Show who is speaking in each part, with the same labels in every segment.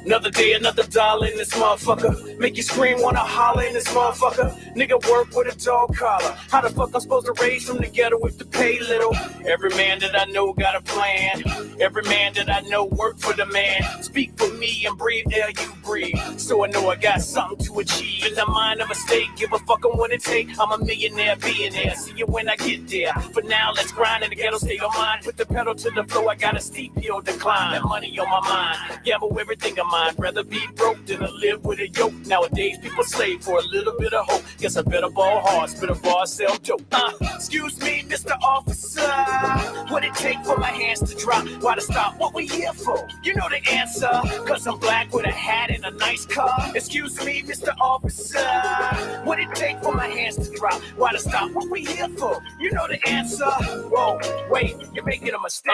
Speaker 1: Another day, another dollar in this motherfucker. Make you scream, wanna holler in this motherfucker. Nigga work with a dog collar. How the fuck I'm supposed to raise from the ghetto if the pay little? Every man that I know got a plan. Every man that I know work for the man. Speak for me and breathe air you breathe. So I know I got something to achieve. In the mind of a mistake, give a fuck on what it take. I'm a millionaire, billionaire. See you when I get there. For now, let's grind in the ghetto state of mind. Put the pedal to the floor, I got a steep hill decline. That money on my mind, gamble everything of mine. Rather be broke than to live with a yoke. Nowadays, people slave for a little bit of hope. Guess I better ball hard, spit a bar, sell dope. Excuse me, Mr. Officer. What it take for my hands to drop? Why to stop? What we here for? You know the answer. Cause I'm black with a hat and a nice car. Excuse me, Mr. Officer. What it take for my hands to drop? Why to stop? What we here for? You know the answer. Whoa, wait, you're making a mistake.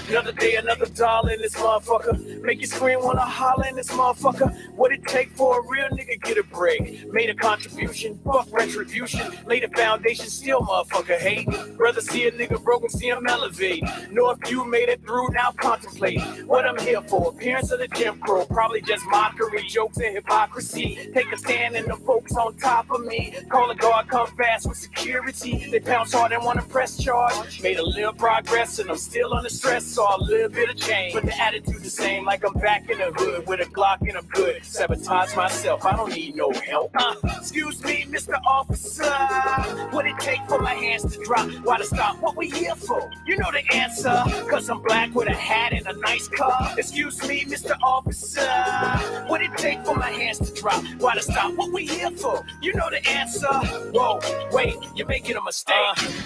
Speaker 1: Another day, another dollar in this motherfucker. Make you scream, wanna holler in this motherfucker. What it take for a real nigga get a break? Made a contribution, fuck retribution. Laid a foundation, still motherfucker hate. Rather see a nigga broken, see him elevate. Know if you made it through, now contemplate what I'm here for. Appearance of the Jim Crow, probably just mockery, jokes and hypocrisy. Take a stand and the folks on top of me. Call a guard, come fast with security. They pounce hard and wanna press charge. Made a little progress and I'm still under stress, saw a little bit of change. But the attitude the same, like I'm back in the hood with a Glock and I'm good. Sabotage myself, I don't need no help. Excuse me, Mr. Officer. What it take for my hands to drop? Why to stop? What we here for? You know the answer. Cause I'm black with a hat and a nice car. Excuse me, Mr. Officer. What it take for my hands to drop? Why to stop? What we here for? You know the answer. Whoa, wait, you're making a mistake.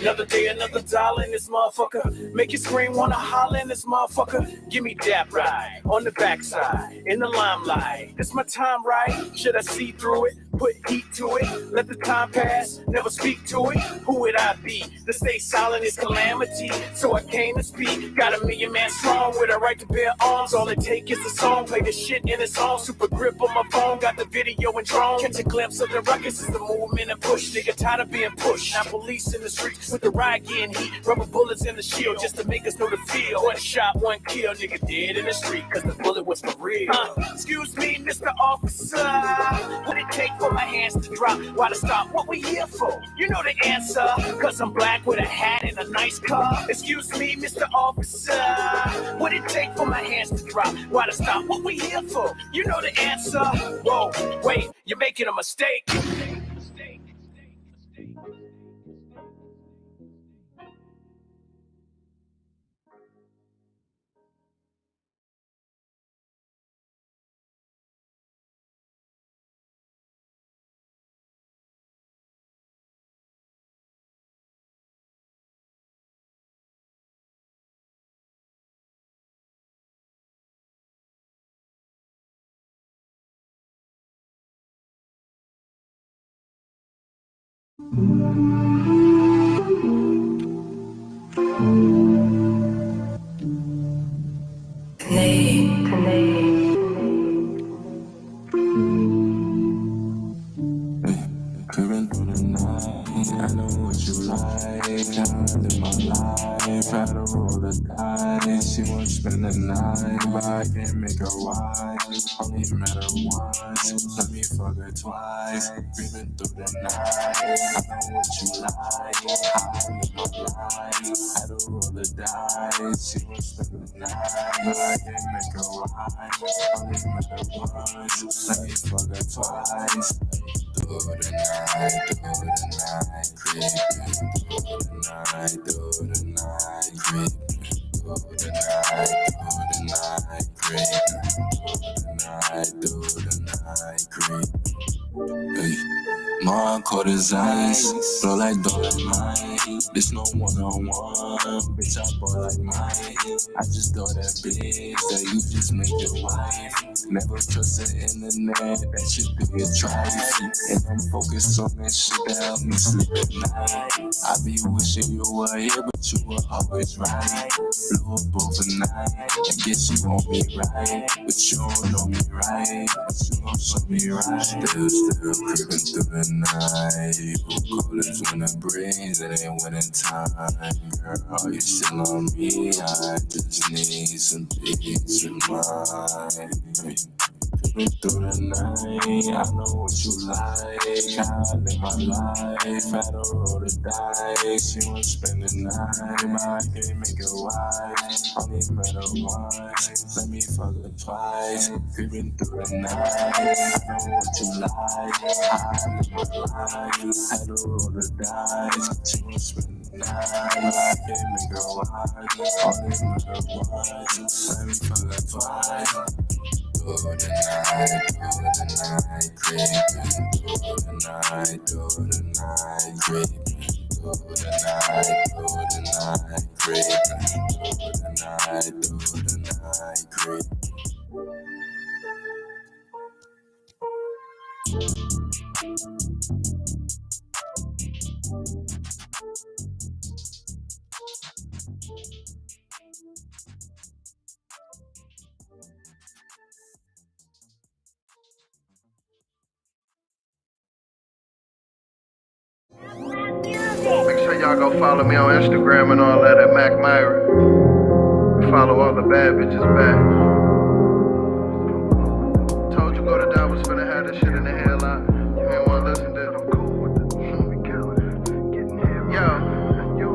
Speaker 1: Another day, another dollar in this motherfucker. Make you scream, wanna holler in this motherfucker. Give me that ride on the backside, in the limelight. It's my time, right? Should I see through it? Put heat to it, let the time pass, never speak to it. Who would I be? To stay silent is calamity, so I came to speak. Got a million man strong with a right to bear arms. All it take is a song, play the shit in a song. Super grip on my phone, got the video and drone. Catch a glimpse of the ruckus is the movement and push. Nigga tired of being pushed. Now police in the streets with the riot getting heat. Rubber bullets in the shield just to make us know the feel. One shot, one kill, nigga dead in the street cause the bullet was for real. Excuse me, Mr. Officer. What it take for my hands to drop? Why to stop? What we here for? You know the answer. Cause I'm black with a hat and a nice car. Excuse me, Mr. Officer. What it take for my hands to drop? Why to stop? What we here for? You know the answer. Whoa, wait, you're making a mistake.
Speaker 2: Peering through the night, I know what you like. I live my life, had to roll the dice. She won't spend the night, but I can't make her wise. Only met her once, let me fuck her twice. Peering through the night, I know what you like. I live my life, had to roll the dice. She won't spend the night, but I can't make her wise. Only met her once, let me fuck her twice. Through the night, creeping. Through the night, creeping. Through the night, creeping. Through the night, creeping. Hey. My cold as ice, blow like Dolomite. This no one-on-one, bitch, I ball like mine. I just thought that bitch that you just make your wife. Never trust the internet, that shit be a tragedy. And I'm focused on that shit that help me sleep at night. I be wishing you were here, but you were always right. Blew up overnight, I guess you want me right, but you don't know me right, but you don't show me right. Still creeping through the night. Who callers when it breeze, it ain't winning time. Girl, are you still on me? I just need some peace of mind. Creeping through the night, I know what you like. I live my life, had a roll the dice. She won't spend the night, but I can't make it wise. Only met her once, let me fuck her twice. Creeping through the night, I know what you like. I live my life, had a roll the dice. She won't spend the night, but I can't make her wise. Only met her once, let me fuck her twice. Through the night, creeping through the night, through the night, creeping through the night, through the night, creeping through the night, through the night, creeping.
Speaker 3: Make sure y'all go follow me on Instagram and all that at Mac Myra. Follow all the bad bitches back. Told you go to Dallas, finna have this shit in the headline. You ain't wanna listen to it. I'm cool with the dudes who be killing. Getting hit. Yo.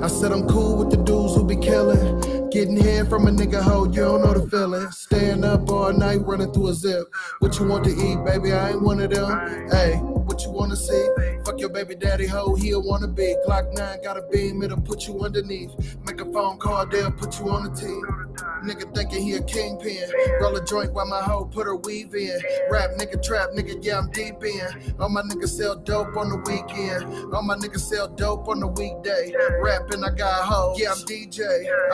Speaker 3: I said I'm cool with the dudes who be killing. Getting head from a nigga hoe, you don't know the feeling. Staying up all night, running through a zip. What you want to eat, baby? I ain't one of them. Hey, what you wanna see? Fuck your baby daddy hoe, he'll wanna be. Glock 9 got a beam, it'll put you underneath. Make a phone call, they'll put you on the team. Nigga thinking he a kingpin. Roll a joint while my hoe put her weave in. Rap nigga, trap nigga, yeah I'm deep in. All my niggas sell dope on the weekend. All my niggas sell dope on the weekday. Rapping, I got hoes, yeah I'm DJ.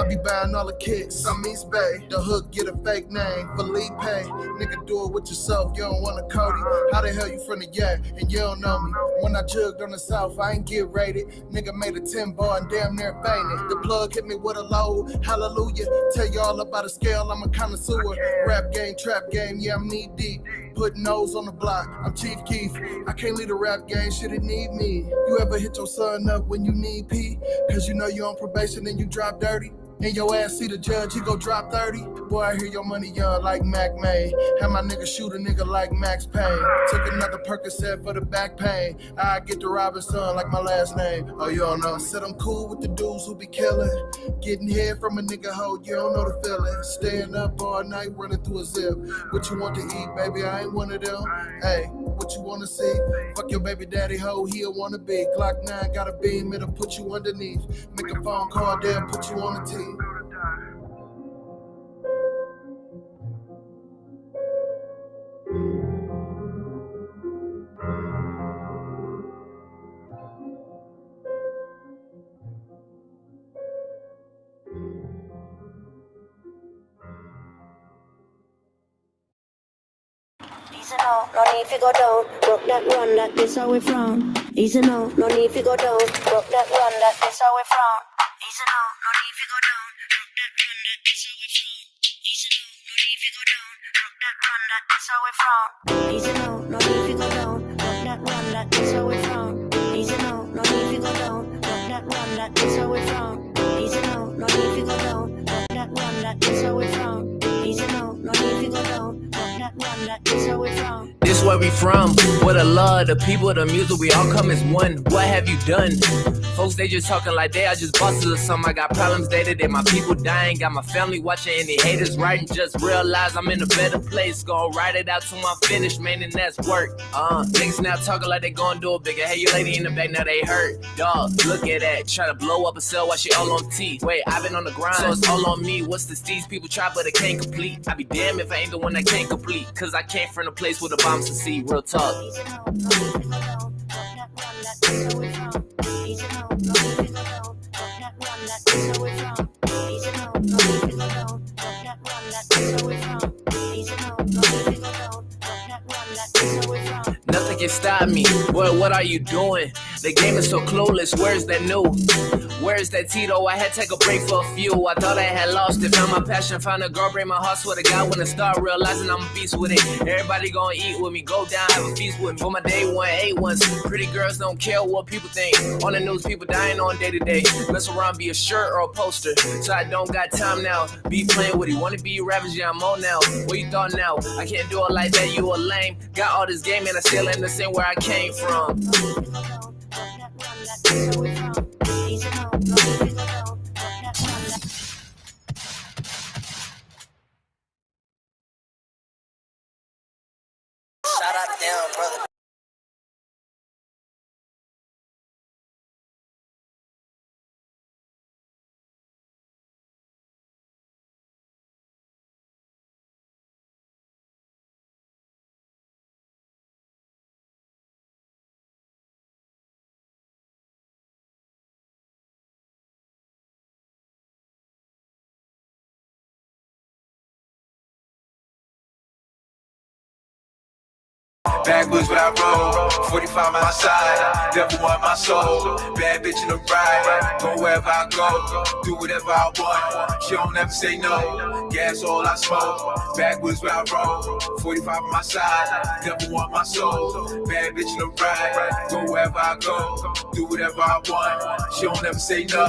Speaker 3: I be buying all the kicks, I'm East Bay. The hook get a fake name, Felipe. Nigga do it with yourself, you don't want a Cody. How the hell you from the Yak and you don't know me? When I jugged on the South, I ain't get rated. Nigga made a 10 bar and damn near fainted. The plug hit me with a load, hallelujah. Tell y'all about a scale, I'm a connoisseur. Rap game, trap game, yeah I'm knee deep. Putting nose on the block, I'm Chief Keef. I can't leave the rap game, shit it need me. You ever hit your son up when you need P? Cause you know you on probation and you drop dirty. And your ass see the judge, he go drop 30. Boy, I hear your money young like Mac May. Have my nigga shoot a nigga like Max Payne. Took another Percocet for the back pain. I get the Robinson like my last name. Oh, you don't know. Said I'm cool with the dudes who be killing. Getting head from a nigga hoe, you don't know the feeling. Staying up all night, running through a zip. What you want to eat, baby? I ain't one of them. Hey, what you wanna see? Fuck your baby daddy hoe, he'll wanna be. Glock 9 got a beam, it'll put you underneath. Make a phone call, they'll put you on the team.
Speaker 4: Easy now, no need to go down. Broke that run, that is how we frown. Easy now, no need to go down. Broke that run, that is how we frown. Easy now, no need to go down. Broke that run, that is how we frown. Easy now, no need to go down. Broke that run, that is how we frown. Easy now, no need to go down. Broke that run, that is how we frown. Easy now, no need to go down. Broke that run, that is how we frown. Easy now, no need to go down. Broke that run, that is how we frown. Easy now, no need to go down. Broke that run, that is how we frown.
Speaker 1: This where we from, where the love, the people, the music, we all come as one. What have you done? Folks, they just talking like they are just bosses or something. I got problems day to day, my people dying. Got my family watching and the haters writing. Just realize I'm in a better place. Gonna write it out till I'm finished, man, and that's work. Niggas now talking like they gonna do it bigger. Hey, you lady in the back, now they hurt. Dog, look at that. Try to blow up a cell while she all on T. Wait, I've been on the grind, so it's all on me. What's the steez? People try, but it can't complete. I be damned if I ain't the one that can't complete. Cause I came from a place where the bombs to see. Real talk.
Speaker 4: Easy now, no
Speaker 1: can stop me. What are you doing? The game is so clueless, where's that new? Where's that Tito? I had to take a break for a few. I thought I had lost it, found my passion, found a girl, break my heart. Swear to God, when I start realizing I'm a beast with it. Everybody gonna eat with me, go down, have a feast with me. For my day one, A1s, pretty girls don't care what people think. On the news, people dying on day to day. Mess around, be a shirt or a poster. So I don't got time now, be playing with it. Wanna be ravaged, yeah, I'm on now. What you thought now? I can't do it like that, you a lame. Got all this game and I still ain't the same where I came from.
Speaker 5: Shout out to them, brother.
Speaker 2: Backwards when I roll, 45 on my side, devil want my soul. Bad bitch in the ride, go wherever I go, do whatever I want. She don't ever say no, gas all I smoke. Backwards when I roll, 45 on my side, devil want my soul. Bad bitch in the ride, go wherever I go, do whatever I want. She don't ever say no,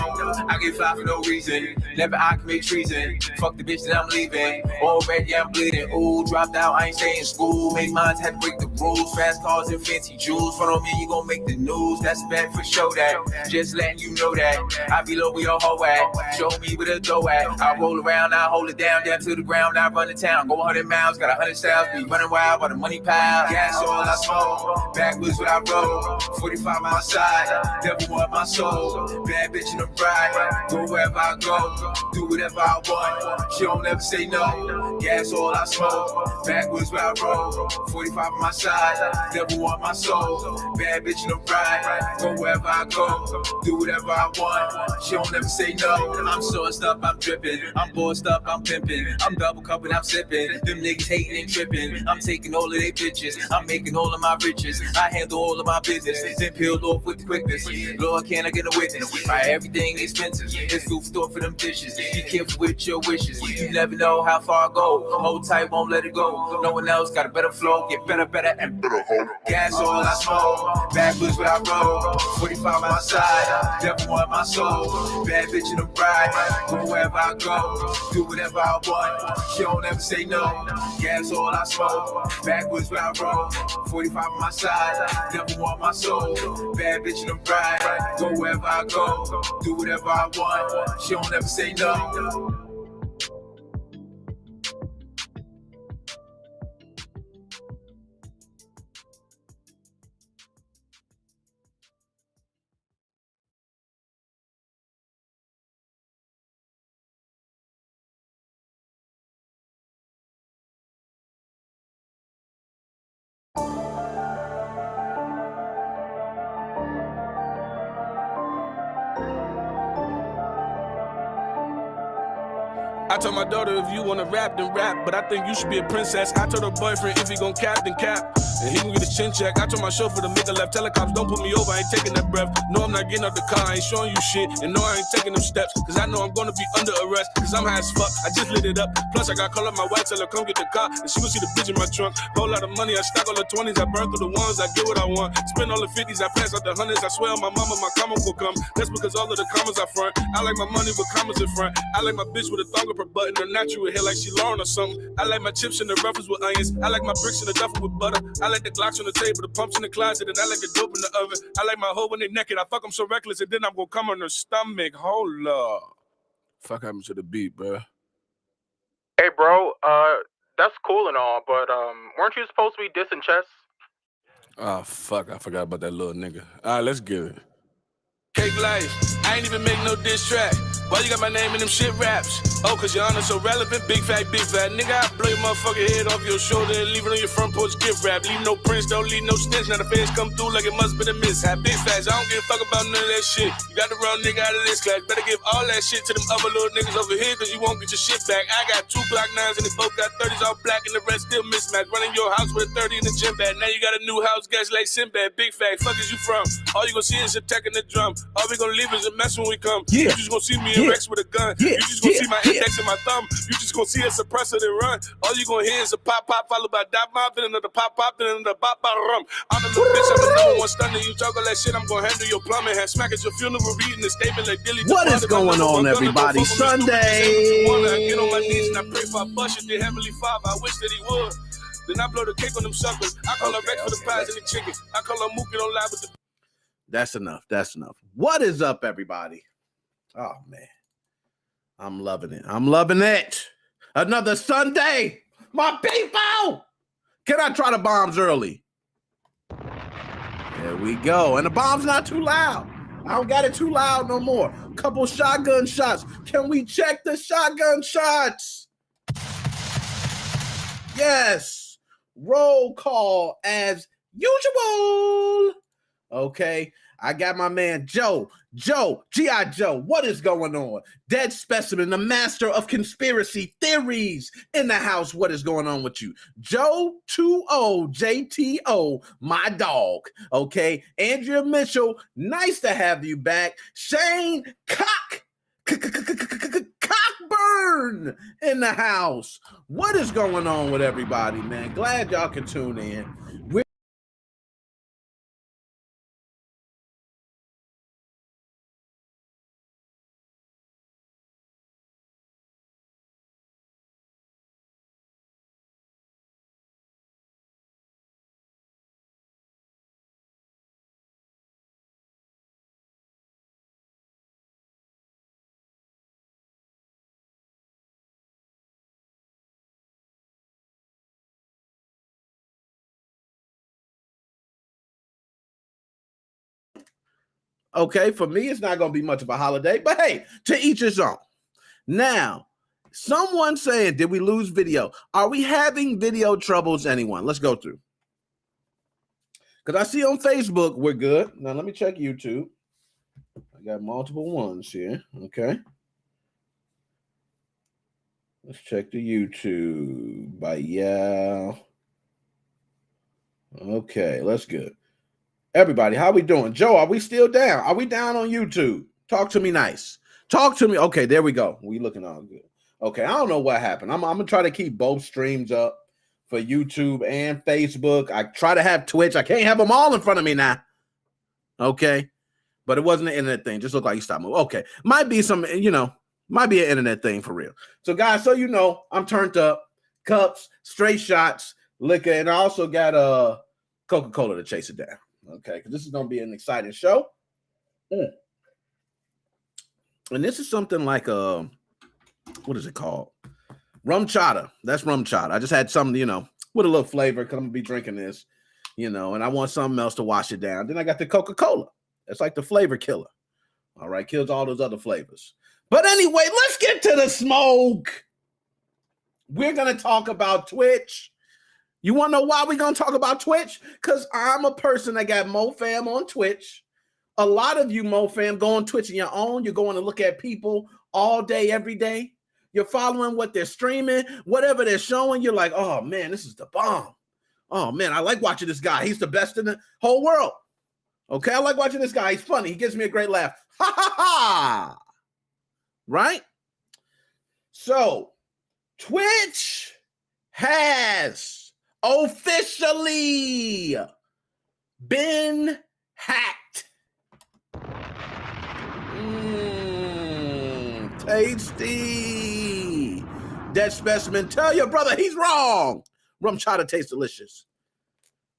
Speaker 2: I get fly for no reason, never I commit treason. Fuck the bitch that I'm leaving, already I'm bleeding. Ooh, dropped out, I ain't stay in school, make mines had to break the rules. Fast cars and fancy jewels. Front on me, you gon' make the news. That's bad for show that. Just letting you know that. I be low where your hoe at. Show me where the dough at. I roll around, I hold it down to the ground. I run the town. Go 100 miles, got 100 styles. Be running wild by the money pile. Gas all I smoke. Backwards when I roll. 45 on my side. Devil want my soul. Bad bitch in the ride. Go wherever I go. Do whatever I want. She don't ever say no. Gas all I smoke. Backwards when I roll. 45 on my side, devil want my soul. Bad bitch in the ride, go wherever I go, do whatever I want. She don't ever say no. I'm sourced up, I'm dripping. I'm bossed up, I'm pimping. I'm double cupping, I'm sipping. Them niggas hating and tripping. I'm taking all of their bitches. I'm making all of my riches. I handle all of my business. Then peeled off with the quickness. Lord, can I get a witness? Buy everything expensive. It's food store for them dishes. Be careful with your wishes. You never know how far I go. Hold tight, won't let it go. No one else got a better flow. Get better and better. Gas all I smoke, backwards when I roll. 45 on my side, devil want my soul. Bad bitch in the ride, go wherever I go, do whatever I want. She don't ever say no. Gas all I smoke, backwards when I roll. 45 on my side, devil want my soul. Bad bitch in the ride, go wherever I go, do whatever I want. She don't ever say no.
Speaker 6: I told my daughter if you wanna rap, then rap. But I think you should be a princess. I told her boyfriend if he gon' cap, then cap. And he gon' get a chin check. I told my chauffeur to make a left. Telecoms don't put me over, I ain't taking that breath. No, I'm not getting out the car, I ain't showing you shit. And no, I ain't taking them steps. Cause I know I'm gonna be under arrest. Cause I'm high as fuck, I just lit it up. Plus I got call up my wife, tell her come get the car. And she gon' see the bitch in my trunk. Whole lot of money, I stack all the 20s. I burn through the ones, I get what I want. Spend all the 50s, I pass out the hundreds. I swear on my mama, my comma will come. That's because all of the commas I front. I like my money with commas in front. I like my bitch with a thong up her button. Her natural hair like she Lauren or something. I like my chips in the ruffles with onions. I like my bricks in the duffel with butter. I like the Glocks on the table, the pumps in the closet, and I like the dope in the oven. I like my hoe when they naked. I fuck them so reckless, and then I'm gonna come on her stomach. Hold up. Fuck happened to the beat, bro?
Speaker 7: Hey, bro, that's cool and all, but weren't you supposed to be dissing Chess?
Speaker 6: Oh, fuck, I forgot about that little nigga. All right, let's get it. fake life. I ain't even make no diss track. Why you got my name in them shit raps? Oh, cause your honor's so relevant, big fat. Nigga, I blow your motherfucking head off your shoulder and leave it on your front porch gift wrap. Leave no prints, don't leave no stench. Now the feds come through like it must been a mishap. Big facts, I don't give a fuck about none of that shit. You got the wrong nigga out of this class. Better give all that shit to them other little niggas over here, cause you won't get your shit back. I got 2 Glock 9s and they both got 30s all black and the rest still mismatched. Running your house with a 30 in the gym bag. Now you got a new house, guys like Sinbad. Big fact, fuck is you from? All you gonna see is a tech in the drum. All we gonna leave is a mess when we come. You just gonna see me in Rex with a gun. You just gonna see my index and my thumb. You just gonna see a suppressor that run. All you gonna hear is a pop pop followed by dot pop, then another pop pop, then another pop pop rum. I'm the little bitch, I'm the number one stunner. You talk all that shit, I'm gonna handle your plumbing. Have smack at your funeral, reading the statement like Dilly.
Speaker 8: What is going on, everybody? Sunday.
Speaker 6: I get on my knees and I pray for a bust it, dear Heavenly Father. I wish that he would. Then I blow the cake on them suckers. I call her Rex for the pies and the chicken. I call her Mookie on live with the.
Speaker 8: That's enough. That's enough. What is up, everybody? Oh, man. I'm loving it. I'm loving it. Another Sunday. My people. Can I try the bombs early? There we go. And the bomb's not too loud. I don't got it too loud no more. Couple shotgun shots. Can we check the shotgun shots? Yes. Roll call as usual. Okay. I got my man Joe, G.I. Joe, what is going on? Dead Specimen, the master of conspiracy theories in the house. What is going on with you? Joe 2O JTO, my dog. Okay. Andrea Mitchell, nice to have you back. Shane Cockburn in the house. What is going on with everybody, man? Glad y'all can tune in. Okay, for me, it's not going to be much of a holiday, but hey, to each his own. Now, someone saying, did we lose video? Are we having video troubles, anyone? Let's go through. Because I see on Facebook, we're good. Now, let me check YouTube. I got multiple ones here, okay? Let's check the YouTube by Okay, that's good. Everybody, how we doing? Joe, are we still down? Are we down on YouTube? Talk to me nice. Talk to me. Okay, there we go. We looking all good. Okay, I don't know what happened. I'm going to try to keep both streams up for YouTube and Facebook. I try to have Twitch. I can't have them all in front of me now. Okay, but it wasn't an internet thing. Just looked like you stopped moving. Okay, might be some, might be an internet thing for real. So, guys, so you know, I'm turned up. Cups, straight shots, liquor, and I also got Coca-Cola to chase it down. Okay, because this is going to be an exciting show. And this is something like what is it called? Rum chata. That's rum chata. I just had something, with a little flavor because I'm going to be drinking this, and I want something else to wash it down. Then I got the Coca-Cola. It's like the flavor killer. All right, kills all those other flavors. But anyway, let's get to the smoke. We're going to talk about Twitch. You want to know why we're going to talk about Twitch? Because I'm a person that got MoFam on Twitch. A lot of you MoFam go on Twitch on your own. You're going to look at people all day, every day. You're following what they're streaming, whatever they're showing. You're like, oh, man, this is the bomb. Oh, man, I like watching this guy. He's the best in the whole world. Okay, I like watching this guy. He's funny. He gives me a great laugh. Ha, ha, ha. Right? So, Twitch has officially been hacked. Tasty. Dead Specimen, tell your brother he's wrong. Rum chata tastes delicious.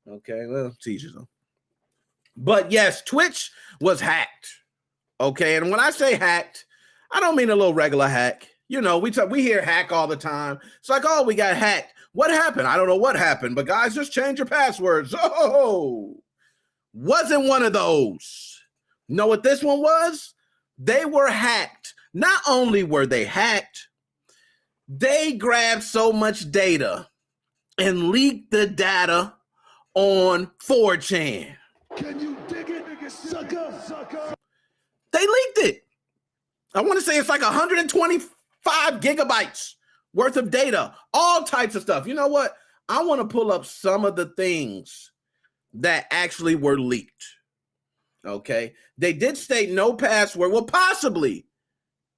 Speaker 8: Okay, well, teachers them. But yes, Twitch was hacked. Okay, and when I say hacked, I don't mean a little regular hack. We hear hack all the time. It's like, oh, we got hacked. What happened? I don't know what happened, but guys, just change your passwords. Oh, wasn't one of those. Know what this one was? They were hacked. Not only were they hacked, they grabbed so much data and leaked the data on 4chan.
Speaker 9: Can you dig it, sucker?
Speaker 8: They leaked it. I want to say it's like 125 gigabytes worth of data, all types of stuff. You know what? I want to pull up some of the things that actually were leaked. Okay. They did state no password. Well, possibly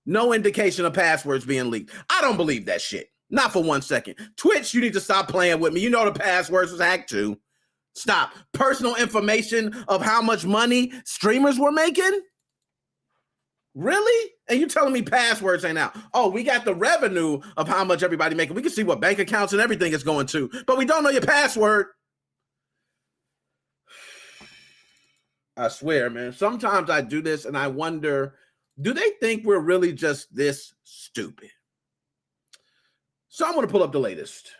Speaker 8: no indication of passwords being leaked. I don't believe that shit. Not for 1 second. Twitch, you need to stop playing with me. You know the passwords was hacked too. Stop. Personal information of how much money streamers were making? Really? And you telling me passwords ain't out? Oh, we got the revenue of how much everybody making. We can see what bank accounts and everything is going to, but we don't know your password. I swear, man. Sometimes I do this and I wonder, do they think we're really just this stupid? So I'm going to pull up the latest.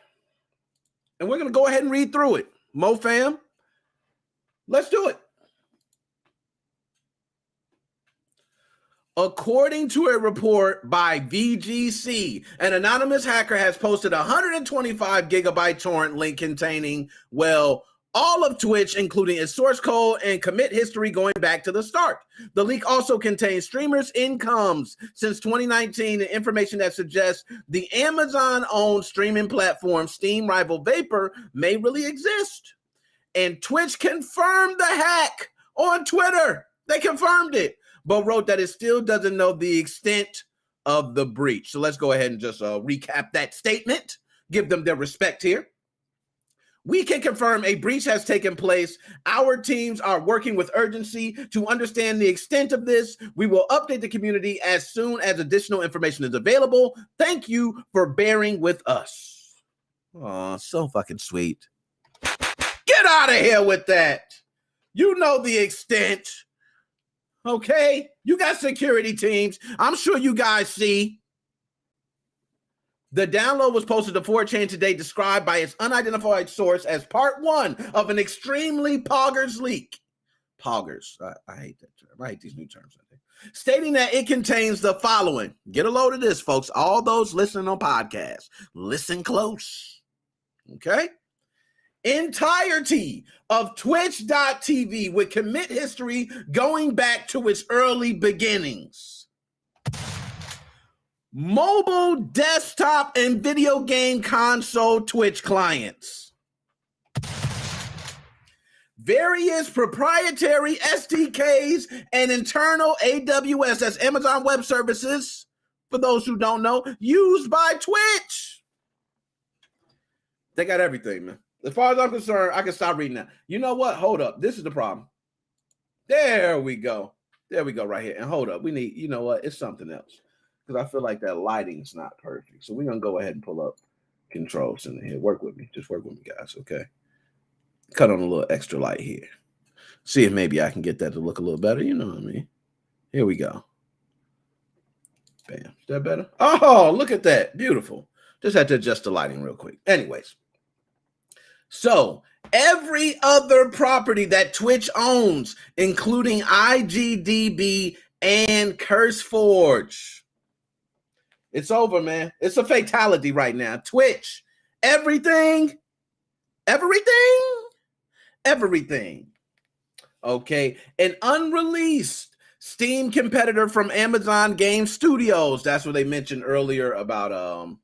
Speaker 8: And we're going to go ahead and read through it. MoFam, let's do it. According to a report by VGC, an anonymous hacker has posted a 125 gigabyte torrent link containing, well, all of Twitch, including its source code and commit history going back to the start. The leak also contains streamers' incomes since 2019 and information that suggests the Amazon-owned streaming platform Steam rival Vapor may really exist. And Twitch confirmed the hack on Twitter. They confirmed it, but wrote that it still doesn't know the extent of the breach. So let's go ahead and just recap that statement, give them their respect here. We can confirm a breach has taken place. Our teams are working with urgency to understand the extent of this. We will update the community as soon as additional information is available. Thank you for bearing with us. Oh, so fucking sweet. Get out of here with that. You know the extent. Okay? You got security teams. I'm sure you guys see. The download was posted to 4chan today, described by its unidentified source as part one of an extremely poggers leak. Poggers. I hate that term. I hate these new terms. Stating that it contains the following. Get a load of this, folks. All those listening on podcasts, listen close. Okay? Entirety of Twitch.tv with commit history going back to its early beginnings. Mobile, desktop, and video game console Twitch clients. Various proprietary SDKs and internal AWS, that's Amazon Web Services, for those who don't know, used by Twitch. They got everything, man. As far as I'm concerned, I can stop reading that. You know what? Hold up. This is the problem. There we go. There we go right here. And hold up. We need, you know what? It's something else. Because I feel like that lighting's not perfect. So we're going to go ahead and pull up controls in here. Work with me. Just work with me, guys, okay? Cut on a little extra light here. See if maybe I can get that to look a little better. You know what I mean? Here we go. Bam. Is that better? Oh, look at that. Beautiful. Just had to adjust the lighting real quick. Anyways. So every other property that Twitch owns, including IGDB and CurseForge, it's over, man. It's a fatality right now. Twitch, everything. Okay, an unreleased Steam competitor from Amazon Game Studios. That's what they mentioned earlier about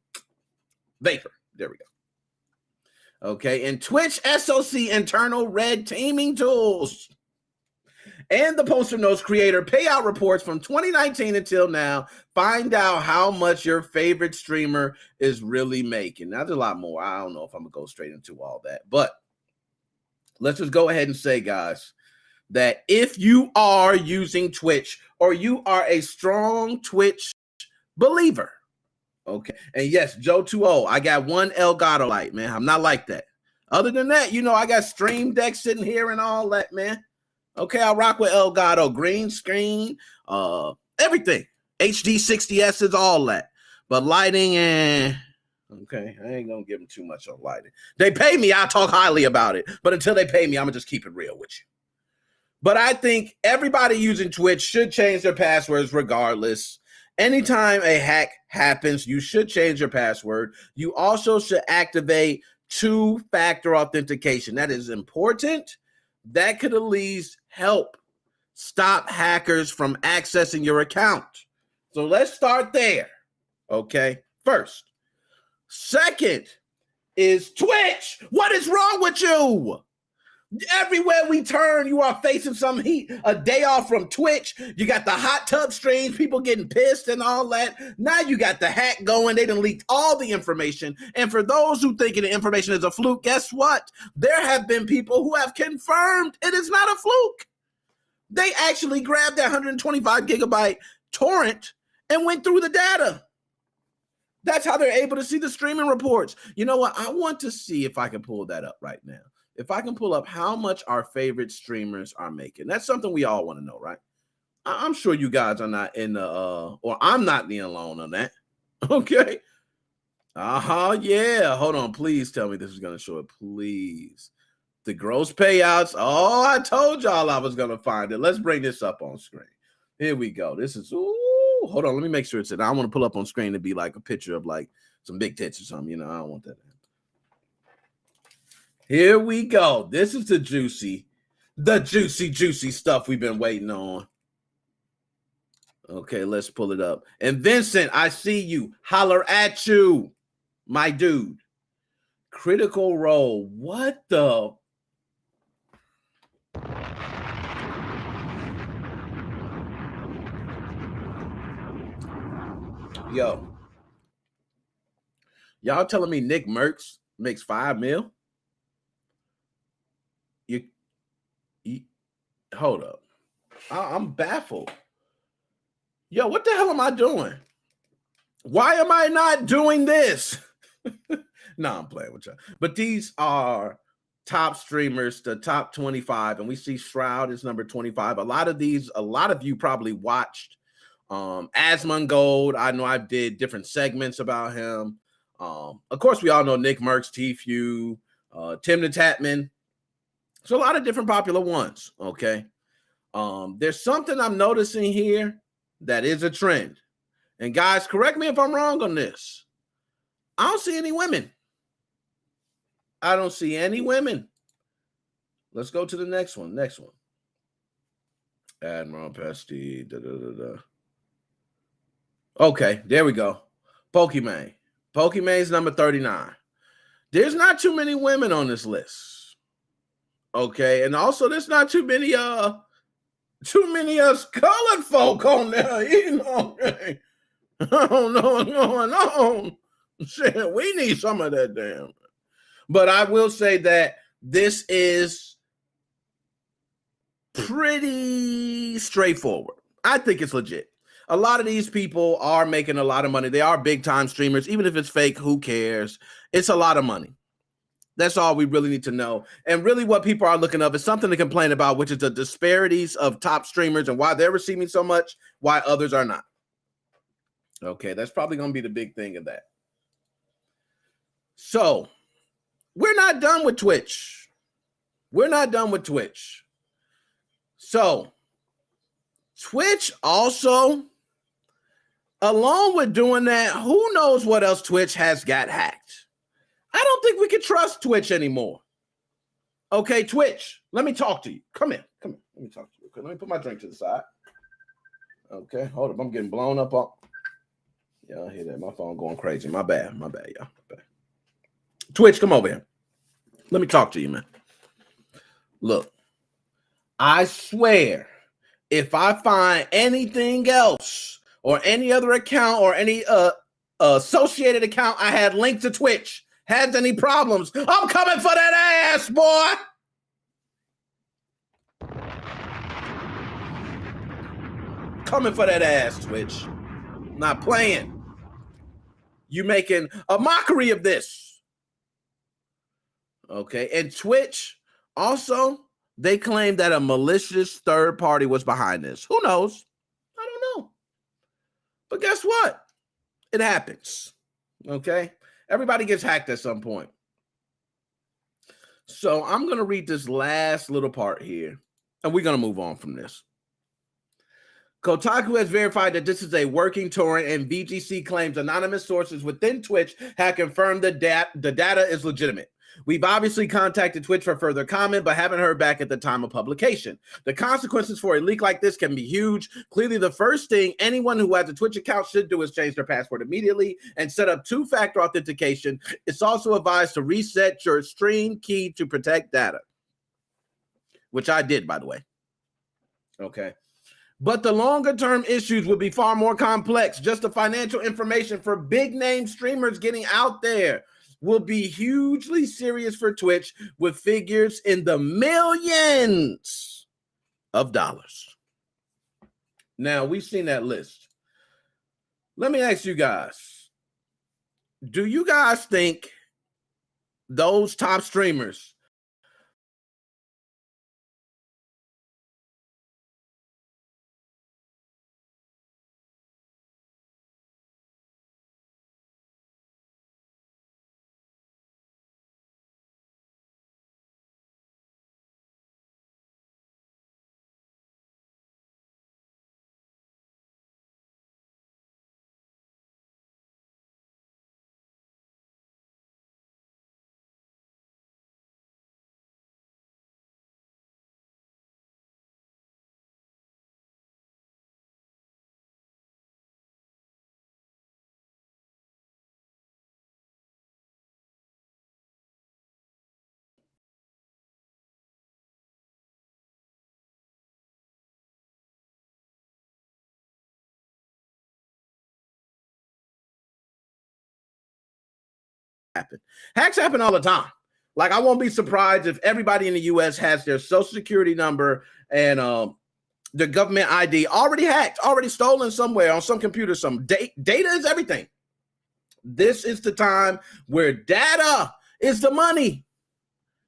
Speaker 8: Vapor. There we go. Okay, and Twitch SOC internal red teaming tools. And the Poster Notes creator payout reports from 2019 until now. Find out how much your favorite streamer is really making. Now, there's a lot more. I don't know if I'm going to go straight into all that. But let's just go ahead and say, guys, that if you are using Twitch or you are a strong Twitch believer, okay, and yes, Joe 2.0, I got one Elgato light, man. I'm not like that. Other than that, you know, I got Stream Deck sitting here and all that, man. Okay, I rock with Elgato, green screen, everything. HD 60S is all that. But lighting and okay, I ain't gonna give them too much on lighting. They pay me, I'll talk highly about it. But until they pay me, I'm gonna just keep it real with you. But I think everybody using Twitch should change their passwords regardless. Anytime a hack happens, you should change your password. You also should activate two-factor authentication. That is important. That could at least help stop hackers from accessing your account. So let's start there, okay? First. Second is Twitch. What is wrong with you? Everywhere we turn, you are facing some heat. A day off from Twitch. You got the hot tub streams, people getting pissed and all that. Now you got the hack going. They done leaked all the information. And for those who think the information is a fluke, guess what? There have been people who have confirmed it is not a fluke. They actually grabbed that 125 gigabyte torrent and went through the data. That's how they're able to see the streaming reports. You know what? I want to see if I can pull that up right now. If I can pull up how much our favorite streamers are making. That's something we all want to know, right? I'm sure you guys are not in the, or I'm not being alone on that. Okay. Yeah. Hold on. Please tell me this is going to show it. Please. The gross payouts. Oh, I told y'all I was going to find it. Let's bring this up on screen. Here we go. This is, ooh, hold on. Let me make sure it's it. I want to pull up on screen to be like a picture of like some big tits or something. You know, I don't want that. Here we go. This is the juicy stuff we've been waiting on. Okay, let's pull it up. And Vincent, I see you. Holler at you, my dude. Critical Role. What the? Yo. Y'all telling me Nick Merckx makes $5 million? You hold up. I'm baffled. Yo, what the hell am I doing? Why am I not doing this? No, I'm playing with y'all. But these are top streamers, the top 25, and we see Shroud is number 25. A lot of you probably watched Asmongold. I know I did different segments about him. Of course, we all know Nick Merckx, T-Few, Tim the Tatman. So a lot of different popular ones, okay? There's something I'm noticing here that is a trend. And guys, correct me if I'm wrong on this. I don't see any women. I don't see any women. Let's go to the next one. Next one. Admiral Pesty. Okay, there we go. Pokimane. Pokimane's number 39. There's not too many women on this list. Okay, and also there's not too many colored folk on there. You know, I don't know what's going on. Shit, we need some of that damn. But I will say that this is pretty straightforward. I think it's legit. A lot of these people are making a lot of money. They are big time streamers. Even if it's fake, who cares? It's a lot of money. That's all we really need to know. And really what people are looking up is something to complain about, which is the disparities of top streamers and why they're receiving so much, why others are not. Okay, that's probably going to be the big thing of that. So, we're not done with Twitch. We're not done with Twitch. So, Twitch also, along with doing that, who knows what else Twitch has got hacked? I don't think we can trust Twitch anymore. Okay, Twitch, let me talk to you. Come here. Let me talk to you. Let me put my drink to the side. Okay, hold up. I'm getting blown up on. Y'all hear that? My phone going crazy. My bad, y'all. My bad. Twitch, come over here. Let me talk to you, man. Look, I swear, if I find anything else or any other account or any associated account I had linked to Twitch has any problems, I'm coming for that ass, boy. Coming for that ass, Twitch. Not playing. You making a mockery of this. Okay, and Twitch also, they claim that a malicious third party was behind this. Who knows? I don't know. But guess what? It happens. Okay? Everybody gets hacked at some point. So I'm going to read this last little part here. and we're going to move on from this. Kotaku has verified that this is a working torrent, and VGC claims anonymous sources within Twitch have confirmed the data is legitimate. We've obviously contacted Twitch for further comment, but haven't heard back at the time of publication. The consequences for a leak like this can be huge. Clearly, the first thing anyone who has a Twitch account should do is change their password immediately and set up two-factor authentication. It's also advised to reset your stream key to protect data, which I did, by the way. Okay. But the longer-term issues will be far more complex. Just the financial information for big-name streamers getting out there will be hugely serious for Twitch, with figures in the millions of dollars. Now, we've seen that list. Let me ask you guys, do you guys think those top streamers happen? Hacks happen all the time. Like, I won't be surprised if everybody in the US has their social security number and their government ID already hacked, already stolen somewhere on some computer. Some data is everything. This is the time where data is the money.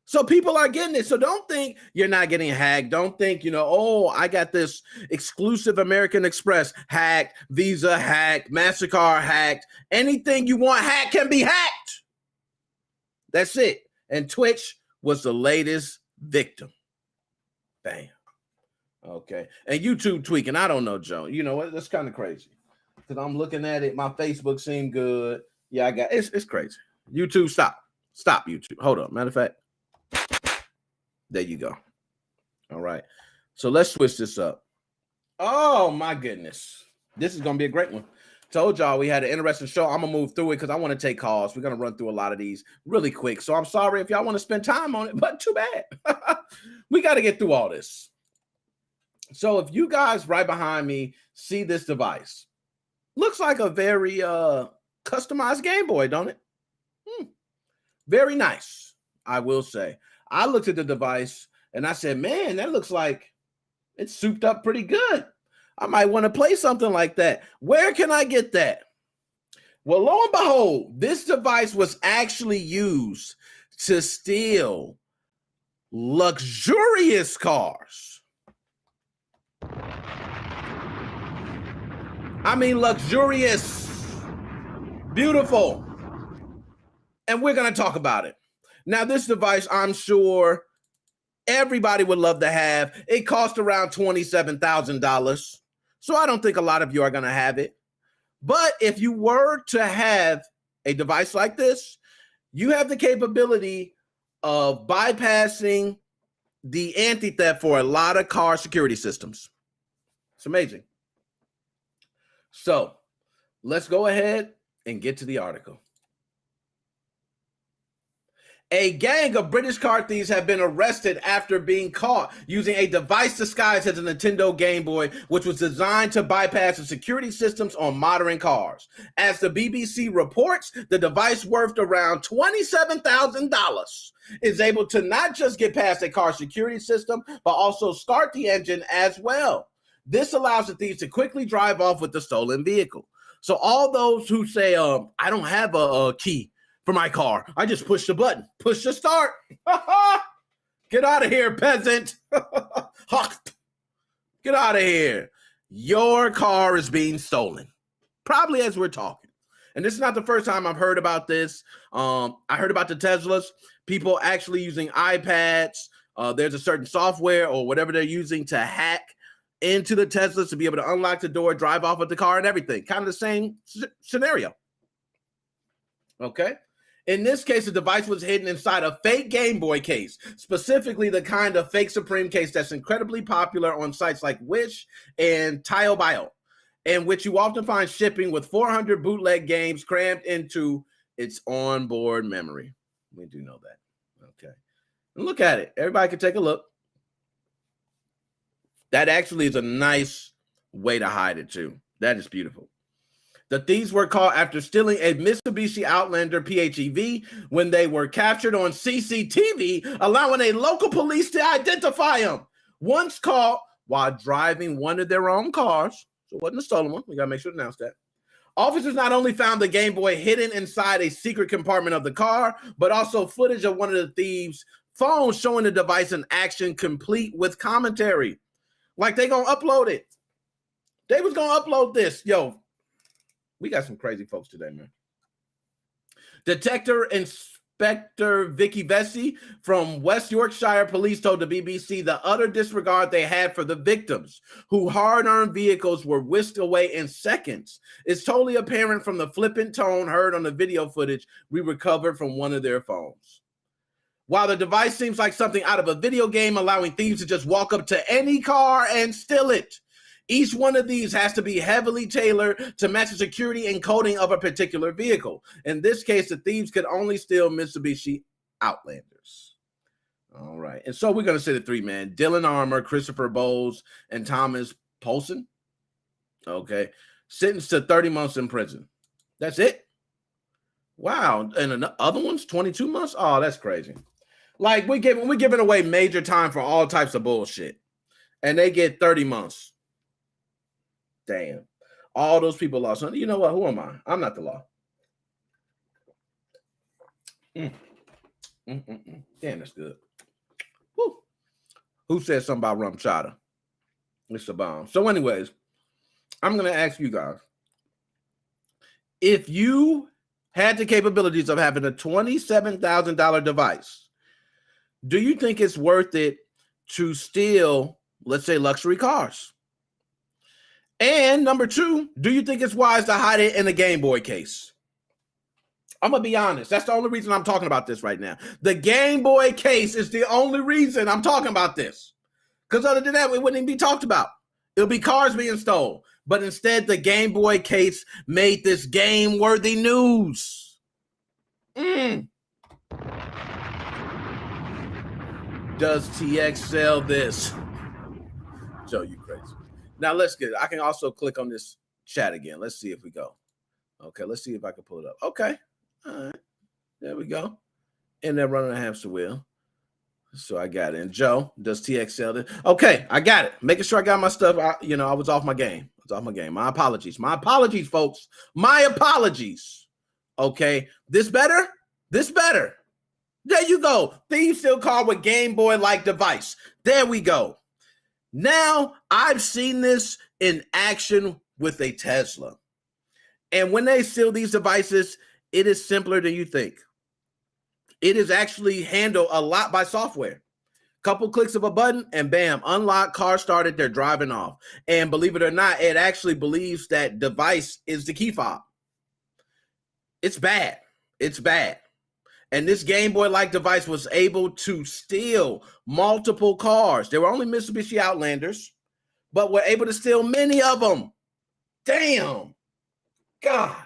Speaker 8: So people are getting it. So don't think you're not getting hacked. Don't think, oh, I got this exclusive American Express hacked, Visa hacked, MasterCard hacked. Anything you want hacked can be hacked. That's it. And Twitch was the latest victim. Bam. Okay. And YouTube tweaking. I don't know, Joe. You know what? That's kind of crazy. Because I'm looking at it. My Facebook seemed good. Yeah, it's crazy. YouTube, stop. Stop, YouTube. Hold up. Matter of fact, there you go. All right. So let's switch this up. Oh, my goodness. This is going to be a great one. Told y'all we had an interesting show. I'm going to move through it because I want to take calls. We're going to run through a lot of these really quick. So I'm sorry if y'all want to spend time on it, but too bad. We got to get through all this. So if you guys right behind me see this device, looks like a very customized Game Boy, don't it? Very nice, I will say. I looked at the device and I said, man, that looks like it's souped up pretty good. I might want to play something like that. Where can I get that? Well, lo and behold, this device was actually used to steal luxurious cars. I mean, luxurious, beautiful. And we're going to talk about it. Now, this device, I'm sure everybody would love to have. It cost around $27,000. So I don't think a lot of you are going to have it. But if you were to have a device like this, you have the capability of bypassing the anti-theft for a lot of car security systems. It's amazing. So let's go ahead and get to the article. A gang of British car thieves have been arrested after being caught using a device disguised as a Nintendo Game Boy, which was designed to bypass the security systems on modern cars. As the BBC reports, the device, worth around $27,000, is able to not just get past a car security system, but also start the engine as well. This allows the thieves to quickly drive off with the stolen vehicle. So all those who say, I don't have a key for my car, I just push the button, push the start. Get out of here, peasant. Get out of here. Your car is being stolen. Probably as we're talking. And this is not the first time I've heard about this. I heard about the Teslas, people actually using iPads There's a certain software or whatever they're using to hack into the Teslas to be able to unlock the door, drive off with the car and everything. Kind of the same scenario. Okay. In this case, the device was hidden inside a fake Game Boy case, specifically the kind of fake Supreme case that's incredibly popular on sites like Wish and Taobao, and which you often find shipping with 400 bootleg games crammed into its onboard memory. We do know that. Okay. And look at it. Everybody can take a look. That actually is a nice way to hide it too. That is beautiful. The thieves were caught after stealing a Mitsubishi Outlander PHEV when they were captured on CCTV, allowing a local police to identify them. Once caught while driving one of their own cars, so it wasn't a stolen one. We got to make sure to announce that. Officers not only found the Game Boy hidden inside a secret compartment of the car, but also footage of one of the thieves' phones showing the device in action, complete with commentary. Like they gonna upload it. They was gonna upload this. Yo, we got some crazy folks today, man. Detective Inspector Vicky Vesey from West Yorkshire Police told the BBC the utter disregard they had for the victims, whose hard-earned vehicles were whisked away in seconds, is totally apparent from the flippant tone heard on the video footage we recovered from one of their phones. While the device seems like something out of a video game, allowing thieves to just walk up to any car and steal it, each one of these has to be heavily tailored to match the security encoding of a particular vehicle. In this case, the thieves could only steal Mitsubishi Outlanders. All right. And so we're going to say the three, man. Dylan Armour, Christopher Bowles, and Thomas Polson. Okay. Sentenced to 30 months in prison. That's it? Wow. And the other one's 22 months? Oh, that's crazy. Like, we're giving away major time for all types of bullshit. And they get 30 months. Damn. All those people lost. You know what? Who am I? I'm not the law. Damn, that's good. Woo. Who said something about rum chata? It's a bomb. So anyways, I'm going to ask you guys. If you had the capabilities of having a $27,000 device, do you think it's worth it to steal, let's say, luxury cars? And number two, do you think it's wise to hide it in a Game Boy case? I'm going to be honest. That's the only reason I'm talking about this right now. The Game Boy case is the only reason I'm talking about this. Because other than that, it wouldn't even be talked about. It'll be cars being stolen. But instead, the Game Boy case made this game-worthy news. Does TX sell this? Joe, you crazy. Now, let's get it. I can also click on this chat again. Let's see if we go. Okay, let's see if I can pull it up. Okay. All right. There we go. And then running a hamster wheel. So I got it. And Joe, does TX sell this? Okay, I got it. Making sure I got my stuff. I was off my game. My apologies. My apologies, folks. My apologies. Okay. This better? This better. There you go. Thieves still called with Game Boy-like device. There we go. Now, I've seen this in action with a Tesla. And when they steal these devices, it is simpler than you think. It is actually handled a lot by software. Couple clicks of a button and bam, unlock, car started, they're driving off. And believe it or not, it actually believes that device is the key fob. It's bad. It's bad. And this Game Boy-like device was able to steal multiple cars. They were only Mitsubishi Outlanders, but were able to steal many of them. Damn. God.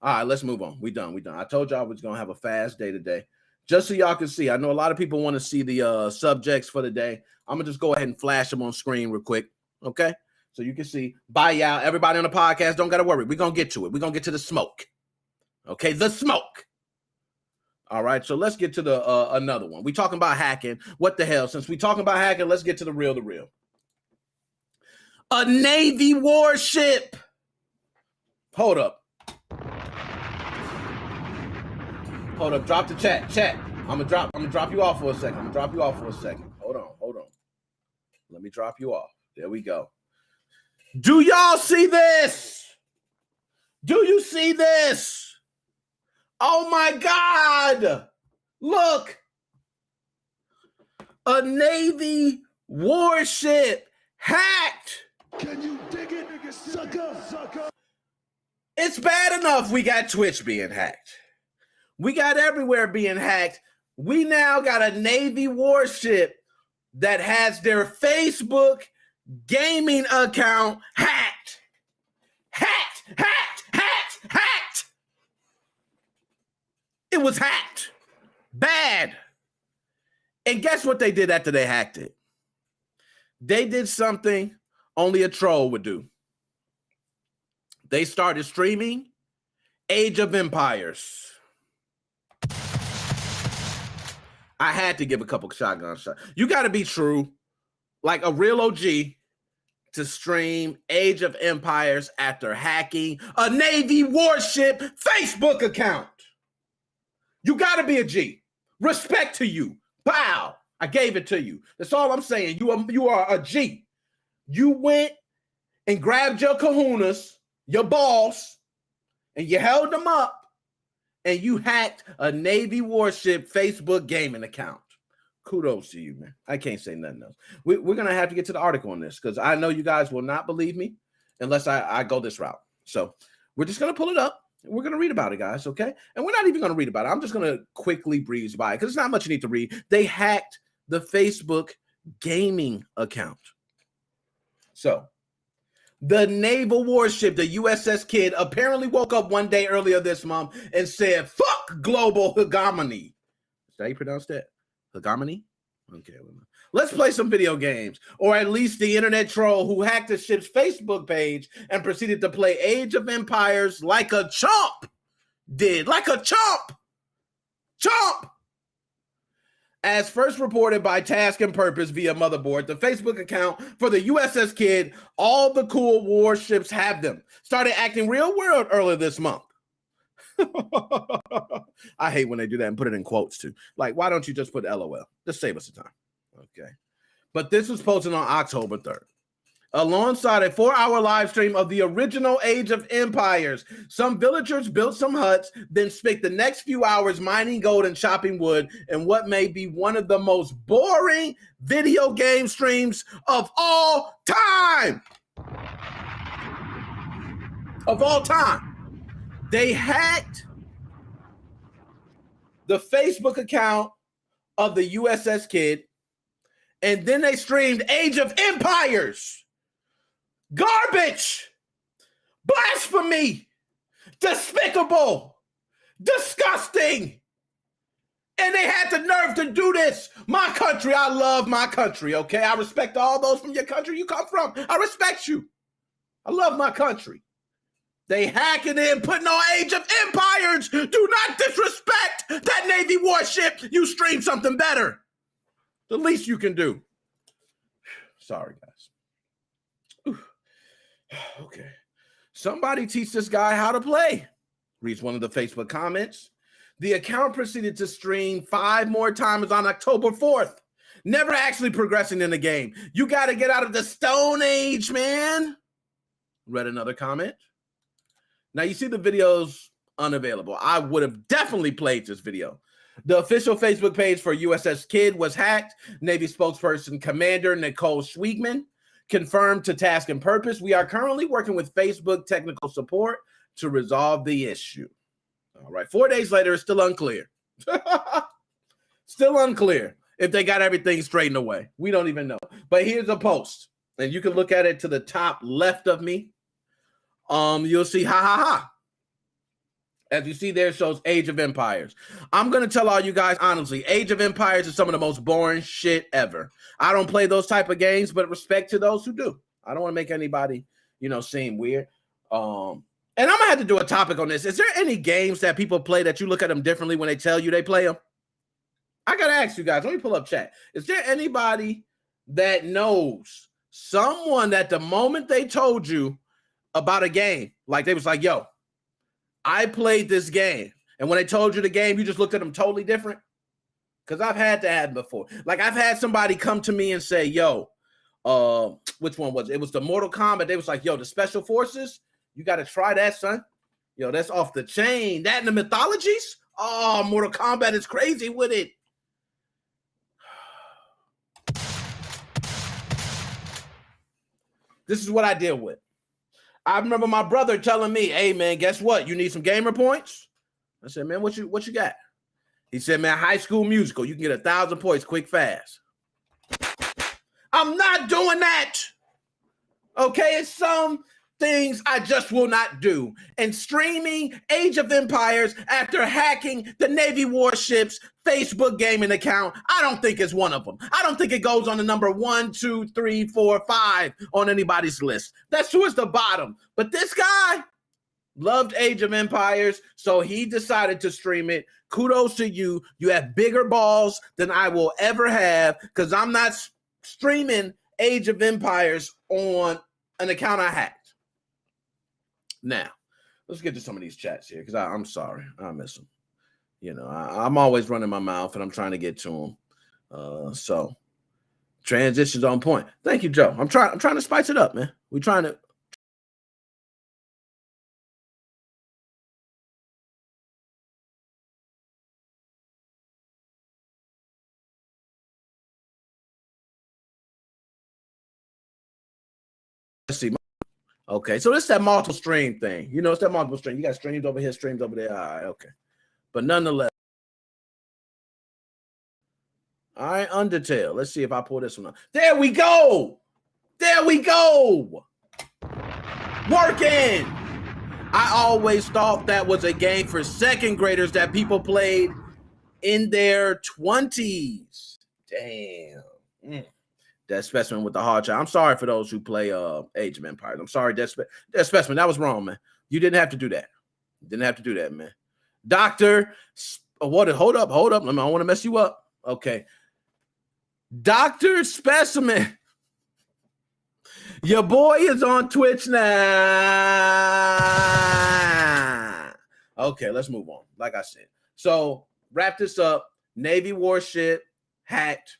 Speaker 8: All right, let's move on. We done. I told y'all I was going to have a fast day today. Just so y'all can see. I know a lot of people want to see the subjects for the day. I'm going to just go ahead and flash them on screen real quick. Okay? So you can see. Bye, y'all. Everybody on the podcast, don't got to worry. We're going to get to it. We're going to get to the smoke. Okay? The smoke. All right, so let's get to the another one. We talking about hacking. What the hell? Since we talking about hacking, let's get to the real. A Navy warship. Hold up. Drop the chat. I'm gonna drop you off for a second. Hold on. Let me drop you off. There we go. Do y'all see this? Do you see this? Oh my God. Look. A Navy warship hacked.
Speaker 9: Can you dig it, nigga sucker?
Speaker 8: It's bad enough we got Twitch being hacked. We got everywhere being hacked. We now got a Navy warship that has their Facebook gaming account hacked. Hacked. It was hacked. Bad. And guess what they did after they hacked it? They did something only a troll would do. They started streaming Age of Empires. I had to give a couple shotgun shots. You got to be true, like a real OG, to stream Age of Empires after hacking a Navy warship Facebook account. You got to be a G. Respect to you. Bow. I gave it to you. That's all I'm saying. You are a G. You went and grabbed your kahunas, your balls, and you held them up, and you hacked a Navy warship Facebook gaming account. Kudos to you, man. I can't say nothing else. We're going to have to get to the article on this because I know you guys will not believe me unless I go this route. So we're just going to pull it up. We're going to read about it, guys, okay? And we're not even going to read about it. I'm just going to quickly breeze by it because it's not much you need to read. They hacked the Facebook gaming account. So the naval warship, the USS Kidd, apparently woke up one day earlier this month and said, fuck global hegemony. Is that how you pronounce that? Hegemony? Okay. Let's play some video games. Or at least the internet troll who hacked the ship's Facebook page and proceeded to play Age of Empires like a chump did. Like a chump! Chump! As first reported by Task and Purpose via Motherboard, the Facebook account for the USS Kidd, all the cool warships have them, started acting real weird earlier this month. I hate when they do that and put it in quotes too. Like, why don't you just put LOL? Just save us the time. Okay. But this was posted on October 3rd. Alongside a 4-hour live stream of the original Age of Empires, some villagers built some huts, then spent the next few hours mining gold and chopping wood in what may be one of the most boring video game streams of all time. Of all time. They hacked the Facebook account of the USS Kidd, and then they streamed Age of Empires. Garbage, blasphemy, despicable, disgusting. And they had the nerve to do this. My country, I love my country, okay? I respect all those from your country you come from. I respect you. I love my country. They hacking in, putting on Age of Empires. Do not disrespect that Navy warship. You stream something better. The least you can do. Sorry, guys. Okay. Somebody teach this guy how to play, reads one of the Facebook comments. The account proceeded to stream 5 more times on October 4th, never actually progressing in the game. You got to get out of the Stone Age, man. Read another comment. Now, you see the video's unavailable. I would have definitely played this video. The official Facebook page for USS Kidd was hacked. Navy spokesperson Commander Nicole Schwiegman confirmed to Task and Purpose, we are currently working with Facebook technical support to resolve the issue. All right, 4 days later, it's still unclear. Still unclear if they got everything straightened away. We don't even know. But here's a post, and you can look at it to the top left of me. You'll see ha ha ha. As you see there, it shows Age of Empires. I'm going to tell all you guys honestly, Age of Empires is some of the most boring shit ever. I don't play those type of games, but respect to those who do. I don't want to make anybody, seem weird. And I'm going to have to do a topic on this. Is there any games that people play that you look at them differently when they tell you they play them? I got to ask you guys. Let me pull up chat. Is there anybody that knows someone that the moment they told you about a game, like they was like, yo, I played this game. And when they told you the game, you just looked at them totally different? Because I've had that before. Like, I've had somebody come to me and say, yo, which one was it? It was the Mortal Kombat. They was like, yo, the Special Forces, you got to try that, son. Yo, that's off the chain. That in the mythologies? Oh, Mortal Kombat is crazy with it. This is what I deal with. I remember my brother telling me, hey, man, guess what? You need some gamer points? I said, man, what you got? He said, man, High School Musical. You can get 1,000 points quick, fast. I'm not doing that. Okay, it's some things I just will not do. And streaming Age of Empires after hacking the Navy Warships Facebook gaming account, I don't think it's one of them. I don't think it goes on the number 1, 2, 3, 4, 5 on anybody's list. That's towards the bottom. But this guy loved Age of Empires, so he decided to stream it. Kudos to you. You have bigger balls than I will ever have, because I'm not streaming Age of Empires on an account I hacked. Now, let's get to some of these chats here, because I'm sorry. I miss them. You know, I'm always running my mouth, and I'm trying to get to them. So, transitions on point. Thank you, Joe. I'm trying to spice it up, man. We're trying to. Let's see. Okay, so it's that multiple stream thing. You know, it's that multiple stream. You got streams over here, streams over there. All right, okay. But nonetheless. All right, Undertale. Let's see if I pull this one up. There we go. There we go. Working. I always thought that was a game for second graders that people played in their 20s. Damn. That Specimen with the hard shot. I'm sorry for those who play Age of Empires. I'm sorry, that Specimen. That was wrong, man. You didn't have to do that. You didn't have to do that, man. Doctor, hold up. I don't want to mess you up. Okay. Dr. Specimen. Your boy is on Twitch now. Okay, let's move on. Like I said. So, wrap this up. Navy warship hacked.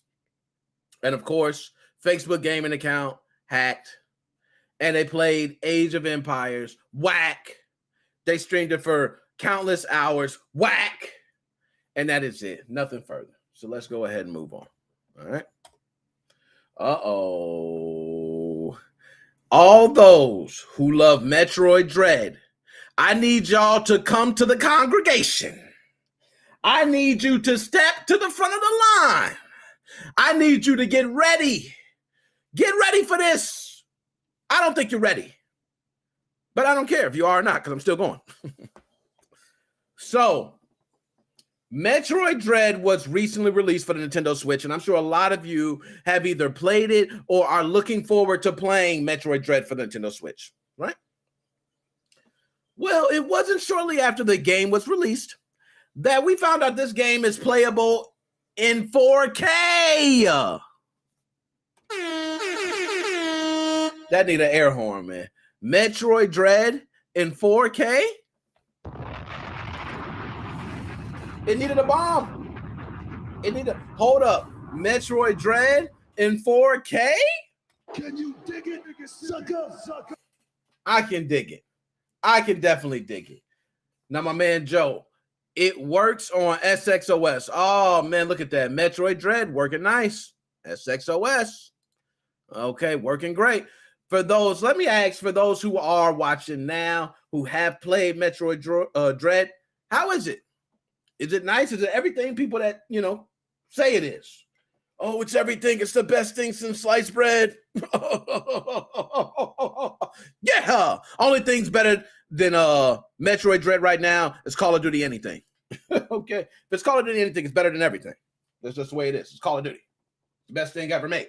Speaker 8: And of course, Facebook gaming account hacked. And they played Age of Empires. Whack. They streamed it for countless hours. Whack. And that is it. Nothing further. So let's go ahead and move on. All right. Uh-oh. All those who love Metroid Dread, I need y'all to come to the congregation. I need you to step to the front of the line. I need you to get ready. Get ready for this. I don't think you're ready. But I don't care if you are or not, because I'm still going. So, Metroid Dread was recently released for the Nintendo Switch, and I'm sure a lot of you have either played it or are looking forward to playing Metroid Dread for the Nintendo Switch, right? Well, it wasn't shortly after the game was released that we found out this game is playable in 4K. That need an air horn, man. Metroid Dread in 4K? It needed a bomb. It needed hold up. Metroid Dread in 4K?
Speaker 9: Can you dig it, sucker?
Speaker 8: I can dig it. I can definitely dig it. Now, my man Joe, it works on SXOS. Oh, man, look at that. Metroid Dread working nice. SXOS. Okay, working great. For those, let me ask, for those who are watching now, who have played Metroid Dread, how is it? Is it nice? Is it everything people that, say it is? Oh, it's everything. It's the best thing since sliced bread. Yeah. Only thing's better than Metroid Dread right now is Call of Duty anything. Okay. If it's Call of Duty anything, it's better than everything. That's just the way it is. It's Call of Duty. The best thing ever made.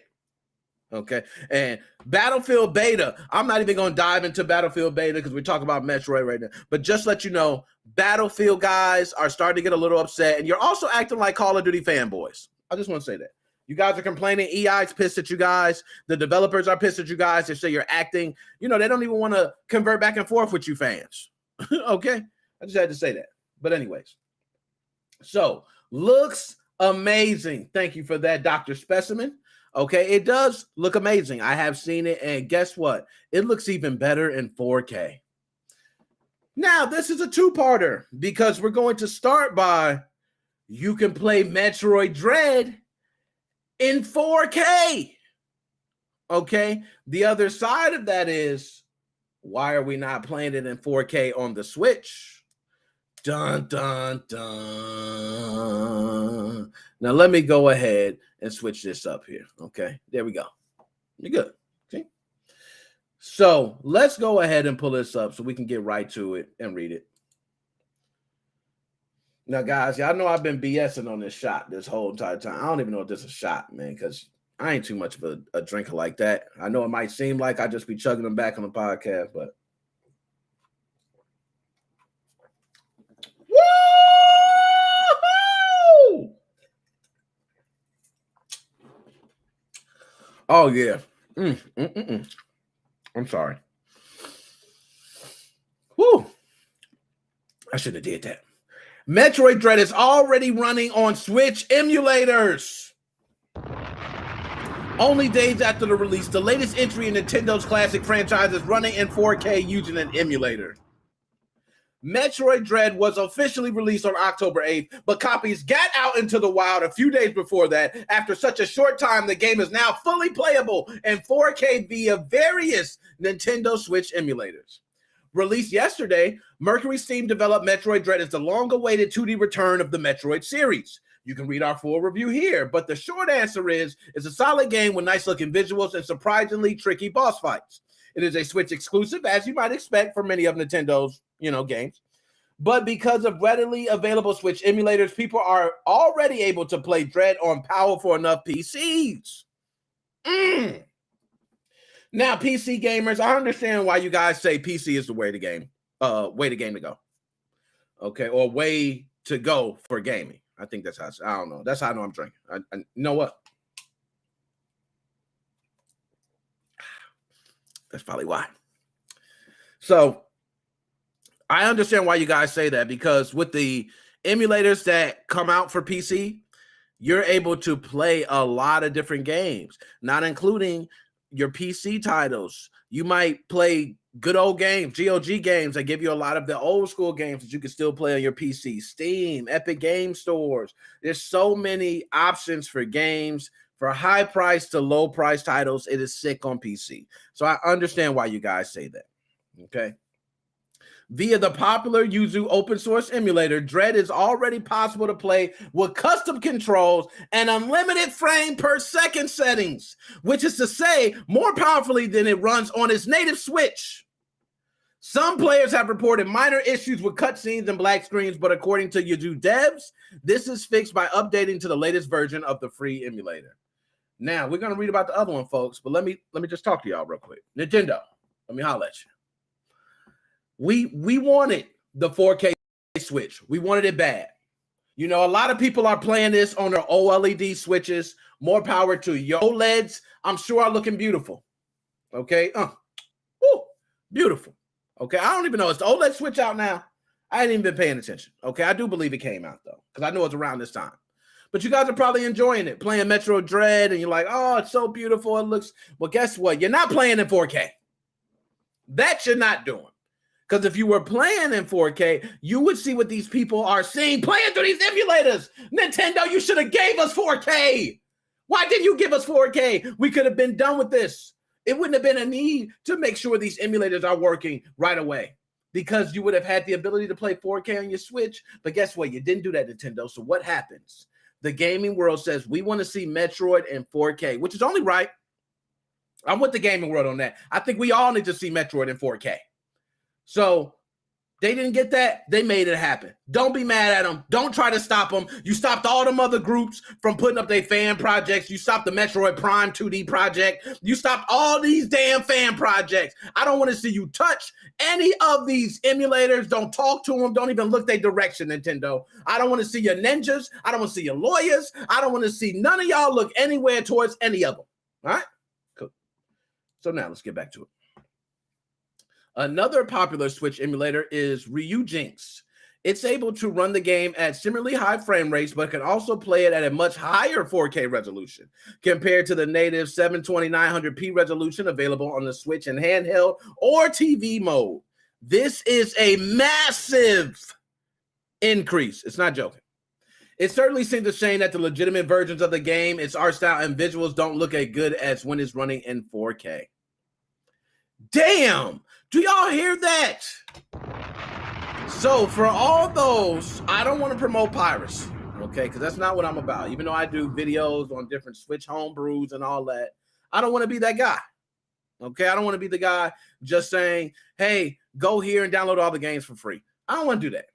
Speaker 8: Okay. And Battlefield Beta, I'm not even going to dive into Battlefield Beta because we're talking about Metroid right now. But just let you know, Battlefield guys are starting to get a little upset. And you're also acting like Call of Duty fanboys. I just want to say that. You guys are complaining. EI's pissed at you guys. The developers are pissed at you guys. They say you're acting. They don't even want to convert back and forth with you fans. Okay? I just had to say that. But anyways. So, looks amazing. Thank you for that, Dr. Specimen. Okay, it does look amazing. I have seen it, and guess what? It looks even better in 4K. Now, this is a two-parter because we're going to start by you can play Metroid Dread in 4K. Okay. The other side of that is, why are we not playing it in 4K on the Switch? Dun, dun, dun. Now, let me go ahead and switch this up here. Okay. There we go. You're good. See? So let's go ahead and pull this up so we can get right to it and read it. Now, guys, y'all know I've been BSing on this shot this whole entire time. I don't even know if this is a shot, man, because I ain't too much of a drinker like that. I know it might seem like I just be chugging them back on the podcast, but woo! Oh yeah. I'm sorry. Woo! I should have did that. Metroid Dread is already running on Switch emulators. Only days after the release, the latest entry in Nintendo's classic franchise is running in 4K using an emulator. Metroid Dread was officially released on October 8th, but copies got out into the wild a few days before that. After such a short time, the game is now fully playable in 4K via various Nintendo Switch emulators. Released yesterday, Mercury Steam developed Metroid Dread as the long-awaited 2D return of the Metroid series. You can read our full review here, but the short answer is it's a solid game with nice-looking visuals and surprisingly tricky boss fights. It is a Switch exclusive, as you might expect for many of Nintendo's, games. But because of readily available Switch emulators, people are already able to play Dread on powerful enough PCs. Now, PC gamers, I understand why you guys say PC is the way to game to go. Okay, or way to go for gaming. I think that's how I don't know. That's how I know I'm drinking. I you know what? That's probably why. So I understand why you guys say that, because with the emulators that come out for PC, you're able to play a lot of different games, not including your PC titles. You might play good old games, GOG games that give you a lot of the old school games that you can still play on your PC. Steam, Epic Game Stores. There's so many options for games for high price to low price titles. It is sick on PC. So I understand why you guys say that. Okay. Via the popular Yuzu open source emulator, Dread is already possible to play with custom controls and unlimited frame per second settings, which is to say more powerfully than it runs on its native Switch. Some players have reported minor issues with cutscenes and black screens, but according to Yuzu devs, this is fixed by updating to the latest version of the free emulator. Now, we're going to read about the other one, folks, but let me just talk to y'all real quick. Nintendo, let me holler at you. We wanted the 4K Switch. We wanted it bad. A lot of people are playing this on their OLED Switches. More power to your OLEDs. I'm sure are looking beautiful. Okay. Beautiful. Okay. I don't even know. Is the OLED Switch out now? I ain't even been paying attention. Okay. I do believe it came out, though, because I know it's around this time. But you guys are probably enjoying it, playing Metroid Dread, and you're like, oh, it's so beautiful. It looks. Well, guess what? You're not playing in 4K. That you're not doing. Because if you were playing in 4K, you would see what these people are seeing playing through these emulators. Nintendo, you should have gave us 4K. Why didn't you give us 4K? We could have been done with this. It wouldn't have been a need to make sure these emulators are working right away, because you would have had the ability to play 4K on your Switch. But guess what? You didn't do that, Nintendo. So what happens? The gaming world says we want to see Metroid in 4K, which is only right. I'm with the gaming world on that. I think we all need to see Metroid in 4K. So they didn't get that. They made it happen. Don't be mad at them. Don't try to stop them. You stopped all them other groups from putting up their fan projects. You stopped the Metroid Prime 2D project. You stopped all these damn fan projects. I don't want to see you touch any of these emulators. Don't talk to them. Don't even look their direction, Nintendo. I don't want to see your ninjas. I don't want to see your lawyers. I don't want to see none of y'all look anywhere towards any of them. All right? Cool. So now let's get back to it. Another popular Switch emulator is Ryujinx. It's able to run the game at similarly high frame rates, but can also play it at a much higher 4K resolution compared to the native 720-900p resolution available on the Switch in handheld or TV mode. This is a massive increase. It's not joking. It certainly seems a shame that the legitimate versions of the game, its art style and visuals don't look as good as when it's running in 4K. Damn! Do y'all hear that? So for all those, I don't want to promote piracy, okay? Because that's not what I'm about. Even though I do videos on different Switch homebrews and all that, I don't want to be that guy, okay? I don't want to be the guy just saying, hey, go here and download all the games for free. I don't want to do that.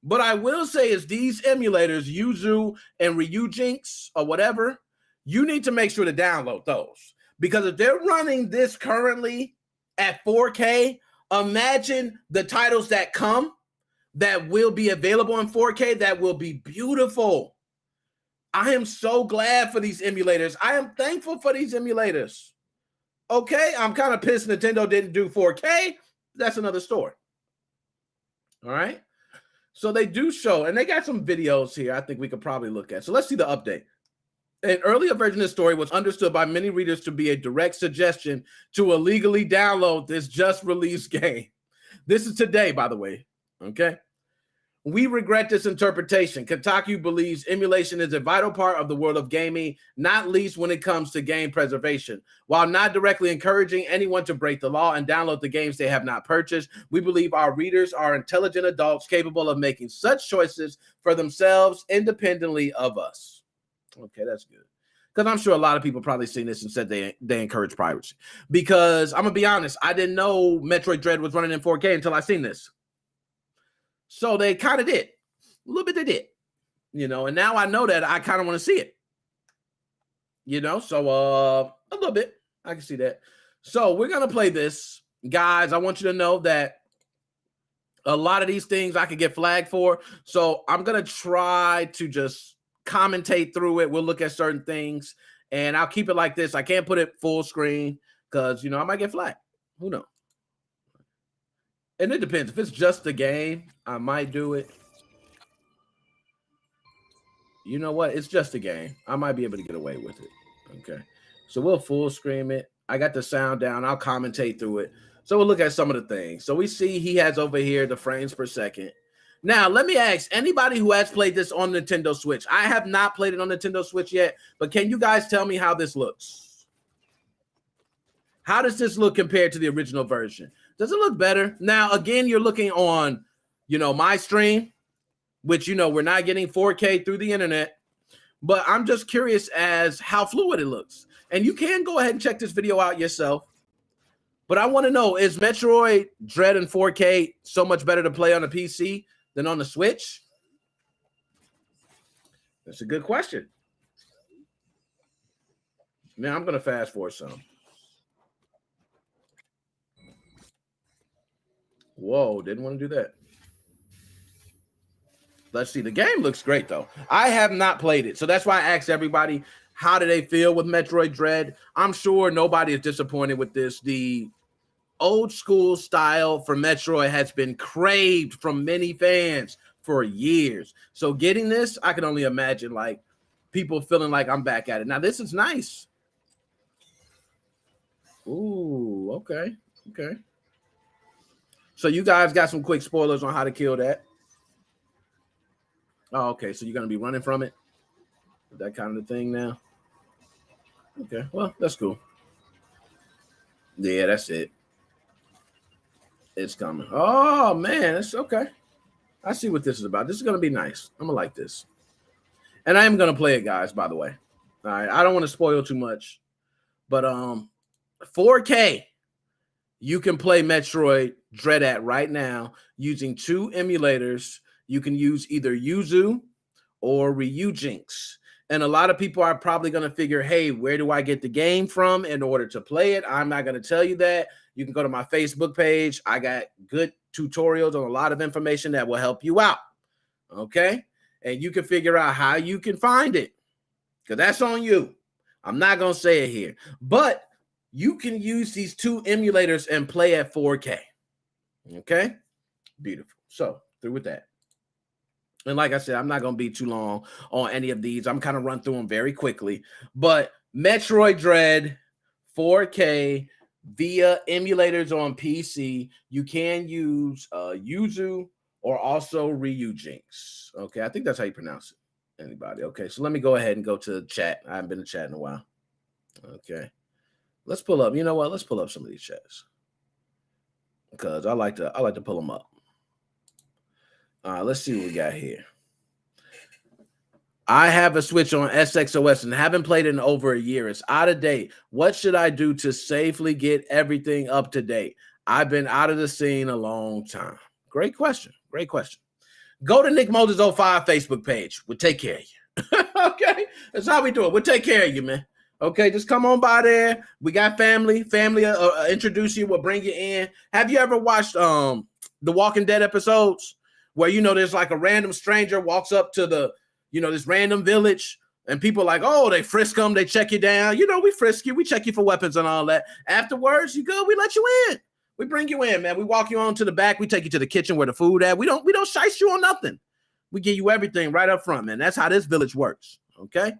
Speaker 8: But I will say is these emulators, Yuzu and Ryujinx or whatever, you need to make sure to download those. Because if they're running this currently at 4K, imagine the titles that come that will be available in 4K that will be beautiful. I am so glad for these emulators. I am thankful for these emulators. Okay, I'm kind of pissed Nintendo didn't do 4K. That's another story. All right. So they do show, and they got some videos here I think we could probably look at. So let's see the update. An earlier version of the story was understood by many readers to be a direct suggestion to illegally download this just released game. This is today, by the way, okay? We regret this interpretation. Kotaku believes emulation is a vital part of the world of gaming, not least when it comes to game preservation. While not directly encouraging anyone to break the law and download the games they have not purchased, we believe our readers are intelligent adults capable of making such choices for themselves independently of us. Okay, that's good. Because I'm sure a lot of people probably seen this and said they encourage piracy. Because I'm going to be honest, I didn't know Metroid Dread was running in 4K until I seen this. So they kind of did. A little bit they did. You know, and now I know that I kind of want to see it. You know, so a little bit. I can see that. So we're going to play this. Guys, I want you to know that a lot of these things I could get flagged for. So I'm going to try to just commentate through it. We'll look at certain things. And I'll keep it like this. I can't put it full screen because, you know, I might get flagged. Who knows? And it depends. If it's just a game, I might do it. You know what? It's just a game. I might be able to get away with it. Okay. So we'll full screen it. I got the sound down. I'll commentate through it. So we'll look at some of the things. So we see he has over here the frames per second. Now, let me ask anybody who has played this on Nintendo Switch. I have not played it on Nintendo Switch yet, but can you guys tell me how this looks? How does this look compared to the original version? Does it look better? Now, again, you're looking on, you know, my stream, which, you know, we're not getting 4K through the internet, but I'm just curious as how fluid it looks. And you can go ahead and check this video out yourself. But I want to know, is Metroid Dread in 4K so much better to play on a PC than on the Switch? That's a good question. Now, I'm going to fast forward some. Whoa, didn't want to do that. Let's see. The game looks great, though. I have not played it. So that's why I asked everybody, how do they feel with Metroid Dread? I'm sure nobody is disappointed with this. The old school style for Metroid has been craved from many fans for years. So getting this, I can only imagine like people feeling like I'm back at it. Now, this is nice. Ooh, okay. Okay. So you guys got some quick spoilers on how to kill that. Oh, okay. So you're going to be running from it? That kind of thing now? Okay. Well, that's cool. Yeah, that's it. It's coming. Oh, man. It's okay. I see what this is about. This is going to be nice. I'm going to like this. And I am going to play it, guys, by the way. All right. I don't want to spoil too much. But 4K, you can play Metroid Dread at right now using two emulators. You can use either Yuzu or Ryujinx. And a lot of people are probably going to figure, hey, where do I get the game from in order to play it? I'm not going to tell you that. You can go to my Facebook page. I got good tutorials on a lot of information that will help you out. Okay? And you can figure out how you can find it. Because that's on you. I'm not going to say it here. But you can use these two emulators and play at 4K. Okay? Beautiful. So, through with that. And like I said, I'm not going to be too long on any of these. I'm kind of run through them very quickly. But Metroid Dread 4K via emulators on PC. You can use Yuzu or also Ryujinx. Okay, I think that's how you pronounce it. Anybody? Okay, so let me go ahead and go to the chat. I haven't been in chat in a while. Okay. Let's pull up. You know what? Let's pull up some of these chats. Because I like to pull them up. All right, let's see what we got here. I have a Switch on SXOS and haven't played it in over a year. It's out of date. What should I do to safely get everything up to date? I've been out of the scene a long time. Great question. Great question. Go to NickMoses05 Facebook page. We'll take care of you. Okay? That's how we do it. We'll take care of you, man. Okay, just come on by there. We got family. Family introduce you. We'll bring you in. Have you ever watched the Walking Dead episodes where, you know, there's like a random stranger walks up to the, you know, this random village and people like, oh, they frisk them. They check you down. You know, we frisk you. We check you for weapons and all that. Afterwards, you good. We let you in. We bring you in, man. We walk you on to the back. We take you to the kitchen where the food at. We don't shice you on nothing. We give you everything right up front, man. That's how this village works. Okay?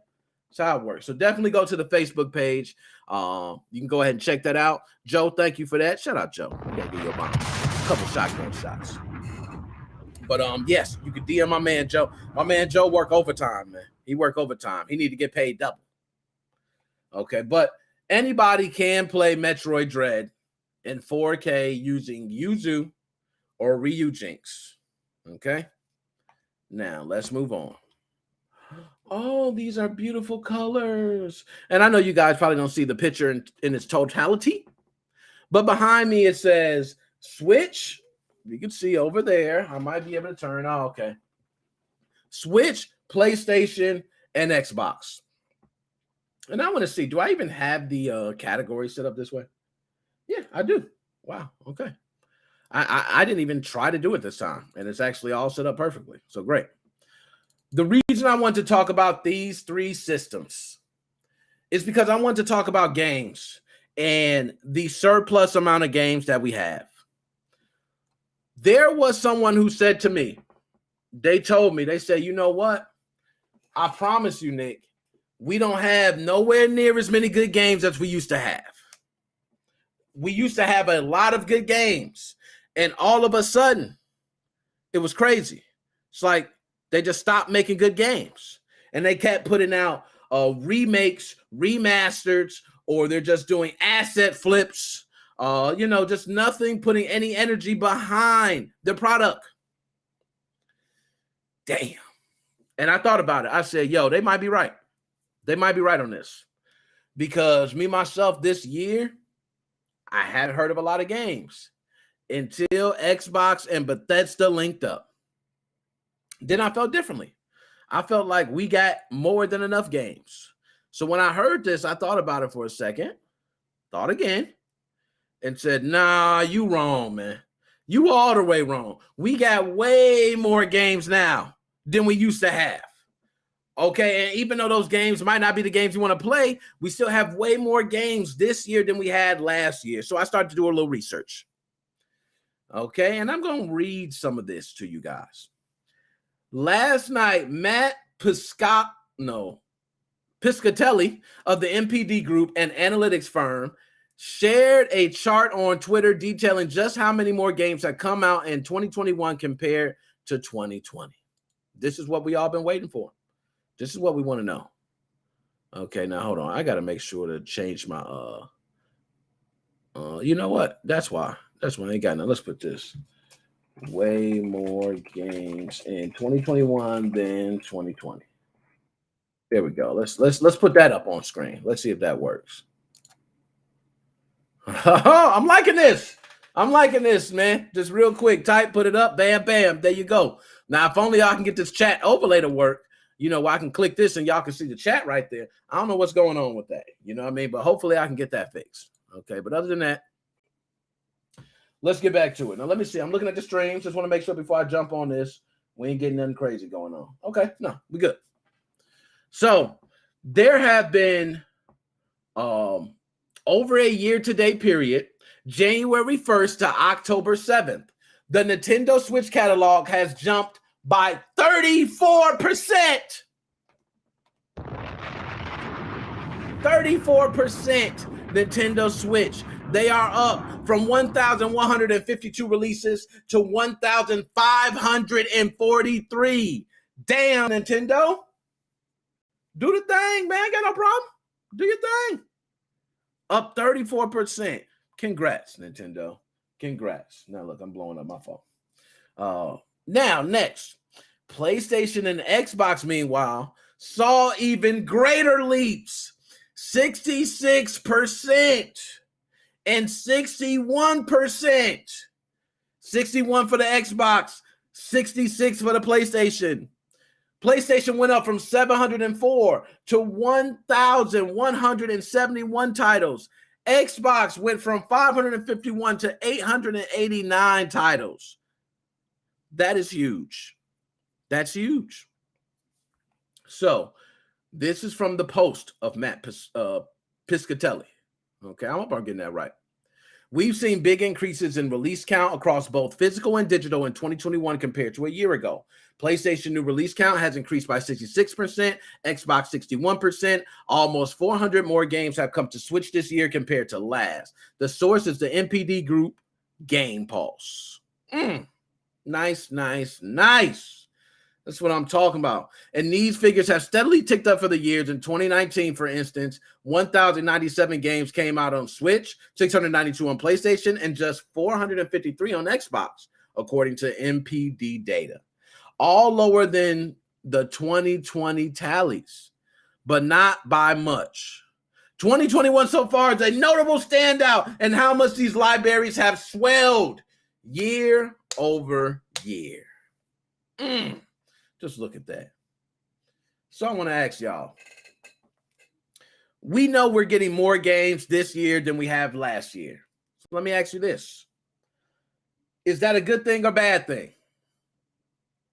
Speaker 8: That's how it works. So definitely go to the Facebook page. You can go ahead and check that out. Joe, thank you for that. Shout out, Joe. You gotta give your mom a couple shotgun shots. But yes, you can DM my man Joe. My man Joe work overtime, man. He work overtime. He need to get paid double. Okay, but anybody can play Metroid Dread in 4K using Yuzu or Ryujinx. Okay. Now let's move on. Oh, these are beautiful colors. And I know you guys probably don't see the picture in its totality, but behind me it says Switch. You can see over there. I might be able to turn. Oh, okay. Switch, PlayStation, and Xbox. And I want to see, do I even have the category set up this way? Yeah, I do. Wow. Okay. I didn't even try to do it this time, and it's actually all set up perfectly. So great. The reason I want to talk about these three systems is because I want to talk about games and the surplus amount of games that we have. There was someone who said to me, they told me, they said, you know what? I promise you, Nick, we don't have nowhere near as many good games as we used to have. We used to have a lot of good games, and all of a sudden, it was crazy. It's like they just stopped making good games, and they kept putting out remakes, remasters, or they're just doing asset flips. You know, just nothing putting any energy behind the product. Damn. And I thought about it. I said, yo, they might be right. They might be right on this. Because me, myself, this year, I hadn't heard of a lot of games until Xbox and Bethesda linked up. Then I felt differently. I felt like we got more than enough games. So when I heard this, I thought about it for a second, thought again, and said, nah, you wrong, man. You all the way wrong. We got way more games now than we used to have. Okay, and even though those games might not be the games you want to play, we still have way more games this year than we had last year. So I started to do a little research. Okay, and I'm going to read some of this to you guys. Last night, Matt Piscatelli of the MPD Group, an analytics firm, shared a chart on Twitter detailing just how many more games have come out in 2021 compared to 2020. This is what we all been waiting for. This is what we want to know. Okay, now hold on. I got to make sure to change my you know what? That's why I ain't got no. Let's put this. Way more games in 2021 than 2020. There we go. Let's put that up on screen. Let's see if that works. I'm liking this. I'm liking this, man. Just real quick, type, put it up, bam, bam. There you go. Now, if only I can get this chat overlay to work, you know, I can click this and y'all can see the chat right there. I don't know what's going on with that. You know what I mean? But hopefully I can get that fixed. Okay, but other than that, let's get back to it. Now, let me see. I'm looking at the streams. Just want to make sure before I jump on this, we ain't getting nothing crazy going on. Okay, no, we good. So there have been over a year-to-date period, January 1st to October 7th, the Nintendo Switch catalog has jumped by 34%. 34% Nintendo Switch. They are up from 1,152 releases to 1,543. Damn, Nintendo. Do the thing, man. Got no problem. Do your thing. Up 34%. Congrats, Nintendo. Congrats. Now, look, I'm blowing up my phone. Now, next. PlayStation and Xbox, meanwhile, saw even greater leaps. 66% and 61%. 61 for the Xbox, 66 for the PlayStation. PlayStation went up from 704 to 1,171 titles. Xbox went from 551 to 889 titles. That is huge. That's huge. So, this is from the post of Matt Piscatelli. Okay, I hope I'm getting that right. We've seen big increases in release count across both physical and digital in 2021 compared to a year ago. PlayStation new release count has increased by 66%, Xbox 61%. Almost 400 more games have come to Switch this year compared to last. The source is the NPD group Game Pulse. Nice. That's what I'm talking about. And these figures have steadily ticked up for the years. In 2019, for instance, 1,097 games came out on Switch, 692 on PlayStation, and just 453 on Xbox, according to NPD data. All lower than the 2020 tallies, but not by much. 2021 so far is a notable standout in how much these libraries have swelled year over year. Just look at that. So I want to ask y'all. We know we're getting more games this year than we have last year. So let me ask you this. Is that a good thing or bad thing?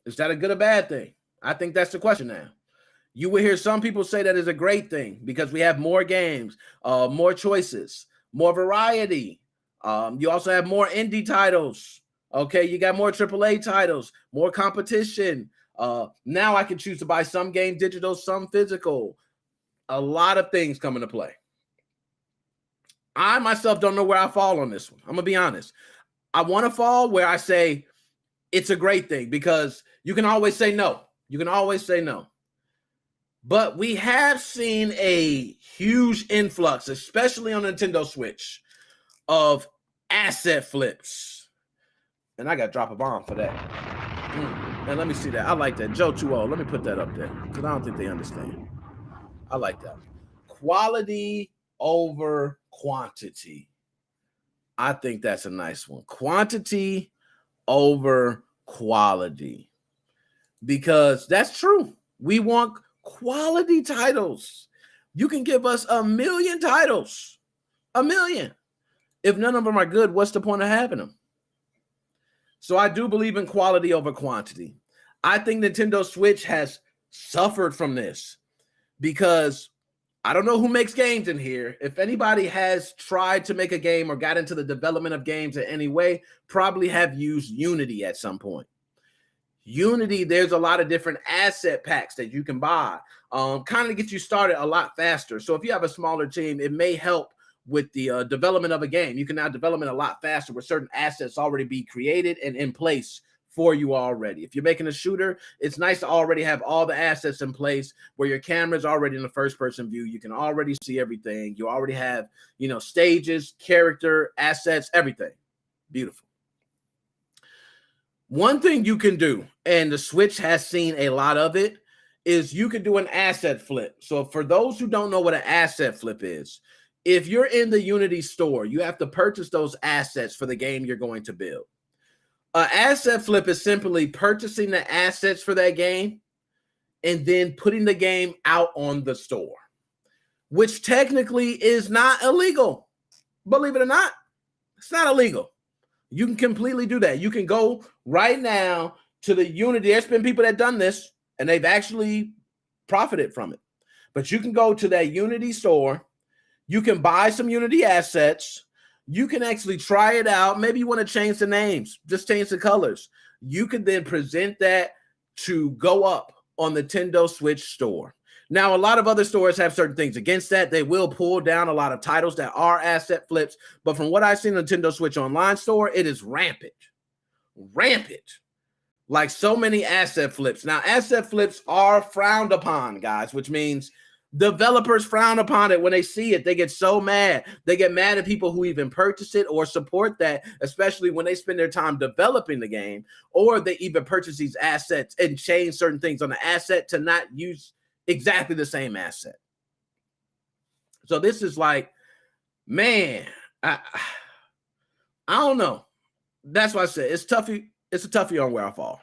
Speaker 8: Is that a good or bad thing? I think that's the question now. You will hear some people say that is a great thing because we have more games, more choices, more variety. You also have more indie titles. Okay, you got more AAA titles, more competition. Now I can choose to buy some game digital, some physical. A lot of things come into play. I myself don't know where I fall on this one. I'm going to be honest. I want to fall where I say it's a great thing because you can always say no. You can always say no. But we have seen a huge influx, especially on Nintendo Switch, of asset flips. And I got to drop a bomb for that. And let me see that. I like that. Joe 2.0. Let me put that up there because I don't think they understand. I like that. Quality over quantity. I think that's a nice one. Quantity over quality. Because that's true. We want quality titles. You can give us 1 million titles. 1 million. If none of them are good, what's the point of having them? So I do believe in quality over quantity. I think Nintendo Switch has suffered from this because I don't know who makes games in here. If anybody has tried to make a game or got into the development of games in any way, probably have used Unity at some point. Unity, there's a lot of different asset packs that you can buy. Kind of get you started a lot faster. So if you have a smaller team, it may help with the development of a game. You can now develop it a lot faster with certain assets already be created and in place for you already. If you're making a shooter, it's nice to already have all the assets in place where your camera's already in the first person view. You can already see everything. You already have, stages, character, assets, everything. Beautiful. One thing you can do, and the Switch has seen a lot of it, is you can do an asset flip. So for those who don't know what an asset flip is, if you're in the Unity store, you have to purchase those assets for the game you're going to build. An asset flip is simply purchasing the assets for that game and then putting the game out on the store, which technically is not illegal. Believe it or not, it's not illegal. You can completely do that. You can go right now to the Unity. There's been people that have done this, and they've actually profited from it. But you can go to that Unity store. You can buy some Unity assets. You can actually try it out. Maybe you want to change the names, just change the colors. You can then present that to go up on the Nintendo Switch store. Now, a lot of other stores have certain things against that. They will pull down a lot of titles that are asset flips. But from what I've seen on Nintendo Switch Online store, it is rampant. Rampant. Like so many asset flips. Now, asset flips are frowned upon, guys, which means developers frown upon it when they see it. They get so mad. They get mad at people who even purchase it or support that, especially when they spend their time developing the game, or they even purchase these assets and change certain things on the asset to not use exactly the same asset. So this is like, man, I don't know. That's why I said it's toughy. It's a toughie on where I fall.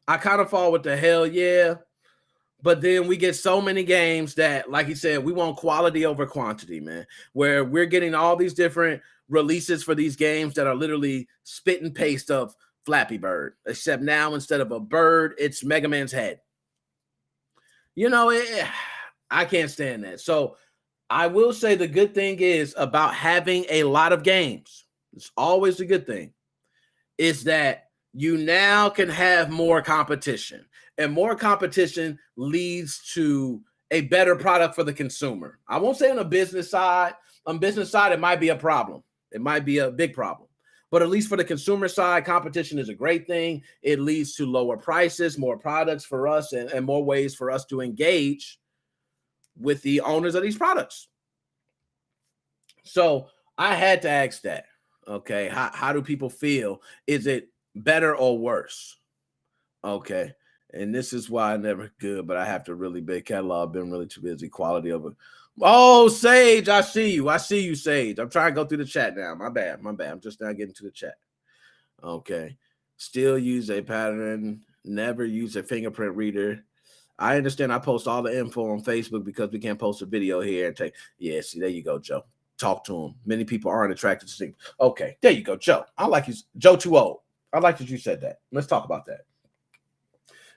Speaker 8: I kind of fall with the hell yeah. But then we get so many games that, like you said, we want quality over quantity, man, where we're getting all these different releases for these games that are literally spit and paste of Flappy Bird, except now instead of a bird, it's Mega Man's head. You know, I can't stand that. So I will say the good thing is about having a lot of games. It's always a good thing. Is that you now can have more competition. And more competition leads to a better product for the consumer. I won't say on a business side. On business side, it might be a problem. It might be a big problem. But at least for the consumer side, competition is a great thing. It leads to lower prices, more products for us, and more ways for us to engage with the owners of these products. So I had to ask that. Okay, how do people feel? Is it better or worse? Okay. And this is why I never good, but I have to really big catalog. Been really too busy. Quality of it. Oh, Sage, I see you. I see you, Sage. I'm trying to go through the chat now. My bad. I'm just now getting to the chat. Okay. Still use a pattern. Never use a fingerprint reader. I understand I post all the info on Facebook because we can't post a video here and take. Yeah, see, there you go, Joe. Talk to him. Many people aren't attracted to things. Okay, there you go, Joe. I like you. Joe too old. I like that you said that. Let's talk about that.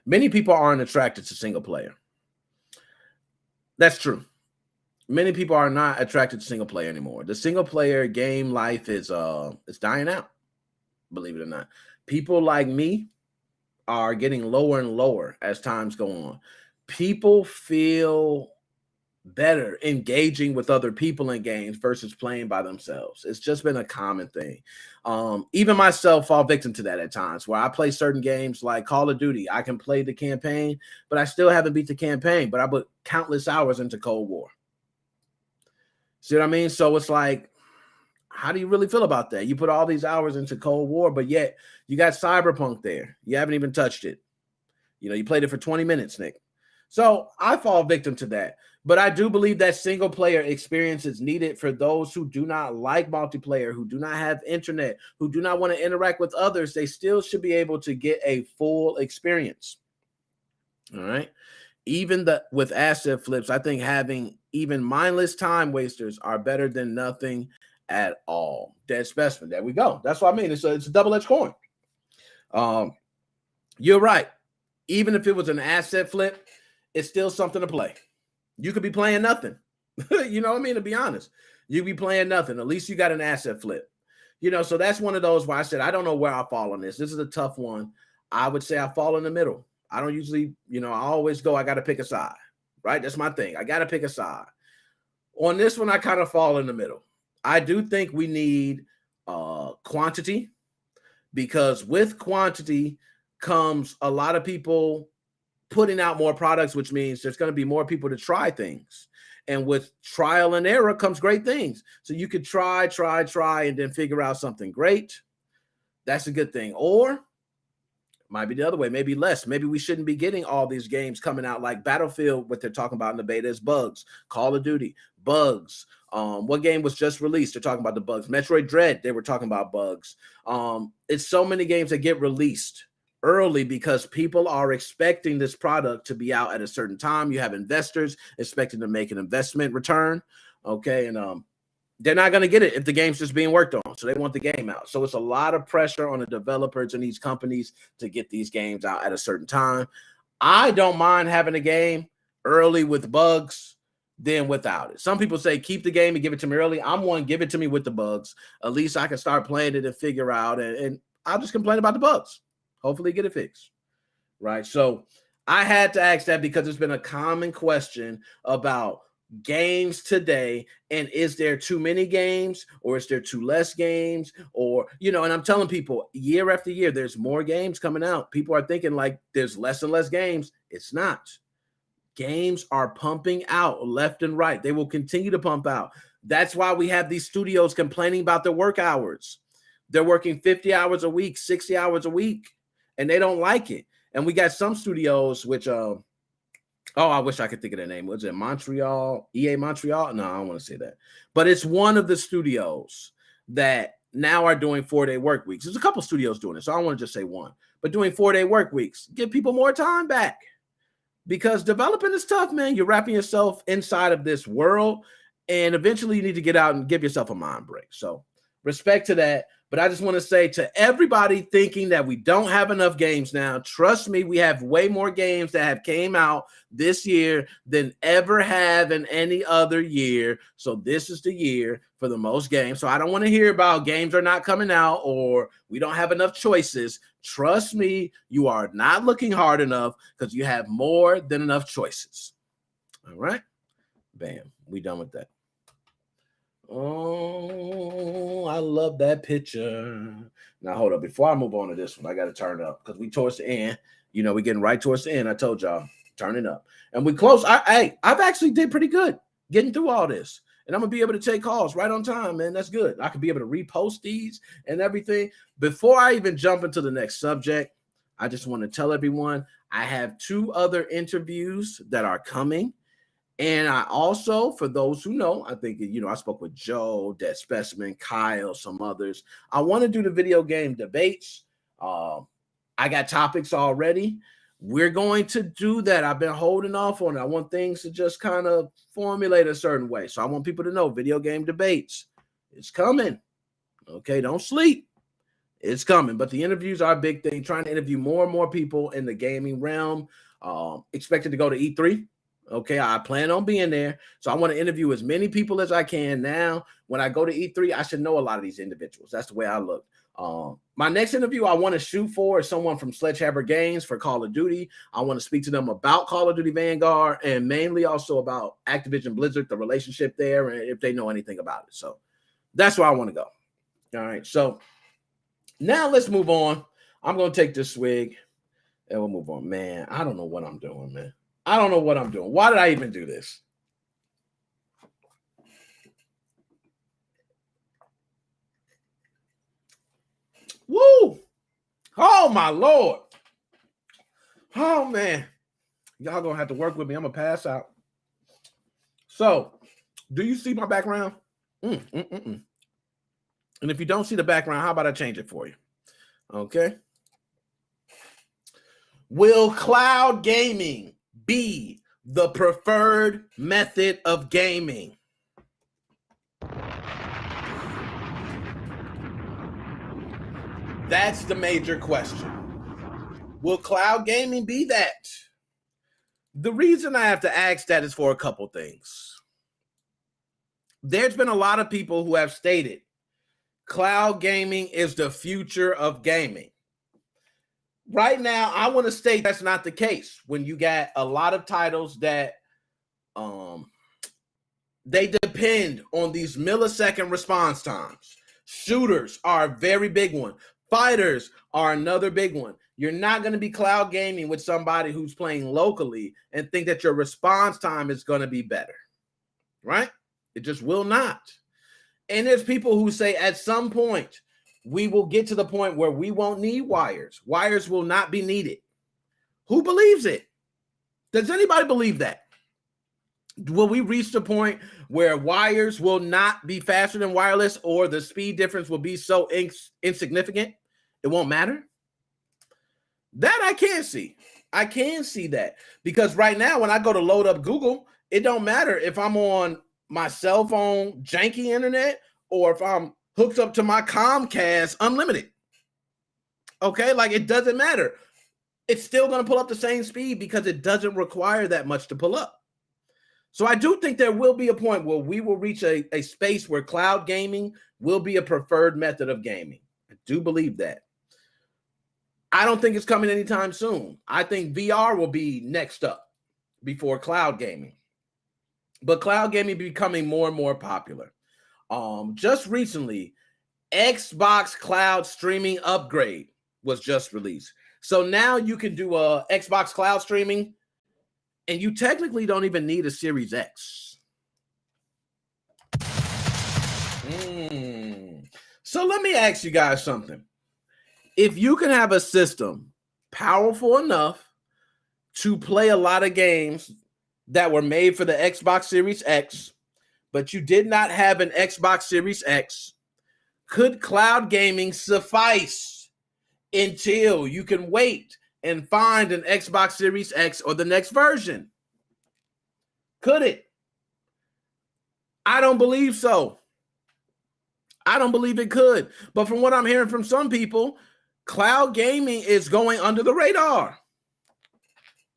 Speaker 8: Many people aren't attracted to single player. That's true. Many people are not attracted to single player anymore. The single player game life is it's dying out. Believe it or not. People like me are getting lower and lower as times go on. People feel better engaging with other people in games versus playing by themselves. It's just been a common thing. Even myself fall victim to that at times where I play certain games like Call of Duty. I can play the campaign, but I still haven't beat the campaign, but I put countless hours into Cold War. See what I mean? So it's like, how do you really feel about that? You put all these hours into Cold War, but yet you got Cyberpunk there. You haven't even touched it. You know, you played it for 20 minutes, Nick. So I fall victim to that. But I do believe that single player experience is needed for those who do not like multiplayer, who do not have internet, who do not want to interact with others. They still should be able to get a full experience. All right. Even with asset flips, I think having even mindless time wasters are better than nothing at all. Dead specimen. There we go. That's what I mean. It's a double-edged coin. You're right. Even if it was an asset flip, it's still something to play. You could be playing nothing. You know what I mean? To be honest, you could be playing nothing. At least you got an asset flip. You know, so that's one of those where I said, I don't know where I fall on this. This is a tough one. I would say I fall in the middle. I don't usually, you know, I always go, I got to pick a side, right? That's my thing. I got to pick a side. On this one, I kind of fall in the middle. I do think we need quantity, because with quantity comes a lot of people putting out more products, which means there's going to be more people to try things. And with trial and error comes great things. So you could try, and then figure out something great. That's a good thing. Or might be the other way, maybe less. Maybe we shouldn't be getting all these games coming out like Battlefield. What they're talking about in the beta is bugs. Call of Duty, bugs. What game was just released? They're talking about the bugs. Metroid Dread, they were talking about bugs. It's so many games that get released early because people are expecting this product to be out at a certain time. You have investors expecting to make an investment return. Okay. And they're not going to get it if the game's just being worked on. So they want the game out. So it's a lot of pressure on the developers and these companies to get these games out at a certain time. I don't mind having a game early with bugs than without it. Some people say, keep the game and give it to me early. I'm one, give it to me with the bugs. At least I can start playing it and figure out, and I'll just complain about the bugs. Hopefully get it fixed, right? So I had to ask that because it's been a common question about games today, and is there too many games, or is there too less games, or and I'm telling people year after year there's more games coming out. People are thinking like there's less and less games. It's not. Games are pumping out left and right. They will continue to pump out. That's why we have these studios complaining about their work hours. They're working 50 hours a week, 60 hours a week, and they don't like it. And we got some studios which I wish I could think of the name. Was it Montreal? EA Montreal? No, I don't want to say that. But it's one of the studios that now are doing 4-day work weeks. There's a couple studios doing it, so I don't want to just say one. But doing 4-day work weeks, give people more time back. Because developing is tough, man. You're wrapping yourself inside of this world, and eventually you need to get out and give yourself a mind break. So respect to that. But I just want to say to everybody thinking that we don't have enough games now, trust me, we have way more games that have came out this year than ever have in any other year. So this is the year for the most games. So I don't want to hear about games are not coming out or we don't have enough choices. Trust me, you are not looking hard enough because you have more than enough choices. All right. Bam. We done with that. Oh, I love that picture. Now, hold up. Before I move on to this one, I got to turn it up because we towards the end. We're getting right towards the end. I told y'all, turn it up. And we close. I've actually did pretty good getting through all this. And I'm going to be able to take calls right on time, man. That's good. I could be able to repost these and everything. Before I even jump into the next subject, I just want to tell everyone I have 2 other interviews that are coming. And I also, for those who know, I think, I spoke with Joe, Dead Specimen, Kyle, some others. I want to do the video game debates. I got topics already. We're going to do that. I've been holding off on it. I want things to just kind of formulate a certain way. So I want people to know video game debates. It's coming. Okay, don't sleep. It's coming. But the interviews are a big thing. Trying to interview more and more people in the gaming realm. Expected to go to E3. Okay, I plan on being there. So I want to interview as many people as I can now. When I go to E3, I should know a lot of these individuals. That's the way I look. My next interview I want to shoot for is someone from Sledgehammer Games for Call of Duty. I want to speak to them about Call of Duty Vanguard and mainly also about Activision Blizzard, the relationship there, and if they know anything about it. So that's where I want to go. All right, so now let's move on. I'm going to take this swig and we'll move on. Man, I don't know what I'm doing, man. I don't know what I'm doing. Why did I even do this? Woo! Oh, my Lord. Oh, man. Y'all going to have to work with me. I'm going to pass out. So, do you see my background? And if you don't see the background, how about I change it for you? Okay. Will cloud gaming be the preferred method of gaming? That's the major question. Will cloud gaming be that? The reason I have to ask that is for a couple things. There's been a lot of people who have stated cloud gaming is the future of gaming. Right now, I want to state that's not the case. When you got a lot of titles that they depend on these millisecond response times. Shooters are a very big one. Fighters are another big one. You're not going to be cloud gaming with somebody who's playing locally and think that your response time is going to be better, right? It just will not. And there's people who say at some point, we will get to the point where we won't need wires. Wires will not be needed. Who believes it? Does anybody believe that? Will we reach the point where wires will not be faster than wireless or the speed difference will be so insignificant? It won't matter? That I can see. I can see that because right now when I go to load up Google, it don't matter if I'm on my cell phone janky internet or if I'm hooked up to my Comcast unlimited. Okay, like it doesn't matter. It's still going to pull up the same speed because it doesn't require that much to pull up. So I do think there will be a point where we will reach a space where cloud gaming will be a preferred method of gaming. I do believe that. I don't think it's coming anytime soon. I think VR will be next up before cloud gaming. but cloud gaming becoming more and more popular. Just recently, Xbox Cloud Streaming Upgrade was just released. So now you can do a Xbox Cloud Streaming, and you technically don't even need a Series X. So let me ask you guys something. If you can have a system powerful enough to play a lot of games that were made for the Xbox Series X, but you did not have an Xbox Series X, could cloud gaming suffice until you can wait and find an Xbox Series X or the next version? Could it? I don't believe so. I don't believe it could. But from what I'm hearing from some people, cloud gaming is going under the radar.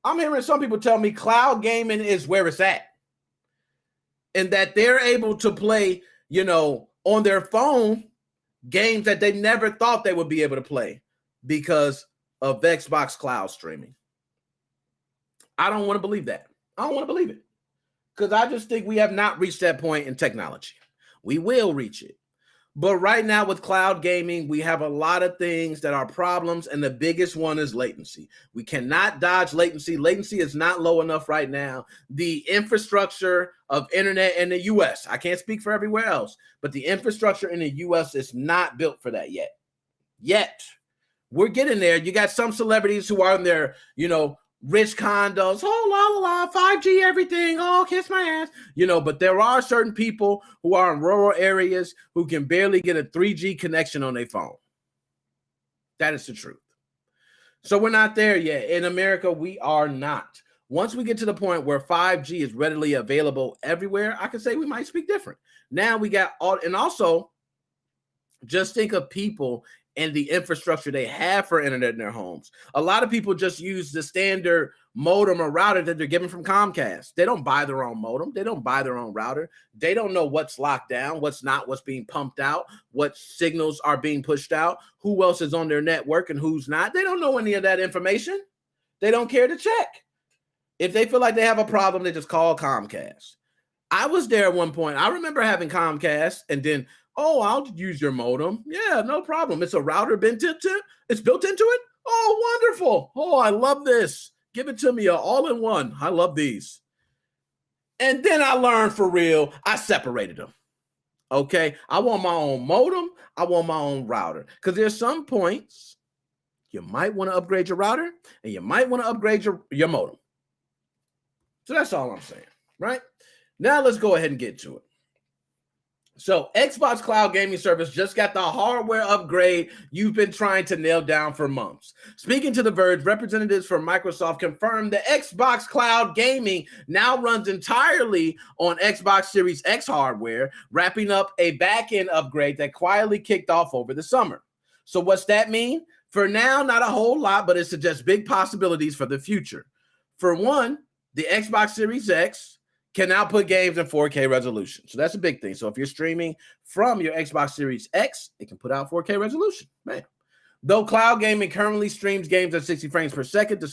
Speaker 8: I'm hearing some people tell me cloud gaming is where it's at, and that they're able to play, on their phone games that they never thought they would be able to play because of Xbox cloud streaming. I don't want to believe that. I don't want to believe it because I just think we have not reached that point in technology. We will reach it. But right now with cloud gaming, we have a lot of things that are problems, and the biggest one is latency. We cannot dodge latency. Latency is not low enough right now. The infrastructure of internet in the U.S., I can't speak for everywhere else, but the infrastructure in the U.S. is not built for that yet. We're getting there. You got some celebrities who are in their, rich condos, oh, la, la, la, 5G everything, oh, kiss my ass, but there are certain people who are in rural areas who can barely get a 3G connection on their phone. That is the truth. So we're not there yet. In America, we are not. Once we get to the point where 5G is readily available everywhere, I can say we might speak different. Now we got all, and also just think of people and the infrastructure they have for internet in their homes. A lot of people just use the standard modem or router that they're given from Comcast. They don't buy their own modem. They don't buy their own router. They don't know what's locked down, what's not, what's being pumped out, what signals are being pushed out, who else is on their network and who's not. They don't know any of that information. They don't care to check. If they feel like they have a problem, they just call Comcast. I was there at one point. I remember having Comcast, and then, oh, I'll use your modem. Yeah, no problem. It's a router it's built into it. Oh, wonderful. Oh, I love this. Give it to me all in one. I love these. And then I learned for real, I separated them. Okay, I want my own modem. I want my own router. Because there's some points you might want to upgrade your router and you might want to upgrade your modem. So that's all I'm saying, right? Now let's go ahead and get to it. So Xbox Cloud Gaming Service just got the hardware upgrade you've been trying to nail down for months. Speaking to The Verge, representatives from Microsoft confirmed the Xbox Cloud Gaming now runs entirely on Xbox Series X hardware, wrapping up a back-end upgrade that quietly kicked off over the summer. So what's that mean? For now, not a whole lot, but it suggests big possibilities for the future. For one, the Xbox Series X can now put games in 4K resolution. So that's a big thing. So if you're streaming from your Xbox Series X, it can put out 4K resolution. Man. Though cloud gaming currently streams games at 60 frames per second, the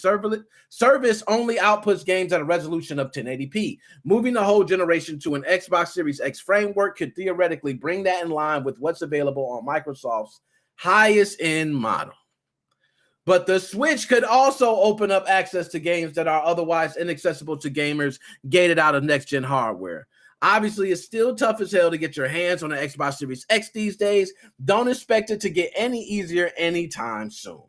Speaker 8: service only outputs games at a resolution of 1080p. Moving the whole generation to an Xbox Series X framework could theoretically bring that in line with what's available on Microsoft's highest end model. But the Switch could also open up access to games that are otherwise inaccessible to gamers gated out of next-gen hardware. Obviously, it's still tough as hell to get your hands on an Xbox Series X these days. Don't expect it to get any easier anytime soon.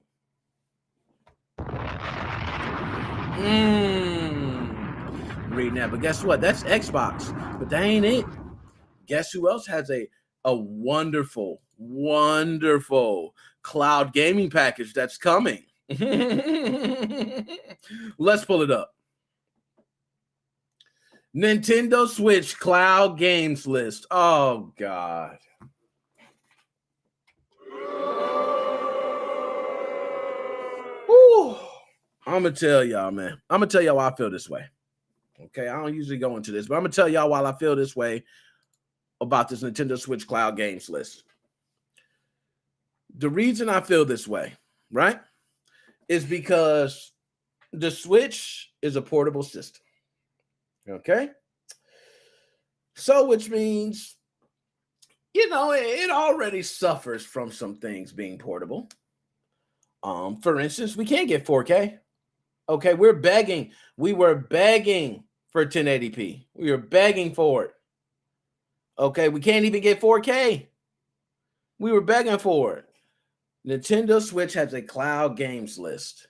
Speaker 8: Reading that, but guess what? That's Xbox, but that ain't it. Guess who else has a wonderful, wonderful cloud gaming package that's coming? Let's pull it up. Nintendo Switch cloud games list. Oh, God. Whew. I'm going to tell y'all, man. I'm going to tell y'all why I feel this way. Okay, I don't usually go into this, but I'm going to tell y'all why I feel this way about this Nintendo Switch cloud games list. The reason I feel this way, right, is because the Switch is a portable system. Okay? So, which means, you know, it already suffers from some things being portable. For instance, we can't get 4K. Okay, we're begging. We were begging for 1080p. We were begging for it. Okay, we can't even get 4K. We were begging for it. Nintendo Switch has a cloud games list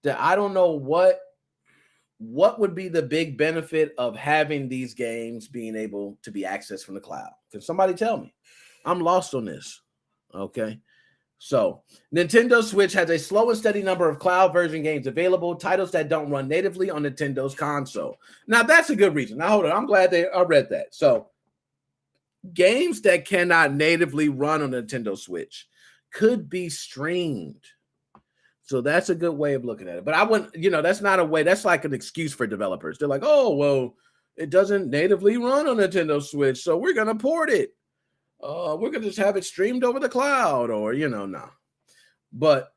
Speaker 8: that I don't know what would be the big benefit of having these games being able to be accessed from the cloud. Can somebody tell me? I'm lost on this. Okay. So, Nintendo Switch has a slow and steady number of cloud version games available, titles that don't run natively on Nintendo's console. Now, that's a good reason. Now, hold on. I'm glad I read that. So, games that cannot natively run on Nintendo Switch could be streamed. So, that's a good way of looking at it. But I wouldn't, you know, that's not a way. That's like an excuse for developers. They're like, oh, well, it doesn't natively run on Nintendo Switch, so we're going to port it. We're going to just have it streamed over the cloud, or, you know, no. But,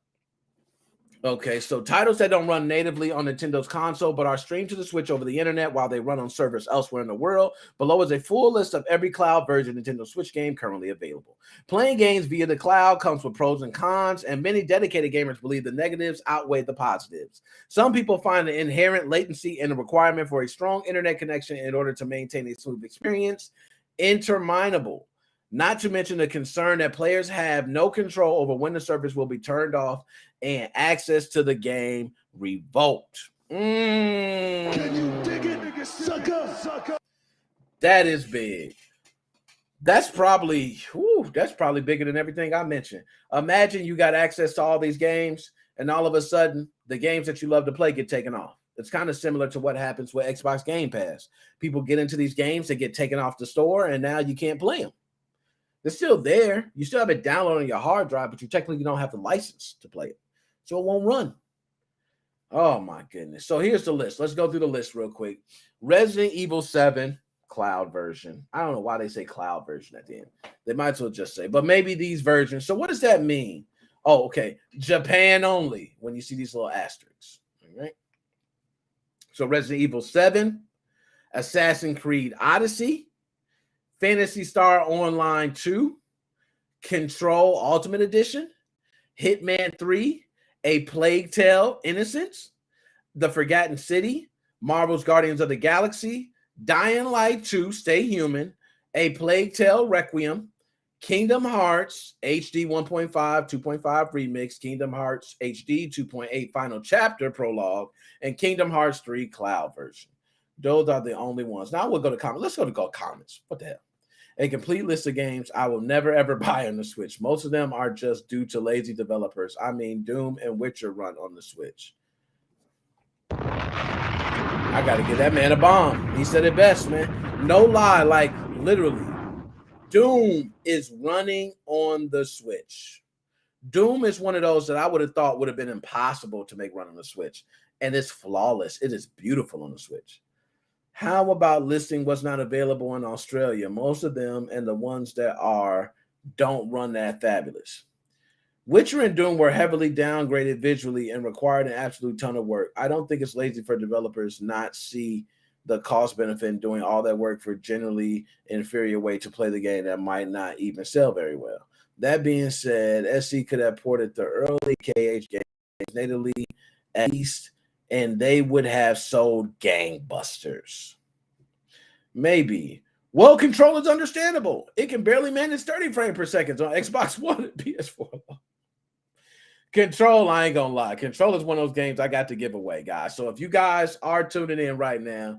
Speaker 8: okay, so titles that don't run natively on Nintendo's console but are streamed to the Switch over the internet while they run on servers elsewhere in the world. Below is a full list of every cloud version Nintendo Switch game currently available. Playing games via the cloud comes with pros and cons, and many dedicated gamers believe the negatives outweigh the positives. Some people find the inherent latency and the requirement for a strong internet connection in order to maintain a smooth experience interminable. Not to mention the concern that players have no control over when the service will be turned off and access to the game revoked.
Speaker 9: Can you dig it, nigga? Sucker.
Speaker 8: That is big. That's probably bigger than everything I mentioned. Imagine you got access to all these games, and all of a sudden, the games that you love to play get taken off. It's kind of similar to what happens with Xbox Game Pass. People get into these games, they get taken off the store, and now you can't play them. They're still there. You still have it downloaded on your hard drive, but you technically don't have the license to play it. So it won't run. Oh, my goodness. So here's the list. Let's go through the list real quick. Resident Evil 7 cloud version. I don't know why they say cloud version at the end. They might as well just say, but maybe these versions. So what does that mean? Oh, okay. Japan only when you see these little asterisks. All right. So Resident Evil 7, Assassin's Creed Odyssey, Phantasy Star Online 2, Control Ultimate Edition, Hitman 3, A Plague Tale Innocence, The Forgotten City, Marvel's Guardians of the Galaxy, Dying Light 2, Stay Human, A Plague Tale Requiem, Kingdom Hearts HD 1.5, 2.5 Remix, Kingdom Hearts HD 2.8 Final Chapter Prologue, and Kingdom Hearts 3 Cloud version. Those are the only ones. Now we'll go to comments. Let's go to comments. What the hell? A complete list of games I will never, ever buy on the Switch. Most of them are just due to lazy developers. I mean, Doom and Witcher run on the Switch. I got to give that man a bomb. He said it best, man. No lie, like literally. Doom is running on the Switch. Doom is one of those that I would have thought would have been impossible to make run on the Switch. And it's flawless. It is beautiful on the Switch. How about listing what's not available in Australia? Most of them and the ones that are don't run that fabulous. Witcher and Doom were heavily downgraded visually and required an absolute ton of work. I don't think it's lazy for developers not see the cost benefit in doing all that work for generally inferior way to play the game that might not even sell very well. That being said, SC could have ported the early KH games natively at least, and they would have sold gangbusters. Maybe. Well, Control is understandable. It can barely manage 30 frames per second on Xbox One and PS4. Control, I ain't gonna lie. Control is one of those games I got to give away, guys. So if you guys are tuning in right now,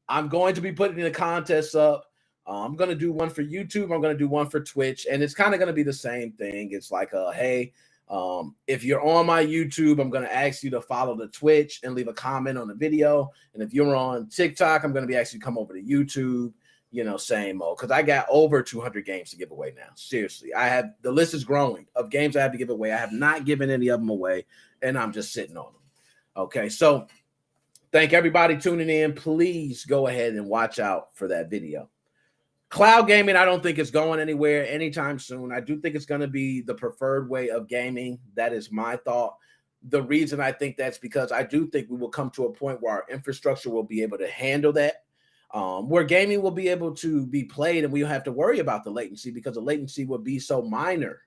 Speaker 8: I'm going to be putting the contests up. I'm going to do one for YouTube. I'm going to do one for Twitch. And it's kind of going to be the same thing. It's like, hey, if you're on my YouTube, I'm going to ask you to follow the Twitch and leave a comment on the video. And if you're on TikTok, I'm going to be asking you to come over to YouTube, you know, same old. Because I got over 200 games to give away now. Seriously, the list is growing of games I have to give away. I have not given any of them away, and I'm just sitting on them. Okay, so thank everybody tuning in. Please go ahead and watch out for that video. Cloud gaming, I don't think it's going anywhere anytime soon. I do think it's going to be the preferred way of gaming. That is my thought. The reason I think that's because I do think we will come to a point where our infrastructure will be able to handle that. where gaming will be able to be played and we don't have to worry about the latency because the latency will be so minor.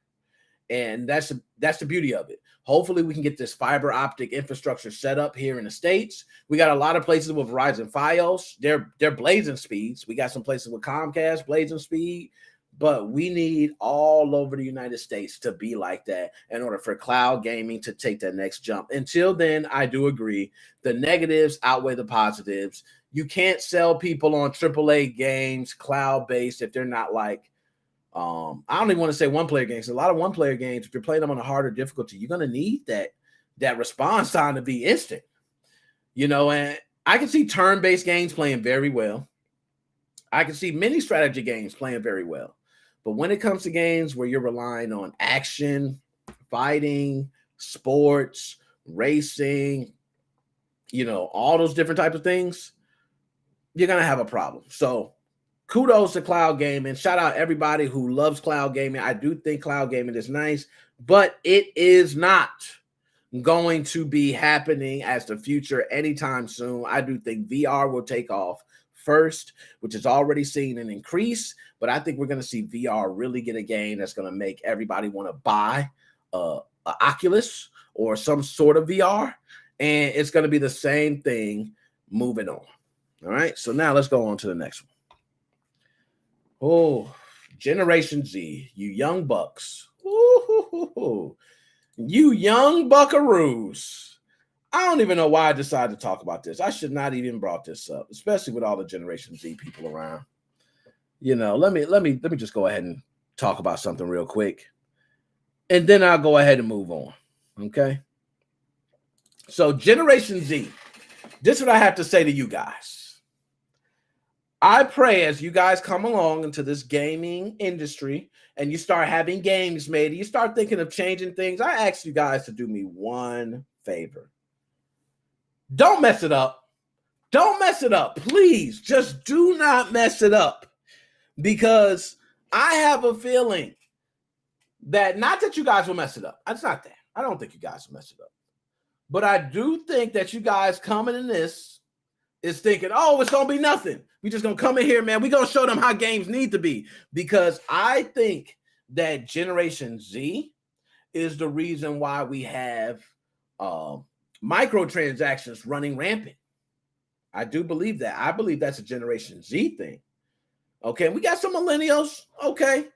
Speaker 8: And that's the beauty of it. Hopefully we can get this fiber optic infrastructure set up here in the States. We got a lot of places with Verizon Fios. They're blazing speeds. We got some places with Comcast blazing speed, but we need all over the United States to be like that in order for cloud gaming to take that next jump. Until then, I do agree. The negatives outweigh the positives. You can't sell people on AAA games, cloud-based, if they're not like, I don't even want to say one-player games. A lot of one-player games, if you're playing them on a harder difficulty, you're going to need that response time to be instant. And I can see turn-based games playing very well. I can see mini strategy games playing very well. But when it comes to games where you're relying on action, fighting, sports, racing, all those different types of things, you're going to have a problem. So kudos to cloud gaming. Shout out everybody who loves cloud gaming. I do think cloud gaming is nice, but it is not going to be happening as the future anytime soon. I do think VR will take off first, which is already seeing an increase, but I think we're going to see VR really get a gain that's going to make everybody want to buy an Oculus or some sort of VR, and it's going to be the same thing moving on. All right, so now let's go on to the next one. Oh, Generation Z, you young bucks. Ooh, you young buckaroos. I don't even know why I decided to talk about this. I should not even brought this up, especially with all the Generation Z people around. Let me just go ahead and talk about something real quick, and then I'll go ahead and move on. Okay. So Generation Z, this is what I have to say to you guys. I pray as you guys come along into this gaming industry and you start having games made, you start thinking of changing things. I ask you guys to do me one favor. Don't mess it up. Don't mess it up. Please, just do not mess it up. Because I have a feeling that, not that you guys will mess it up. It's not that. I don't think you guys will mess it up. But I do think that you guys coming in this is thinking, oh, it's going to be nothing. We just going to come in here, man. We're going to show them how games need to be. Because I think that Generation Z is the reason why we have microtransactions running rampant. I do believe that. I believe that's a Generation Z thing. Okay, we got some millennials. Okay,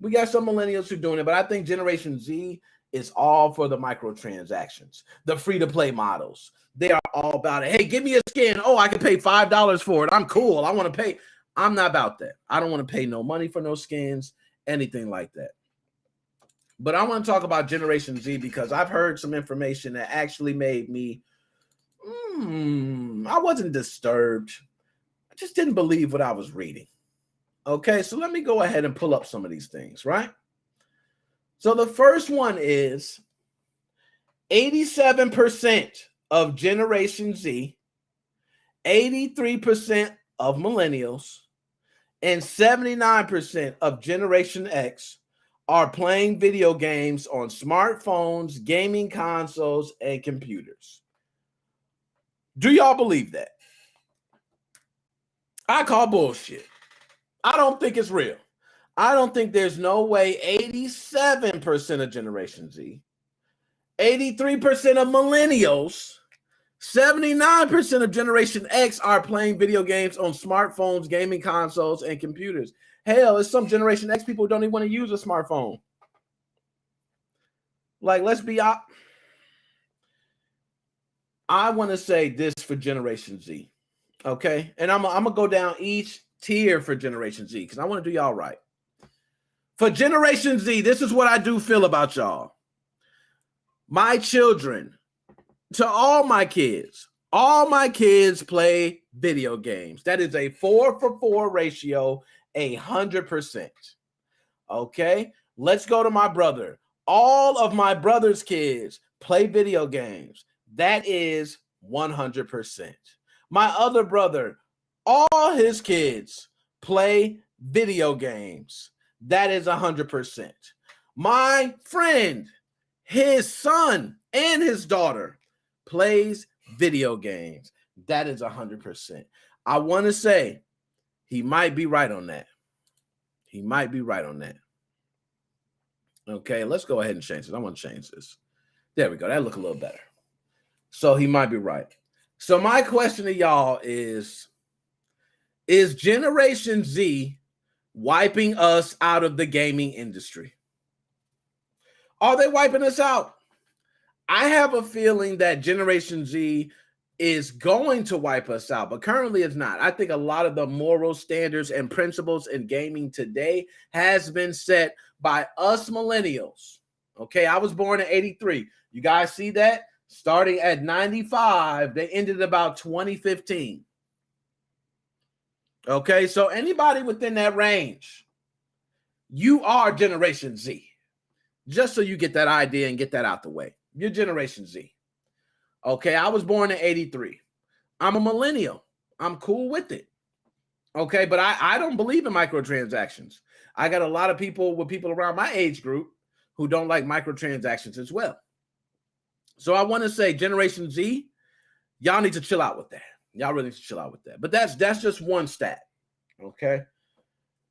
Speaker 8: we got some millennials who are doing it. But I think Generation Z is all for the microtransactions, the free-to-play models. They are all about it. Hey, give me a skin. Oh, I can pay $5 for it. I'm cool. I want to pay. I'm not about that. I don't want to pay no money for no skins, anything like that. But I want to talk about Generation Z because I've heard some information that actually made me, I wasn't disturbed. I just didn't believe what I was reading. Okay, so let me go ahead and pull up some of these things, right? So the first one is 87% of Generation Z, 83% of millennials, and 79% of Generation X are playing video games on smartphones, gaming consoles, and computers. Do y'all believe that? I call bullshit. I don't think it's real. I don't think there's no way 87% of Generation Z, 83% of millennials, 79% of Generation X are playing video games on smartphones, gaming consoles, and computers. Hell, there's some Generation X people who don't even want to use a smartphone. Like, let's be honest. I want to say this for Generation Z, okay? And I'm going to go down each tier for Generation Z because I want to do y'all right. For Generation Z, this is what I do feel about y'all. My children, to all my kids play video games. That is a 4-for-4 ratio, 100%. Okay, let's go to my brother. All of my brother's kids play video games. That is 100%. My other brother, all his kids play video games. That is 100%. My friend, his son and his daughter plays video games. That is 100%. I want to say he might be right on that. He might be right on that. Okay, let's go ahead and change this. I want to change this. There we go. That look a little better. So he might be right. So my question to y'all is Generation Z wiping us out of the gaming industry? Are they wiping us out? I have a feeling that Generation Z is going to wipe us out, but currently it's not. I think a lot of the moral standards and principles in gaming today has been set by us millennials. Okay, I was born in 83. You guys see that? Starting at 95, they ended about 2015. Okay, so anybody within that range, you are Generation Z. Just so you get that idea and get that out the way. You're Generation Z. Okay, I was born in 83. I'm a millennial. I'm cool with it. Okay, but I don't believe in microtransactions. I got a lot of people around my age group who don't like microtransactions as well. So I want to say Generation Z, y'all need to chill out with that. Y'all really need to chill out with that. But that's just one stat. Okay.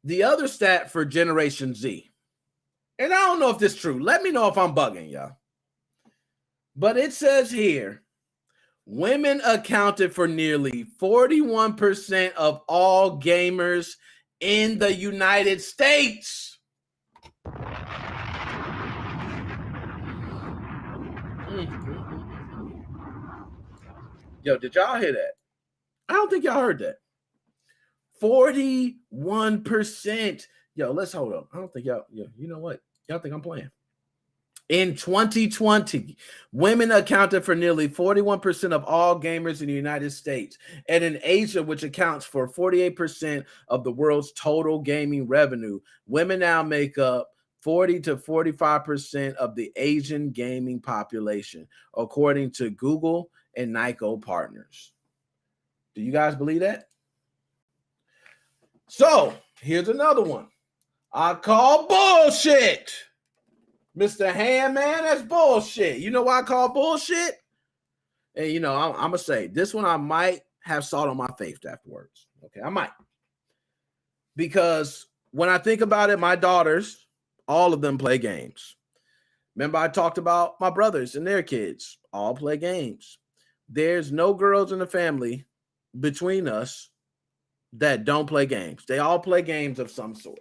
Speaker 8: The other stat for Generation Z, and I don't know if this is true. Let me know if I'm bugging, y'all. But it says here, women accounted for nearly 41% of all gamers in the United States. Yo, did y'all hear that? I don't think y'all heard that. 41%. Yo, let's hold up. I don't think y'all, you know what? Y'all think I'm playing. In 2020, women accounted for nearly 41% of all gamers in the United States. And in Asia, which accounts for 48% of the world's total gaming revenue, women now make up 40 to 45% of the Asian gaming population, according to Google and Nyko partners. Do you guys believe that? So here's another one. I call bullshit. Mr. Handman, that's bullshit. You know why I call bullshit? And you know, I'm going to say this one, I might have salt on my face afterwards. Okay, I might. Because when I think about it, my daughters, all of them play games. Remember, I talked about my brothers and their kids all play games. There's no girls in the family between us that don't play games. They all play games of some sort.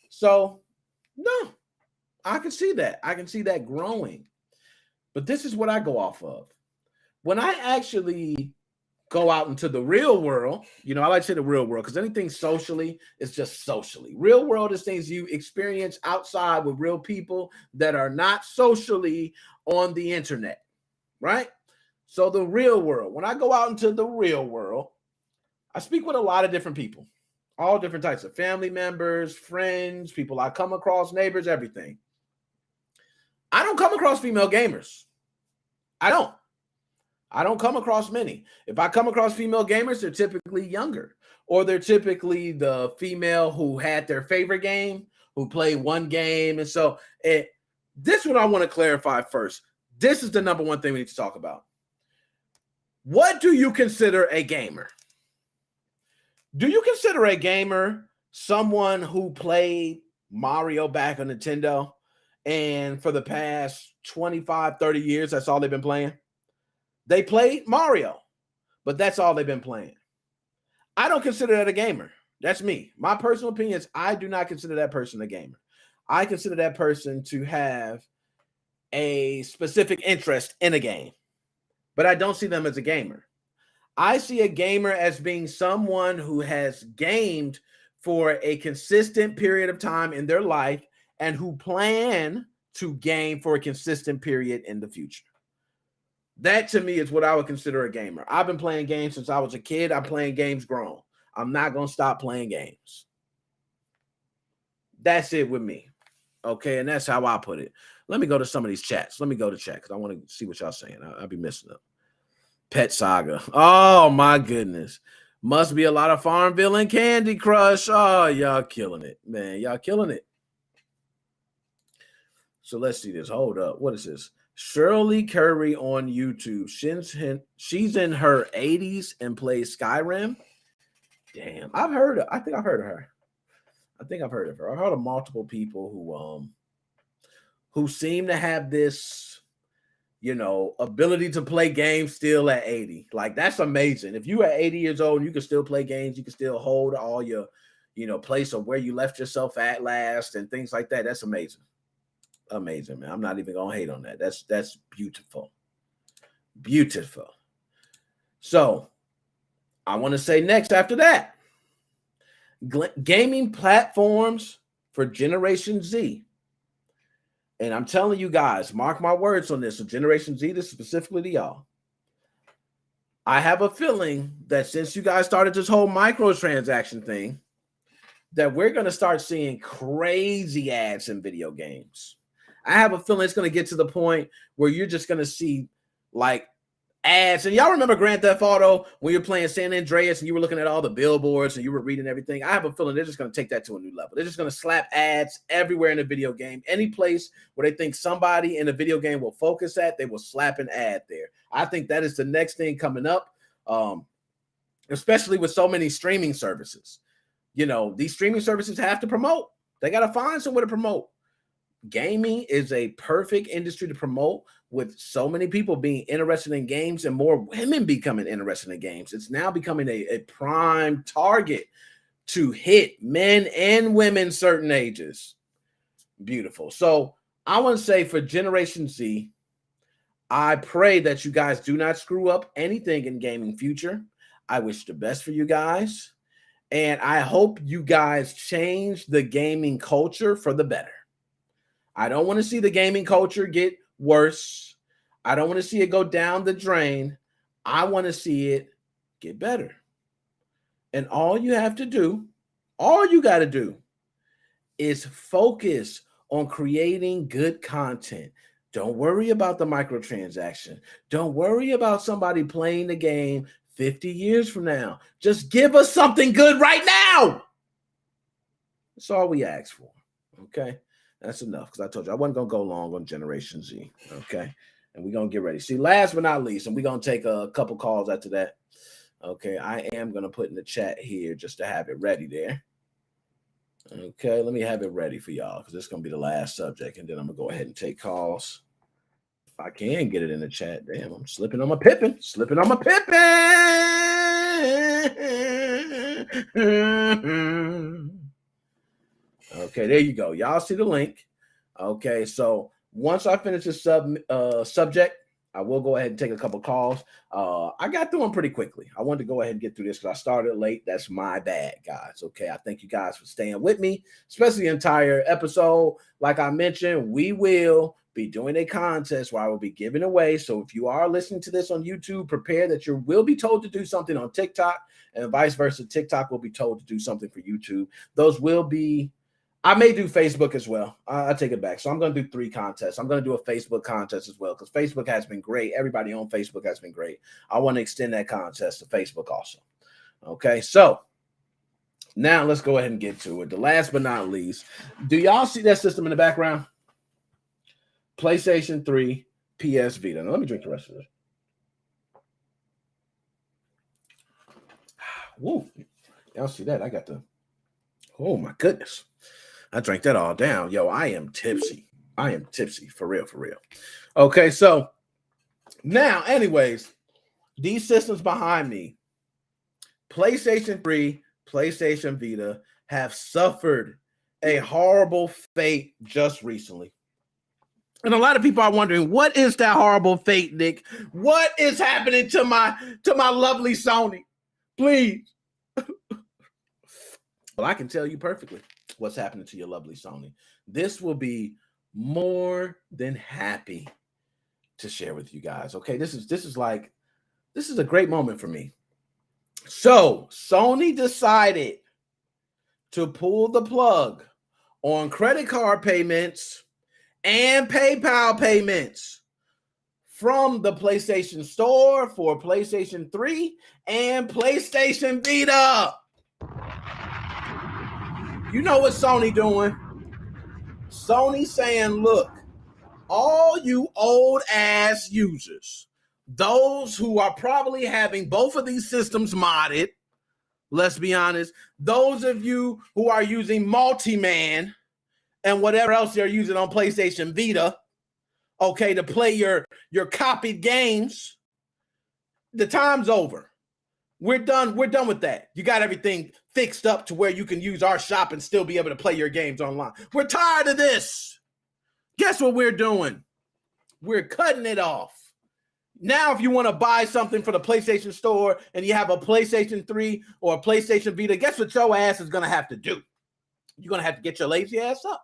Speaker 8: So, no, I can see that. I can see that growing. But this is what I go off of. When I actually go out into the real world, you know, I like to say the real world because anything socially is just socially. Real world is things you experience outside with real people that are not socially on the internet, right? So the real world, when I go out into the real world, I speak with a lot of different people, all different types of family members, friends, people I come across, neighbors, everything. I don't come across female gamers. I don't come across many. If I come across female gamers, they're typically younger, or they're typically the female who had their favorite game, who played one game. And so this is what I want to clarify first. This is the number one thing we need to talk about. What do you consider a gamer? Do you consider a gamer someone who played Mario back on Nintendo and for the past 25, 30 years, that's all they've been playing? They played Mario, but that's all they've been playing. I don't consider that a gamer. That's me. My personal opinion is I do not consider that person a gamer. I consider that person to have a specific interest in a game, but I don't see them as a gamer. I see a gamer as being someone who has gamed for a consistent period of time in their life and who plan to game for a consistent period in the future. That to me is what I would consider a gamer. I've been playing games since I was a kid. I'm playing games grown. I'm not going to stop playing games. That's it with me. Okay, and that's how I put it. Let me go to some of these chats. Let me go to chat because I want to see what y'all saying. I'll be missing them. Pet Saga. Oh, my goodness. Must be a lot of Farmville and Candy Crush. Oh, y'all killing it, man. Y'all killing it. So let's see this. Hold up. What is this? Shirley Curry on YouTube. She's in her 80s and plays Skyrim. Damn, I think I've heard of her. I've heard of multiple people who seem to have this, ability to play games still at 80. Like, that's amazing. If you at 80 years old and you can still play games, you can still hold all your, place of where you left yourself at last and things like that. That's amazing. Amazing, man. I'm not even gonna hate on that. That's beautiful. Beautiful. So I want to say next after that, gaming platforms for Generation Z. And I'm telling you guys, mark my words on this. So Generation Z, this is specifically to y'all. I have a feeling that since you guys started this whole microtransaction thing, that we're going to start seeing crazy ads in video games. I have a feeling it's going to get to the point where you're just going to see like ads. And y'all remember Grand Theft Auto when you're playing San Andreas and you were looking at all the billboards and you were reading everything? I have a feeling they're just going to take that to a new level. They're just going to slap ads everywhere in the video game. Any place where they think somebody in the video game will focus at, they will slap an ad there. I think that is the next thing coming up, especially with so many streaming services. These streaming services have to promote. They got to find somewhere to promote. Gaming is a perfect industry to promote, with so many people being interested in games and more women becoming interested in games. It's now becoming a prime target to hit men and women certain ages. Beautiful. So I want to say for Generation Z, I pray that you guys do not screw up anything in gaming future. I wish the best for you guys. And I hope you guys change the gaming culture for the better. I don't want to see the gaming culture get worse. I don't want to see it go down the drain. I want to see it get better. And all you got to do is focus on creating good content. Don't worry about the microtransaction. Don't worry about somebody playing the game 50 years from now. Just give us something good right now. That's all we ask for. Okay. That's enough, because I told you I wasn't going to go long on Generation Z, okay? And we're going to get ready. See, last but not least, and we're going to take a couple calls after that, okay? I am going to put in the chat here just to have it ready there. Okay, let me have it ready for y'all, because this is going to be the last subject, and then I'm going to go ahead and take calls. If I can get it in the chat, damn, I'm slipping on my Pippin. Okay, there you go. Y'all see the link. Okay, so once I finish this subject, I will go ahead and take a couple calls. I got through them pretty quickly. I wanted to go ahead and get through this because I started late. That's my bad, guys. Okay, I thank you guys for staying with me, especially the entire episode. Like I mentioned, we will be doing a contest where I will be giving away. So if you are listening to this on YouTube, prepare that you will be told to do something on TikTok, and vice versa. TikTok will be told to do something for YouTube. Those will be... I may do Facebook as well. I take it back. So I'm going to do 3 contests. I'm going to do a Facebook contest as well, because Facebook has been great. Everybody on Facebook has been great. I want to extend that contest to Facebook also. Okay, so now let's go ahead and get to it. The last but not least, do y'all see that system in the background? PlayStation 3, PS Vita. Now let me drink the rest of this. Woo. Y'all see that? I got the... Oh, my goodness. I drank that all down. Yo, I am tipsy. For real. Okay, so now, anyways, these systems behind me, PlayStation 3, PlayStation Vita, have suffered a horrible fate just recently. And a lot of people are wondering, what is that horrible fate, Nick? What is happening to my lovely Sony? Please. Well, I can tell you perfectly what's happening to your lovely Sony. This will be more than happy to share with you guys. Okay, this is a great moment for me. So Sony decided to pull the plug on credit card payments and PayPal payments from the PlayStation Store for PlayStation 3 and PlayStation Vita. You know what Sony doing? Sony saying, look, all you old ass users, those who are probably having both of these systems modded, Let's be honest. Those of you who are using Multi-Man and whatever else they're using on PlayStation Vita, okay, to play your copied games, the time's over. We're done with that. You got everything fixed up to where you can use our shop and still be able to play your games online. We're tired of this. Guess what we're doing? We're cutting it off. Now, if you want to buy something for the PlayStation Store and you have a PlayStation 3 or a PlayStation Vita, guess what your ass is going to have to do? You're going to have to get your lazy ass up.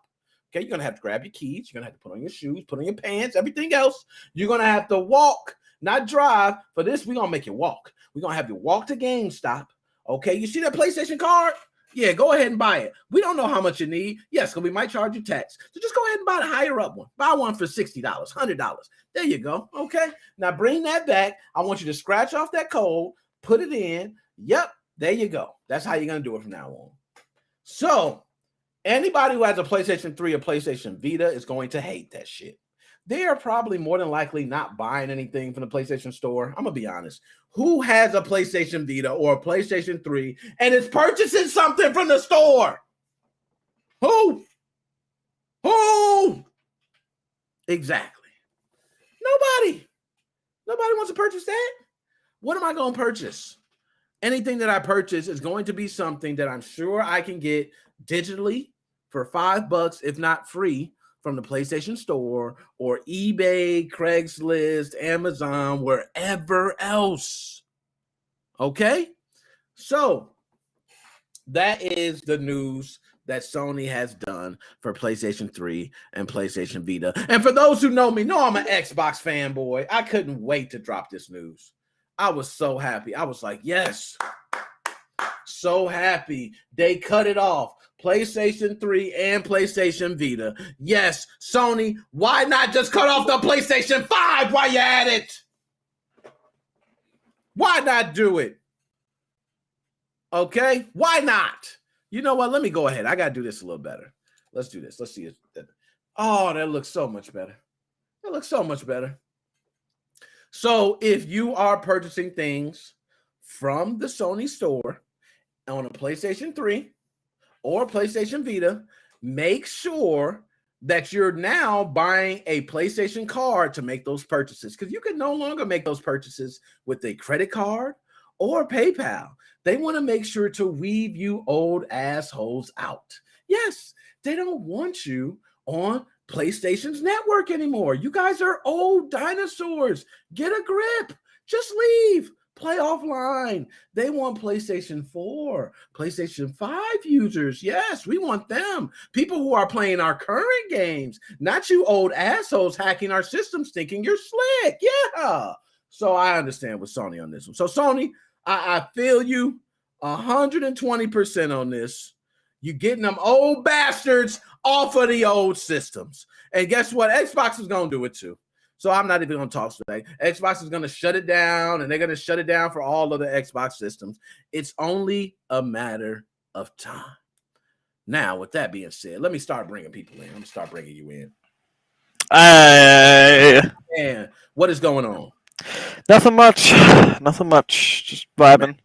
Speaker 8: Okay, you're going to have to grab your keys. You're going to have to put on your shoes, put on your pants, everything else. You're going to have to walk, not drive. For this, we're going to make you walk. We're going to have you walk to GameStop. Okay, you see that PlayStation card? Yeah, go ahead and buy it. We don't know how much you need. Yes, because we might charge you tax. So just go ahead and buy the higher up one. Buy one for $60, $100. There you go. Okay. Now bring that back. I want you to scratch off that code, put it in. Yep. There you go. That's how you're going to do it from now on. So anybody who has a PlayStation 3 or PlayStation Vita is going to hate that shit. They are probably more than likely not buying anything from the PlayStation Store. I'm going to be honest. Who has a PlayStation Vita or a PlayStation 3 and is purchasing something from the store? Who? Exactly. Nobody. Nobody wants to purchase that. What am I going to purchase? Anything that I purchase is going to be something that I'm sure I can get digitally for $5, if not free, from the PlayStation Store or eBay, Craigslist, Amazon, wherever else. Okay? So that is the news that Sony has done for PlayStation 3 and PlayStation Vita. And for those who know me, know I'm an Xbox fanboy. I couldn't wait to drop this news. I was so happy. I was like, yes. So happy. They cut it off. PlayStation 3 and PlayStation Vita. Yes, Sony, why not just cut off the PlayStation 5 while you're at it? Why not do it? Okay, why not? You know what? Let me go ahead. I got to do this a little better. Let's do this. Let's see it. Oh, that looks so much better. That looks so much better. So if you are purchasing things from the Sony store on a PlayStation 3 or PlayStation Vita, make sure that you're now buying a PlayStation card to make those purchases, because you can no longer make those purchases with a credit card or PayPal. They want to make sure to weed you old assholes out. Yes, they don't want you on PlayStation's network anymore. You guys are old dinosaurs. Get a grip. Just leave. Play offline. They want PlayStation 4, PlayStation 5 users. Yes, we want them. People who are playing our current games, not you old assholes hacking our systems thinking you're slick. Yeah. So I understand with Sony on this one. So Sony, I feel you 120% on this. You're getting them old bastards off of the old systems. And guess what? Xbox is going to do it too. So I'm not even going to talk today. Xbox is going to shut it down, and they're going to shut it down for all of the Xbox systems. It's only a matter of time. Now, with that being said, let me start bringing people in. I'm going to start bringing you in. Man, what is going on?
Speaker 10: Nothing much. Nothing much. Just vibing.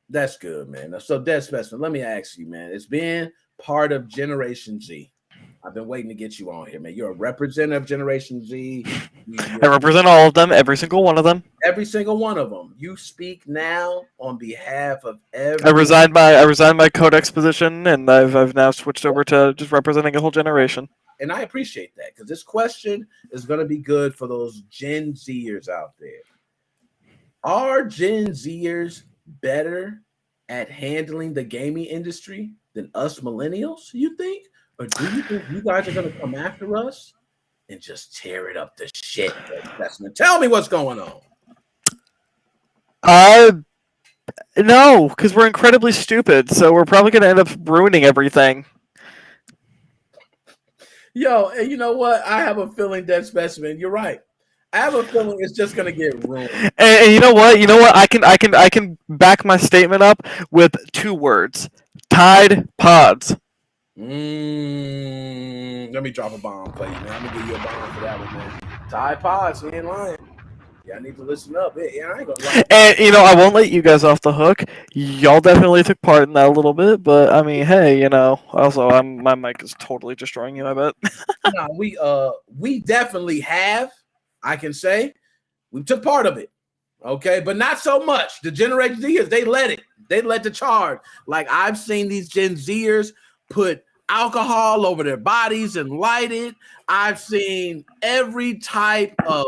Speaker 8: That's good, man. So, Dead Specimen, let me ask you, man. It's been part of Generation Z. I've been waiting to get you on here, man. You're a representative of Generation Z.
Speaker 10: I represent all of them, every single one of them.
Speaker 8: Every single one of them. You speak now on behalf of every.
Speaker 10: I resigned my Codex position, and I've now switched over to just representing a whole generation.
Speaker 8: And I appreciate that, because this question is going to be good for those Gen Zers out there. Are Gen Zers better at handling the gaming industry than us millennials, you think? Or do you think you guys are going to come after us and just tear it up to shit? Tell me what's going on.
Speaker 10: No, because we're incredibly stupid, so we're probably going to end up ruining everything.
Speaker 8: Yo, and you know what? I have a feeling, Dead Specimen, you're right. I have a feeling it's just going to get ruined.
Speaker 10: And you know what? You know what? I can back my statement up with 2 words: Tide Pods.
Speaker 8: Let me drop a bomb for you, man. I'm gonna give you a bomb for that one, man. Tide Pods, he ain't lying. Yeah, I need to listen up. Yeah, I ain't gonna lie.
Speaker 10: And I won't let you guys off the hook. Y'all definitely took part in that a little bit, but I mean, hey, also my mic is totally destroying you, I bet.
Speaker 8: No, we definitely have. I can say we took part of it. Okay, but not so much. The Generation Zers, they let the charge. Like I've seen these Gen Zers put alcohol over their bodies and light it. I've seen every type of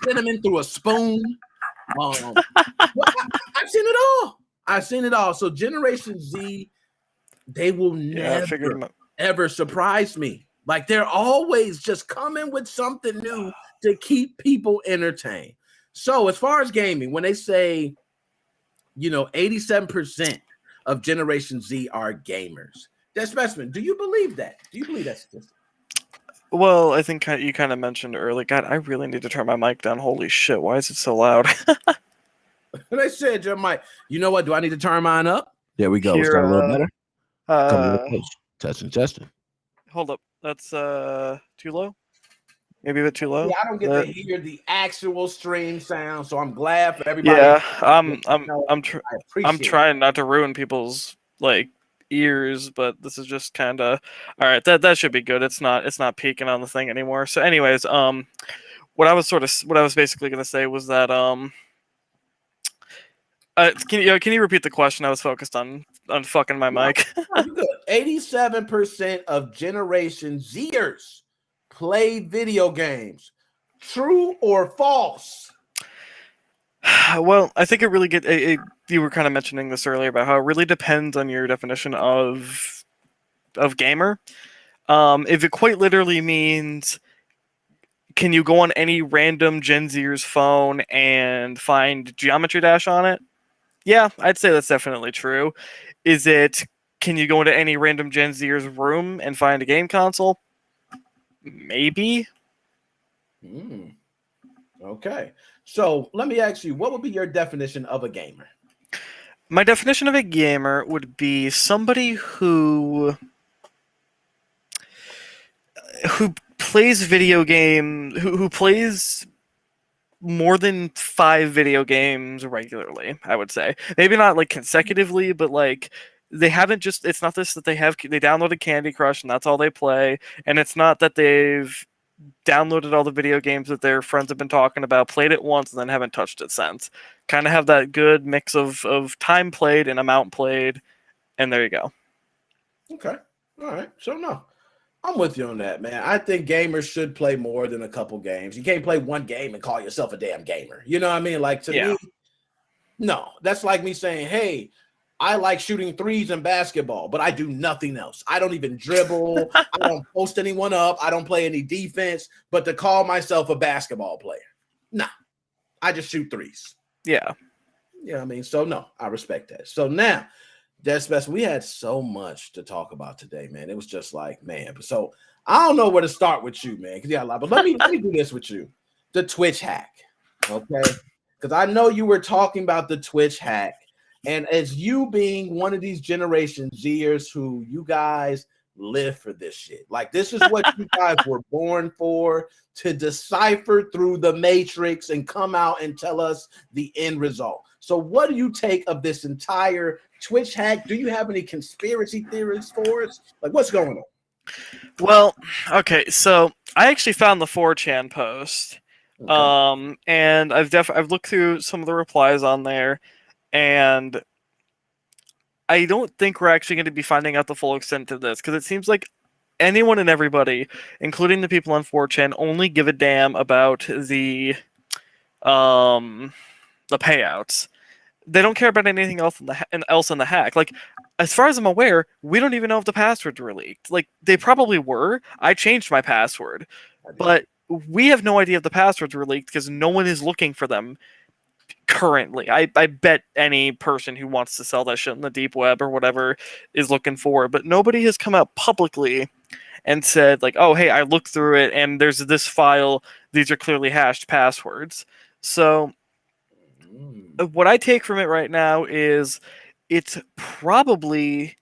Speaker 8: cinnamon through a spoon. I've seen it all. I've seen it all. So Generation Z, they will
Speaker 10: Yeah, I figured
Speaker 8: never ever surprise me. Like they're always just coming with something new to keep people entertained. So as far as gaming, when they say, 87% of Generation Z are gamers, that specimen, do you believe that? Do you believe that statistic?
Speaker 10: Well, I think you kind of mentioned earlier. God, I really need to turn my mic down. Holy shit, why is it so loud?
Speaker 8: They said your mic. You know what? Do I need to turn mine up? There we go.
Speaker 10: Here,
Speaker 8: Is that a little better? Come
Speaker 10: uh,
Speaker 8: on, testing.
Speaker 10: hold up. That's too low? Maybe a bit too low?
Speaker 8: Yeah, I don't get to hear the actual stream sound, so I'm glad for everybody.
Speaker 10: Yeah,
Speaker 8: I'm
Speaker 10: I'm trying not to ruin people's ears, but this is just kind of all right. That should be good. It's not peaking on the thing anymore. So, anyways, what I was basically gonna say was that can you repeat the question? I was focused on fucking my mic.
Speaker 8: You good. 87% of Generation Zers play video games. True or false?
Speaker 10: Well, I think it really you were kind of mentioning this earlier about how it really depends on your definition of gamer. If it quite literally means, can you go on any random Gen Zer's phone and find Geometry Dash on it? Yeah, I'd say that's definitely true. Is it, can you go into any random Gen Zer's room and find a game console? Maybe.
Speaker 8: Okay. So let me ask you, what would be your definition of a gamer?
Speaker 10: My definition of a gamer would be somebody who plays video game, who plays more than 5 video games regularly, I would say. Maybe not consecutively, but they haven't just, it's not this that they downloaded Candy Crush and that's all they play, and it's not that they've downloaded all the video games that their friends have been talking about, played it once, and then haven't touched it since. Kind of have that good mix of time played and amount played, and there you go.
Speaker 8: Okay. All right. So no, I'm with you on that, man. I think gamers should play more than a couple games. You can't play one game and call yourself a damn gamer. You know what I mean? To me, no. That's like me saying, hey, I like shooting threes in basketball, but I do nothing else. I don't even dribble. I don't post anyone up. I don't play any defense, but to call myself a basketball player. Nah, I just shoot threes.
Speaker 10: Yeah.
Speaker 8: Yeah, I mean, so no, I respect that. So now, that's best. We had so much to talk about today, man. It was just man. So I don't know where to start with you, man, because you got a lot. But let me do this with you. The Twitch hack. Okay. Because I know you were talking about the Twitch hack. And as you being one of these Generation Zers who you guys live for this shit. This is what you guys were born for, to decipher through the matrix and come out and tell us the end result. So what do you take of this entire Twitch hack? Do you have any conspiracy theories for us? What's going on?
Speaker 10: Well, okay, so I actually found the 4chan post. Okay. And I've looked through some of the replies on there, and I don't think we're actually going to be finding out the full extent of this, because it seems like anyone and everybody, including the people on 4chan, only give a damn about the payouts. They don't care about anything else in the hack. As far as I'm aware, we don't even know if the passwords were leaked. They probably were. I changed my password, but we have no idea if the passwords were leaked because no one is looking for them currently. I bet any person who wants to sell that shit in the deep web or whatever is looking for it, but nobody has come out publicly and said oh, hey, I looked through it and there's this file. These are clearly hashed passwords. So what I take from it right now is it's probably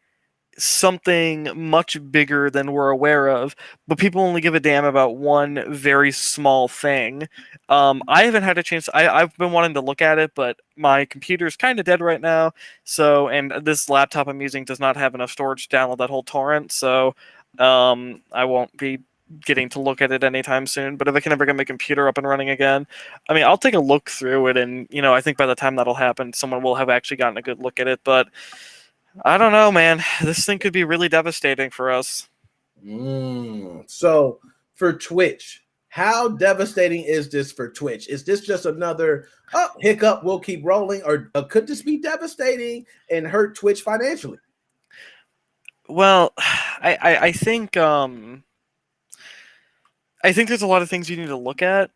Speaker 10: something much bigger than we're aware of, but people only give a damn about one very small thing. I haven't had a chance. I've been wanting to look at it, but my computer's kind of dead right now. So, and this laptop I'm using does not have enough storage to download that whole torrent. So, I won't be getting to look at it anytime soon. But if I can ever get my computer up and running again, I mean, I'll take a look through it, and I think by the time that'll happen, someone will have actually gotten a good look at it. But I don't know, man. This thing could be really devastating for us.
Speaker 8: So for Twitch, how devastating is this for Twitch? Is this just another hiccup? We'll keep rolling, or could this be devastating and hurt Twitch financially?
Speaker 10: Well, I think there's a lot of things you need to look at.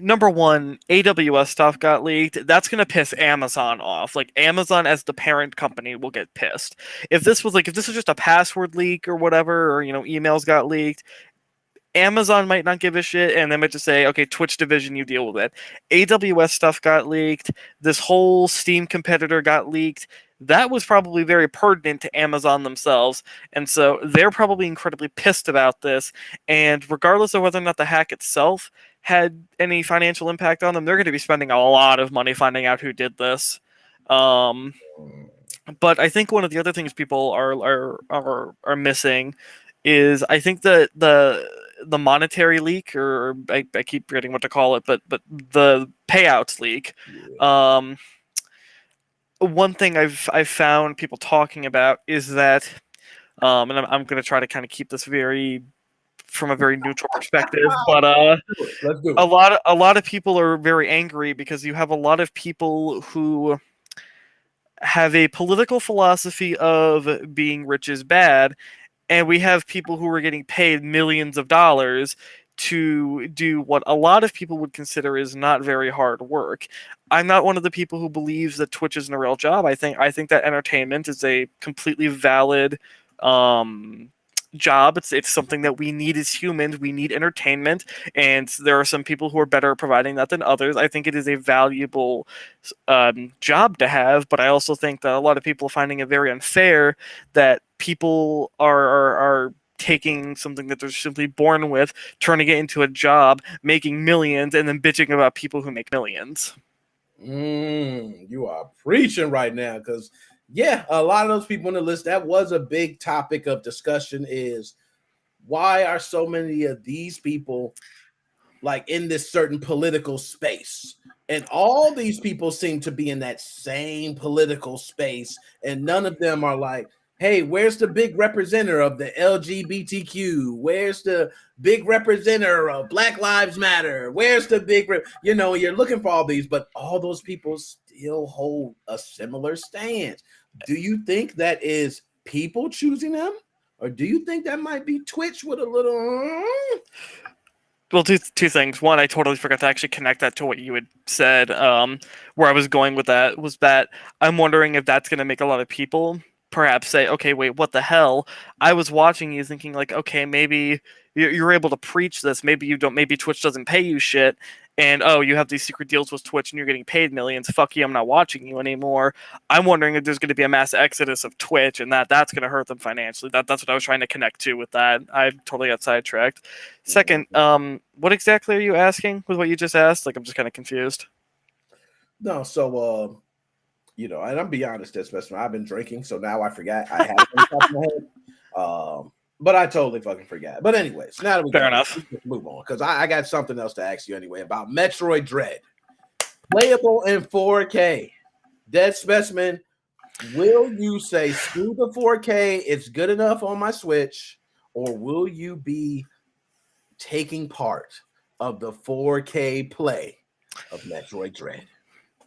Speaker 10: Number one, AWS stuff got leaked. That's gonna piss Amazon off. Like, Amazon as the parent company will get pissed. If this was just a password leak or whatever, or emails got leaked, Amazon might not give a shit, and they might just say, okay, Twitch division, you deal with it. AWS stuff got leaked. This whole Steam competitor got leaked. That was probably very pertinent to Amazon themselves, and so they're probably incredibly pissed about this. And regardless of whether or not the hack itself had any financial impact on them, they're going to be spending a lot of money finding out who did this. But I think one of the other things people are missing is, I think that the monetary leak, or I keep forgetting what to call it, but the payouts leak. One thing I've found people talking about is that, and I'm going to try to kind of keep this from a very neutral perspective, but
Speaker 8: Let's do it.
Speaker 10: a lot of people are very angry because you have a lot of people who have a political philosophy of being rich is bad, and we have people who are getting paid millions of dollars to do what a lot of people would consider is not very hard work. I'm not one of the people who believes that Twitch isn't a real job. I think that entertainment is a completely valid job. It's something that we need as humans. We need entertainment, and there are some people who are better at providing that than others. I think it is a valuable job to have, but I also think that a lot of people are finding it very unfair that people are taking something that they're simply born with, turning it into a job, making millions, and then bitching about people who make millions.
Speaker 8: You are preaching right now, because a lot of those people on the list, that was a big topic of discussion, is why are so many of these people like in this certain political space? And all these people seem to be in that same political space, and none of them are like, hey, where's the big representative of the LGBTQ? Where's the big representative of Black Lives Matter? Where's the big, you're looking for all these, but all those people still hold a similar stance. Do you think that is people choosing them? Or do you think that might be Twitch with a little...
Speaker 10: Well, two things. One, I totally forgot to actually connect that to what you had said. Where I was going with that was that I'm wondering if that's going to make a lot of people perhaps say, okay, wait, what the hell? I was watching you thinking like, okay, maybe you're able to preach this. Maybe you don't. Maybe Twitch doesn't pay you shit. And, you have these secret deals with Twitch and you're getting paid millions. Fuck you, I'm not watching you anymore. I'm wondering if there's going to be a mass exodus of Twitch and that's going to hurt them financially. That's what I was trying to connect to with that. I totally got sidetracked. Second, what exactly are you asking with what you just asked? Like, I'm just kind of confused.
Speaker 8: No, so, and I'm be honest, especially I've been drinking, so now I forgot I had it on the top of my head. But I totally fucking forgot. But anyways, now that we move on, because I got something else to ask you anyway about Metroid Dread. Playable in 4K. Dead Specimen, will you say screw the 4K, it's good enough on my Switch, or will you be taking part of the 4K play of Metroid Dread?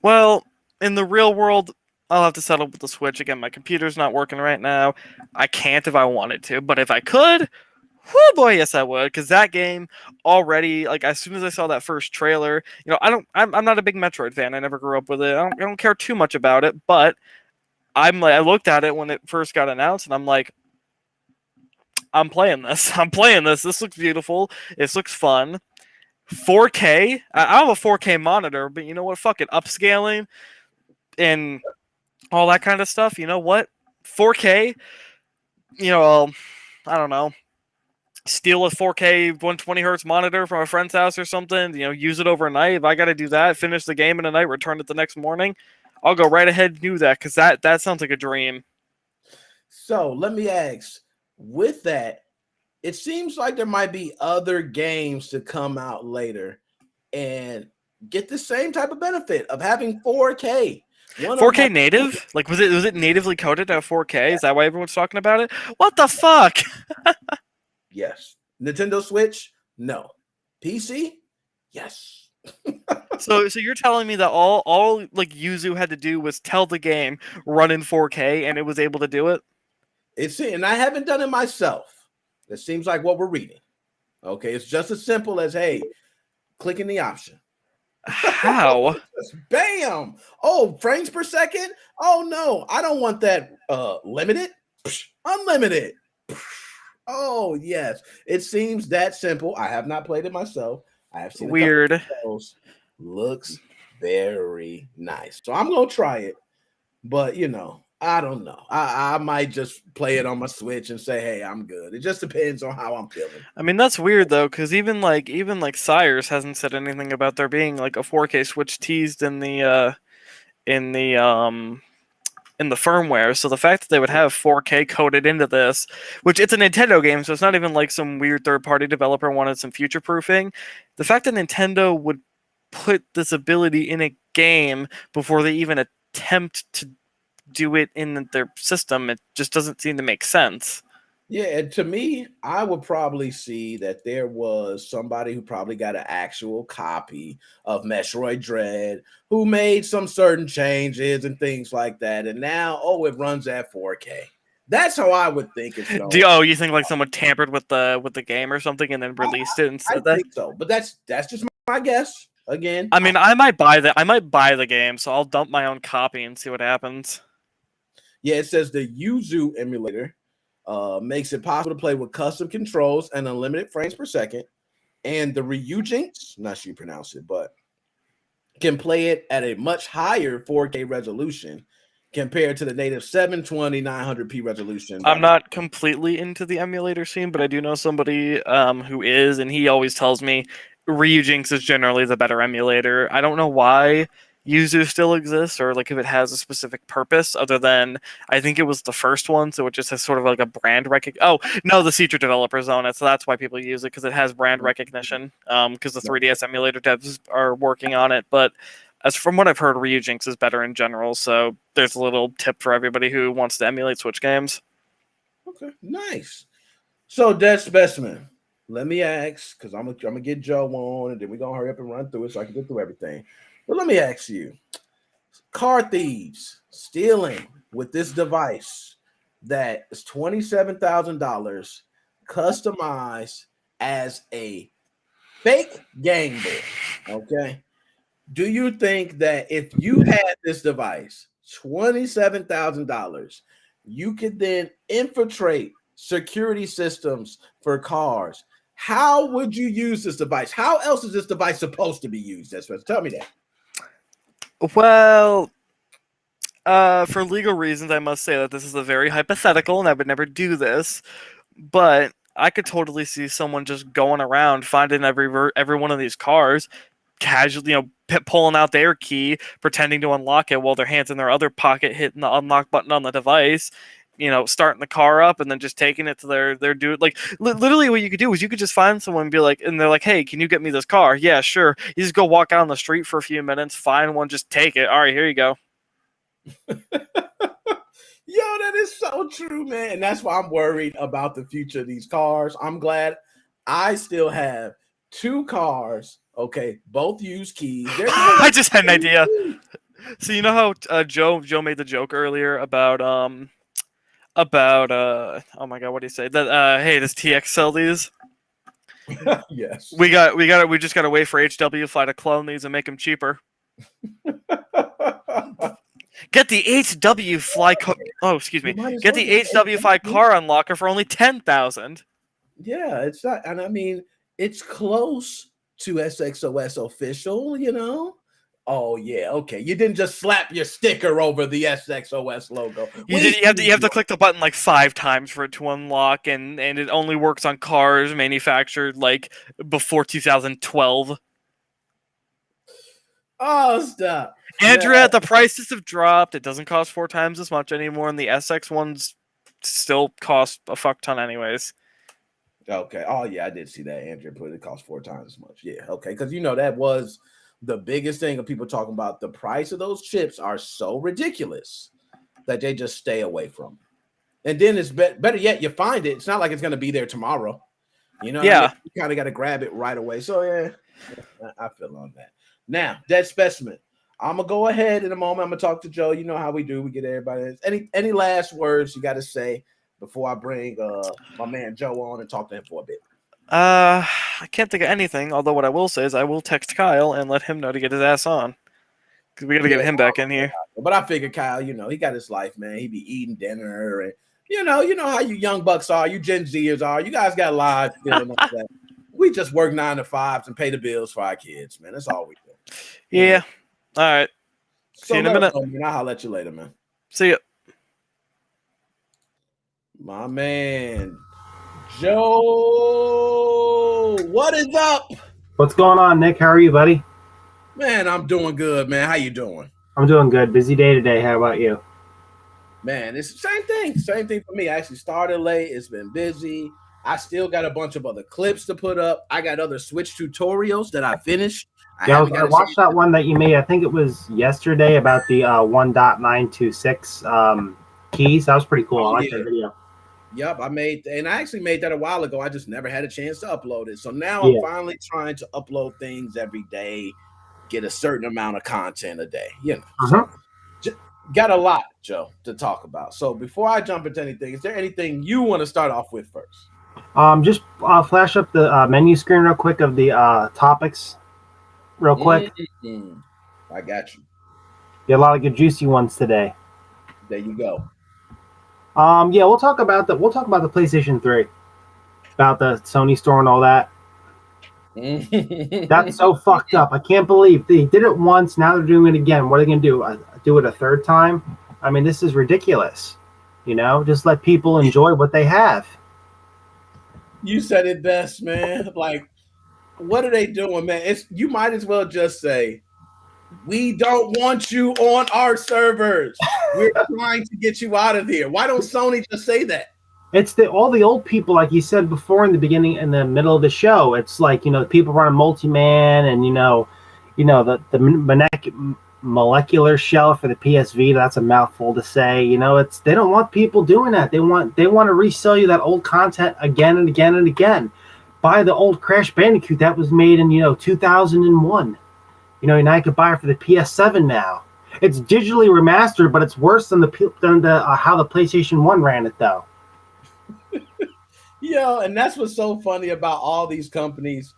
Speaker 10: Well, in the real world, I'll have to settle with the Switch. Again, my computer's not working right now. I can't if I wanted to, but if I could, whoo boy, yes I would. Because that game already, like, as soon as I saw that first trailer, I'm not a big Metroid fan. I never grew up with it. I don't care too much about it, but I looked at it when it first got announced, and I'm like, I'm playing this. I'm playing this. This looks beautiful. This looks fun. 4K. I don't have a 4K monitor, but you know what? Fuck it. Upscaling and all that kind of stuff. You know what? 4K, I don't know, steal a 4K 120 hertz monitor from a friend's house or something, use it overnight. If I got to do that, finish the game in a night, return it the next morning, I'll go right ahead and do that, because that sounds like a dream.
Speaker 8: So let me ask, with that, it seems like there might be other games to come out later and get the same type of benefit of having 4K.
Speaker 10: 4K native? Like, was it natively coded at 4K? Is that why everyone's talking about it? What the fuck?
Speaker 8: Yes. Nintendo Switch? No. PC? Yes.
Speaker 10: So you're telling me that all like Yuzu had to do was tell the game run in 4K and it was able to do it?
Speaker 8: And I haven't done it myself. It seems like what we're reading. Okay, it's just as simple as, hey, clicking the option.
Speaker 10: How?
Speaker 8: Just bam! Oh, frames per second? Oh no, I don't want that limited. Unlimited. Oh yes, it seems that simple. I have not played it myself. I have seen
Speaker 10: weird.
Speaker 8: Looks very nice, so I'm gonna try it. But I don't know. I might just play it on my Switch and say, hey, I'm good. It just depends on how I'm feeling.
Speaker 10: I mean, that's weird though, because even like Sires hasn't said anything about there being like a 4K Switch teased in the firmware. So the fact that they would have 4K coded into this, which it's a Nintendo game, so it's not even like some weird third-party developer wanted some future proofing. The fact that Nintendo would put this ability in a game before they even attempt to do it in their system, it just doesn't seem to make sense.
Speaker 8: Yeah, and to me, I would probably see that there was somebody who probably got an actual copy of Metroid Dread who made some certain changes and things like that, and now it runs at 4K. That's how I would think it's going.
Speaker 10: You think like someone tampered with the game or something and then released it instead?
Speaker 8: I think so, but that's just my guess. Again,
Speaker 10: I mean, I might buy the game, so I'll dump my own copy and see what happens.
Speaker 8: Yeah, it says the Yuzu emulator makes it possible to play with custom controls and unlimited frames per second. And the Ryujinx, not sure you pronounce it, but can play it at a much higher 4K resolution compared to the native 720 900p resolution.
Speaker 10: I'm not completely into the emulator scene, but I do know somebody who is, and he always tells me Ryujinx is generally the better emulator. I don't know why Yuzu still exists, or like if it has a specific purpose other than I think it was the first one, so it just has sort of like a brand recognition. Oh no, the Citra developers own it, so that's why people use it, because it has brand recognition. Because the 3DS emulator devs are working on it, but as from what I've heard, Ryujinx is better in general. So there's a little tip for everybody who wants to emulate Switch games.
Speaker 8: Okay, nice. So Dead Specimen, let me ask, because I'm gonna get Joe on, and then we're gonna hurry up and run through it so I can get through everything. But let me ask you, car thieves stealing with this device that is $27,000 customized as a fake Game Boy, okay? Do you think that if you had this device, $27,000, you could then infiltrate security systems for cars? How would you use this device? How else is this device supposed to be used? Tell me that.
Speaker 10: Well, for legal reasons, I must say that this is a very hypothetical, and I would never do this. But I could totally see someone just going around finding every one of these cars, casually, pulling out their key, pretending to unlock it while their hands in their other pocket, hitting the unlock button on the device. Starting the car up and then just taking it to their dude. Like literally, what you could do is you could just find someone and be like, and they're like, "Hey, can you get me this car?" Yeah, sure. You just go walk out on the street for a few minutes, find one, just take it. All right, here you go.
Speaker 8: Yo, that is so true, man. And that's why I'm worried about the future of these cars. I'm glad I still have 2 cars. Okay, both use keys.
Speaker 10: I just had an idea. So you know how Joe made the joke earlier about oh my god, what do you say? That hey, does TX sell these?
Speaker 8: Yes.
Speaker 10: We just gotta wait for HW Fly to clone these and make them cheaper. Get the HW Fly excuse me. Get the HW Fly car unlocker for only 10,000.
Speaker 8: Yeah, it's not, and I mean it's close to SXOS official, Oh yeah, okay. You didn't just slap your sticker over the SXOS logo.
Speaker 10: You have to click the button like 5 times for it to unlock, and it only works on cars manufactured like before 2012.
Speaker 8: Oh, stop.
Speaker 10: Andrea, the prices have dropped. It doesn't cost 4 times as much anymore, and the SX ones still cost a fuck ton anyways.
Speaker 8: Okay. Oh yeah, I did see that. Andrea put it cost 4 times as much. Yeah. Okay. Because that was the biggest thing of people talking about. The price of those chips are so ridiculous that they just stay away from. And then it's better yet, you find it. It's not like it's going to be there tomorrow.
Speaker 10: Yeah.
Speaker 8: You kind of got to grab it right away. So yeah, I feel on that. Now, Dead Specimen. I'm gonna go ahead in a moment. I'm gonna talk to Joe. You know how we do. We get everybody. Any last words you got to say before I bring my man Joe on and talk to him for a bit?
Speaker 10: I can't think of anything. Although what I will say is I will text Kyle and let him know to get his ass on, because we got to get him back in here.
Speaker 8: But I figure Kyle, he got his life, man. He be eating dinner, and you know how you young bucks are, you Gen Zers are. You guys got lives. That. We just work 9 to 5s and pay the bills for our kids, man. That's all we do.
Speaker 10: Yeah. All right. See you in a minute.
Speaker 8: I'll let you later, man.
Speaker 10: See ya.
Speaker 8: My man, Joe, what is up?
Speaker 11: What's going on, Nick? How are you, buddy?
Speaker 8: Man, I'm doing good, man. How you doing?
Speaker 11: I'm doing good. Busy day today. How about you?
Speaker 8: Man, it's the same thing. Same thing for me. I actually started late. It's been busy. I still got a bunch of other clips to put up. I got other Switch tutorials that I finished.
Speaker 11: I watched that one that you made. I think it was yesterday about the 1.926 keys. That was pretty cool. I like that video.
Speaker 8: Yep, I actually made that a while ago. I just never had a chance to upload it. So now I'm finally trying to upload things every day, get a certain amount of content a day. So got a lot, Joe, to talk about. So before I jump into anything, is there anything you want to start off with first?
Speaker 11: Just flash up the menu screen real quick of the topics real quick.
Speaker 8: I got you.
Speaker 11: Get a lot of good juicy ones today.
Speaker 8: There you go.
Speaker 11: We'll talk about the PlayStation 3, about the Sony store and all that. That's so fucked up. I can't believe they did it once. Now they're doing it again. What are they gonna do? Do it a third time? I mean, this is ridiculous. Just let people enjoy what they have.
Speaker 8: You said it best, man. Like, what are they doing, man? You might as well just say, we don't want you on our servers. We're trying to get you out of here. Why don't Sony just say that?
Speaker 11: It's all the old people, like you said before in the beginning, in the middle of the show. It's like, people running multi-man and, the molecular shell for the PS Vita. That's a mouthful to say. They don't want people doing that. They want to resell you that old content again and again and again. Buy the old Crash Bandicoot that was made in 2001. Now you could buy it for the PS7 now. It's digitally remastered, but it's worse than how the PlayStation 1 ran it though.
Speaker 8: And that's what's so funny about all these companies.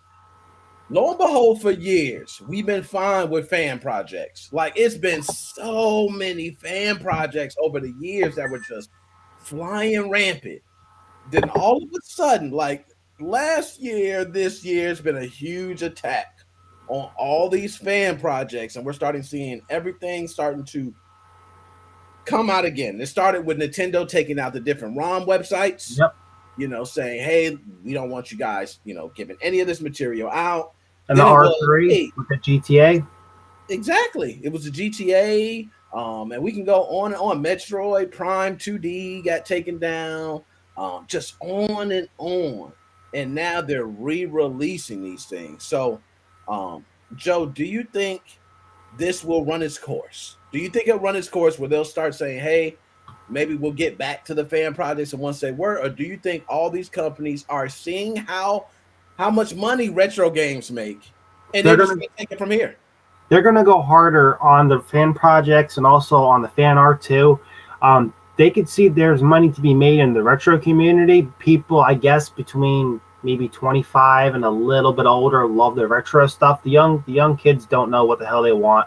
Speaker 8: Lo and behold, for years, we've been fine with fan projects. Like, it's been so many fan projects over the years that were just flying rampant. Then all of a sudden, like last year, this year's been a huge attack on all these fan projects, and we're seeing everything starting to come out again. It started with Nintendo taking out the different ROM websites.
Speaker 11: Yep.
Speaker 8: Saying, hey, we don't want you guys, giving any of this material out.
Speaker 11: And then the R3 with the GTA.
Speaker 8: Exactly. It was the GTA. And we can go on and on. Metroid Prime 2D got taken down. Just on and on. And now they're re-releasing these things. So, Joe, do you think this will run its course? Do you think it'll run its course where they'll start saying, hey, maybe we'll get back to the fan projects and once they were? Or do you think all these companies are seeing how much money retro games make and they're just going to take it from here?
Speaker 11: They're going to go harder on the fan projects and also on the fan art too. They could see there's money to be made in the retro community. People, I guess, between maybe 25 and a little bit older love the retro stuff. The young kids don't know what the hell they want.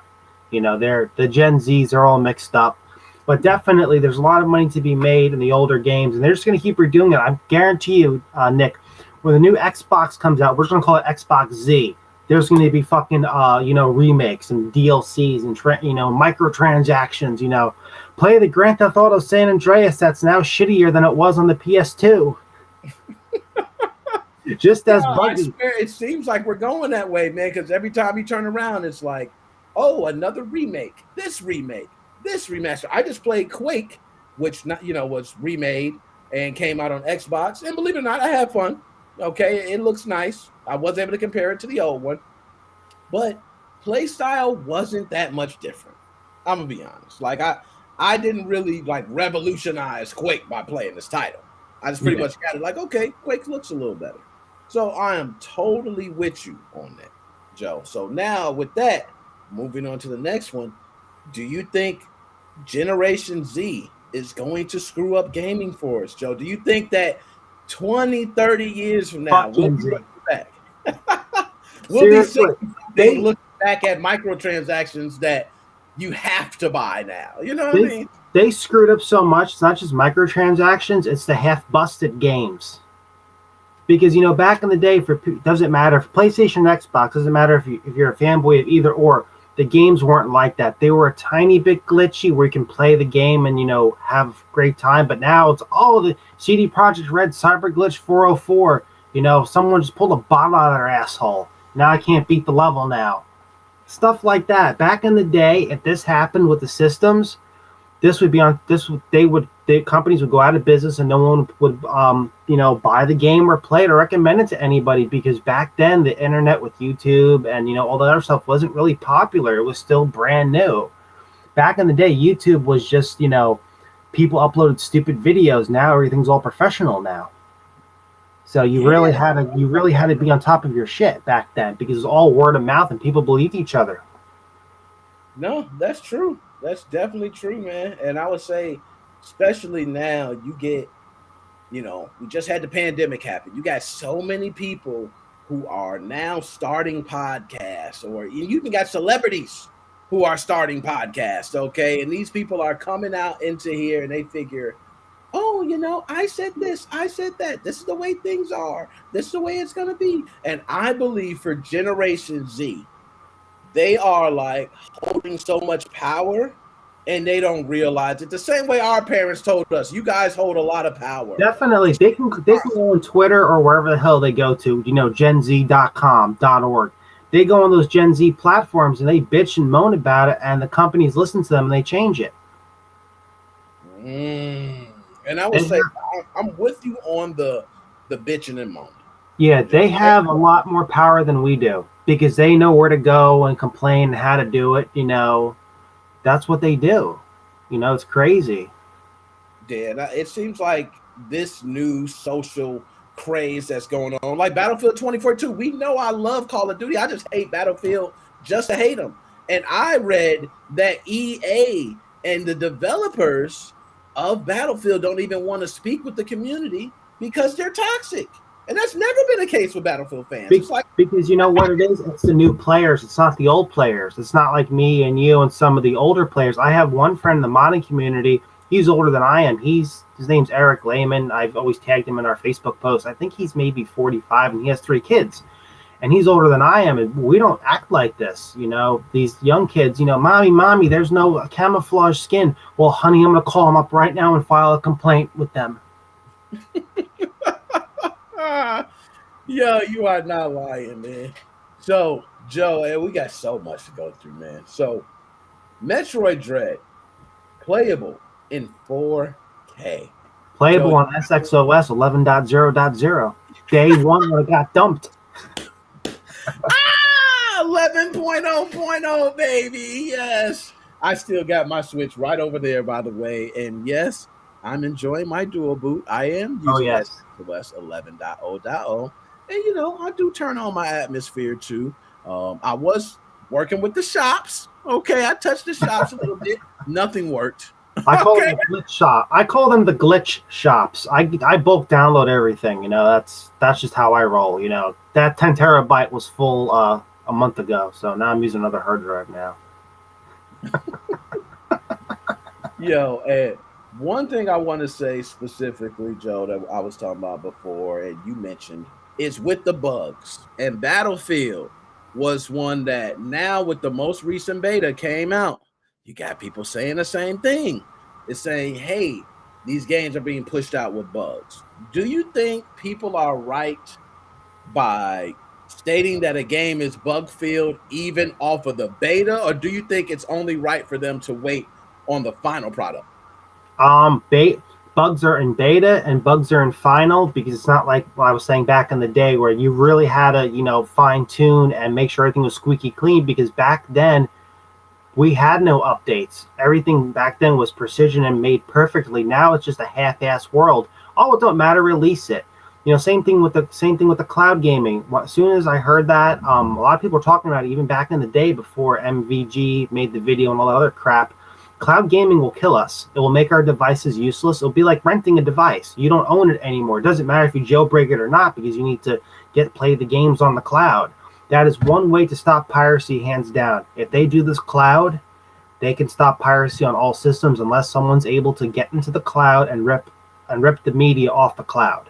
Speaker 11: The Gen Zs are all mixed up. But definitely there's a lot of money to be made in the older games, and they're just going to keep redoing it. I guarantee you, Nick, when the new Xbox comes out, we're just going to call it Xbox Z. there's going to be fucking remakes and DLCs and microtransactions. Play the Grand Theft Auto San Andreas that's now shittier than it was on the PS2. Just as buggy.
Speaker 8: I swear, it seems like we're going that way, man, because every time you turn around, it's like, oh, another remake, this remaster. I just played Quake, which was remade and came out on Xbox, and believe it or not, I had fun. Okay, it looks nice. I was able to compare it to the old one, but play style wasn't that much different. I'm gonna be honest. Like I didn't really like revolutionize Quake by playing this title. I just pretty much got it like, okay, Quake looks a little better. So I am totally with you on that, Joe. So now with that, moving on to the next one, do you think Generation Z is going to screw up gaming for us, Joe? Do you think that 20, 30 years from now, we'll be looking back? We'll be looking back at microtransactions that you have to buy now. You know what I mean?
Speaker 11: They screwed up so much. It's not just microtransactions, it's the half-busted games. Because, back in the day, doesn't matter if PlayStation, Xbox, doesn't matter if you're a fanboy of either or, the games weren't like that. They were a tiny bit glitchy where you can play the game and, have a great time. But now it's all the CD Projekt Red Cyber Glitch 404. Someone just pulled a bottle out of their asshole. Now I can't beat the level now. Stuff like that. Back in the day, if this happened with the systems, companies would go out of business and no one would buy the game or play it or recommend it to anybody, because back then the internet with YouTube and all the other stuff wasn't really popular. It was still brand new. Back in the day, YouTube was just people uploaded stupid videos. Now everything's all professional now. So you really had to be on top of your shit back then, because it was all word of mouth and people believed each other.
Speaker 8: No, that's true. That's definitely true, man. And I would say, especially now, you get, we just had the pandemic happen. You got so many people who are now starting podcasts, or you even got celebrities who are starting podcasts, okay? And these people are coming out into here and they figure, oh, I said this, I said that. This is the way things are. This is the way it's going to be. And I believe for Generation Z, they are like holding so much power and they don't realize it. The same way our parents told us, you guys hold a lot of power.
Speaker 11: Definitely. They can go on Twitter or wherever the hell they go to, genz.com.org. They go on those Gen Z platforms and they bitch and moan about it, and the companies listen to them and they change it.
Speaker 8: And I would say I'm with you on the bitching and moaning.
Speaker 11: Yeah, they have a lot more power than we do, because they know where to go and complain and how to do it. That's what they do. It's crazy.
Speaker 8: Yeah, it seems like this new social craze that's going on, like Battlefield 2042. We know I love Call of Duty. I just hate Battlefield just to hate them. And I read that EA and the developers of Battlefield don't even want to speak with the community because they're toxic. And that's never been the case with Battlefield fans.
Speaker 11: Because you know what it is? It's the new players. It's not the old players. It's not like me and you and some of the older players. I have one friend in the modding community. He's older than I am. His name's Eric Lehman. I've always tagged him in our Facebook posts. I think he's maybe 45 and he has 3 kids. And he's older than I am. And we don't act like this. These young kids, mommy, there's no camouflage skin. Well, honey, I'm going to call them up right now and file a complaint with them.
Speaker 8: Yo, you are not lying, man. So, Joe, we got so much to go through, man. So, Metroid Dread, playable in 4K.
Speaker 11: Playable on SXOS 11.0.0. Day one when it got dumped.
Speaker 8: 11.0.0, baby. Yes. I still got my Switch right over there, by the way. And yes, I'm enjoying my dual boot. I am using SXOS 11.0.0. And, I do turn on my atmosphere, too. I was working with the shops. Okay, I touched the shops a little bit. Nothing worked.
Speaker 11: I call them the glitch shop. I call them the glitch shops. I bulk download everything. That's just how I roll. That 10 terabyte was full a month ago, so now I'm using another hard drive now.
Speaker 8: Yo, and one thing I want to say specifically, Joe, that I was talking about before, and you mentioned, is with the bugs and Battlefield. was one that now with the most recent beta came out, you got people saying the same thing. It's saying, hey, these games are being pushed out with bugs. Do you think people are right by stating that a game is bug-filled even off of the beta, or do you think it's only right for them to wait on the final product?
Speaker 11: Bugs are in beta and bugs are in final, because it's not like what I was saying back in the day where you really had to, fine tune and make sure everything was squeaky clean, because back then we had no updates. Everything back then was precision and made perfectly. Now it's just a half-ass world. Oh, it don't matter, release it. Same thing with the cloud gaming. As soon as I heard that, a lot of people were talking about it even back in the day before MVG made the video and all that other crap. Cloud gaming will kill us. It will make our devices useless. It'll be like renting a device. You don't own it anymore. It doesn't matter if you jailbreak it or not, because you need to play the games on the cloud. That is one way to stop piracy, hands down. If they do this cloud, they can stop piracy on all systems unless someone's able to get into the cloud and rip the media off the cloud.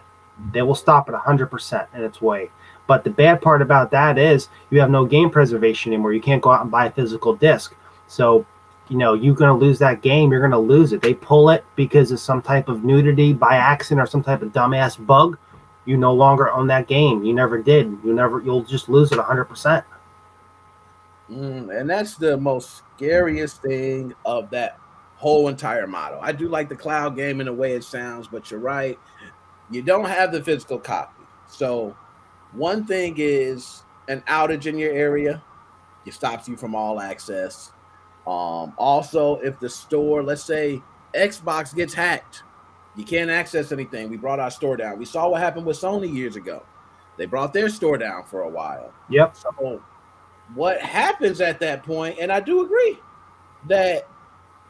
Speaker 11: They will stop it 100% in its way. But the bad part about that is you have no game preservation anymore. You can't go out and buy a physical disc. So you're going to lose that game. You're going to lose it. They pull it because of some type of nudity by accident or some type of dumbass bug. You no longer own that game. You never did. You'll just lose it 100%.
Speaker 8: And that's the most scariest thing of that whole entire model. I do like the cloud game in the way it sounds, but you're right. You don't have the physical copy. So one thing is an outage in your area. It stops you from all access. Also, if the store, let's say Xbox gets hacked, you can't access anything. We brought our store down. We saw what happened with Sony years ago. They brought their store down for a while.
Speaker 11: Yep.
Speaker 8: So what happens at that point, and I do agree that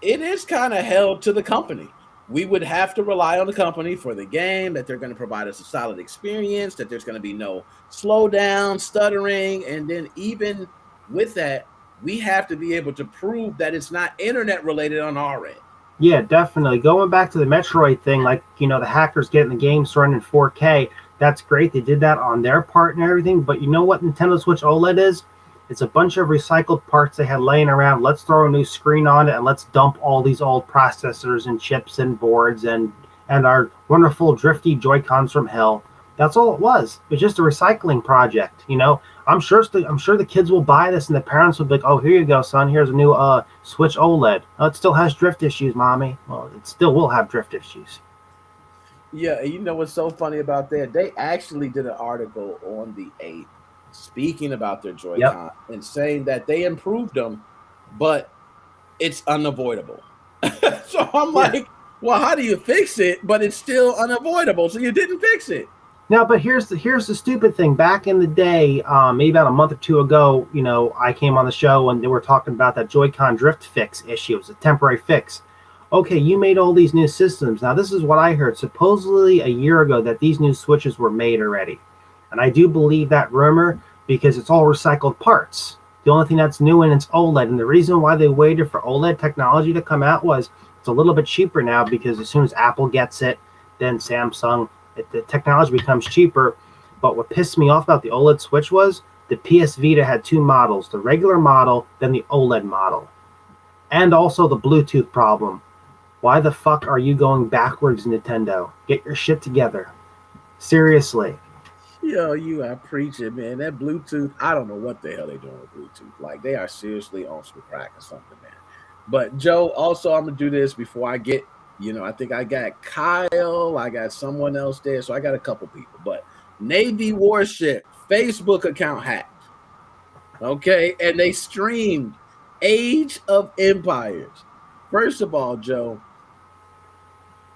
Speaker 8: it is kind of held to the company. We would have to rely on the company for the game, that they're going to provide us a solid experience, that there's going to be no slowdown, stuttering, and then even with that, we have to be able to prove that it's not internet related on our end.
Speaker 11: Yeah, definitely. Going back to the Metroid thing, like, the hackers getting the games running in 4K, that's great. They did that on their part and everything, but you know what Nintendo Switch OLED is? It's a bunch of recycled parts they had laying around. Let's throw a new screen on it and let's dump all these old processors and chips and boards and our wonderful drifty Joy-Cons from hell. That's all it was. It was just a recycling project, I'm sure the kids will buy this and the parents will be like, oh, here you go, son. Here's a new Switch OLED. Oh, it still has drift issues, Mommy. Well, it still will have drift issues.
Speaker 8: Yeah, you know what's so funny about that? They actually did an article on the 8th speaking about their Joy-Con and saying that they improved them, but it's unavoidable. So I'm like, well, how do you fix it? But it's still unavoidable. So you didn't fix it.
Speaker 11: No, but here's the stupid thing. Back in the day, maybe about a month or two ago, I came on the show and they were talking about that Joy-Con drift fix issue. It was a temporary fix. Okay, you made all these new systems. Now, this is what I heard. Supposedly a year ago that these new Switches were made already. And I do believe that rumor because it's all recycled parts. The only thing that's new in it's OLED. And the reason why they waited for OLED technology to come out was it's a little bit cheaper now, because as soon as Apple gets it, then Samsung, the technology becomes cheaper. But what pissed me off about the OLED Switch was the PS Vita had two models, the regular model, then the OLED model. And also the Bluetooth problem. Why the fuck are you going backwards, Nintendo? Get your shit together. Seriously.
Speaker 8: Yo, you are preaching, man. That Bluetooth, I don't know what the hell they're doing with Bluetooth. Like, they are seriously on some crack or something, man. But, Joe, also, I'm going to do this before I get, I think I got Kyle, I got someone else there, so I got a couple people. But Navy Warship Facebook account hacked. Okay? And they streamed Age of Empires. First of all, Joe,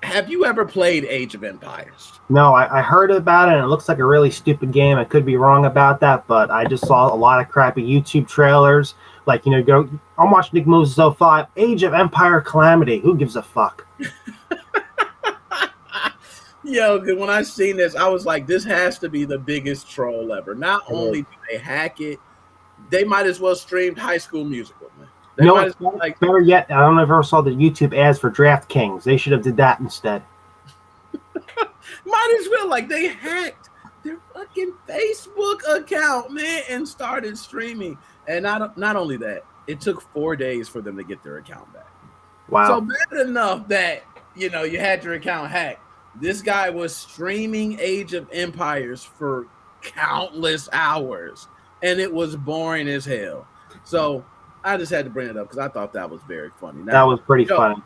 Speaker 8: have you ever played Age of Empires?
Speaker 11: No, I heard about it, and it looks like a really stupid game. I could be wrong about that, but I just saw a lot of crappy YouTube trailers. Like, I'm watching NickMoses05, Age of Empire Calamity. Who gives a fuck?
Speaker 8: Yo, when I seen this, I was like, this has to be the biggest troll ever. Not only do they hack it, they might as well stream High School Musical, man.
Speaker 11: Better yet, I don't know if I ever saw the YouTube ads for DraftKings. They should have did that instead.
Speaker 8: Might as well. Like, they hacked their fucking Facebook account, man, and started streaming. And not only that, it took 4 days for them to get their account back.
Speaker 11: Wow.
Speaker 8: So bad enough that you had your account hacked. This guy was streaming Age of Empires for countless hours, and it was boring as hell. So I just had to bring it up because I thought that was very funny.
Speaker 11: That was pretty funny.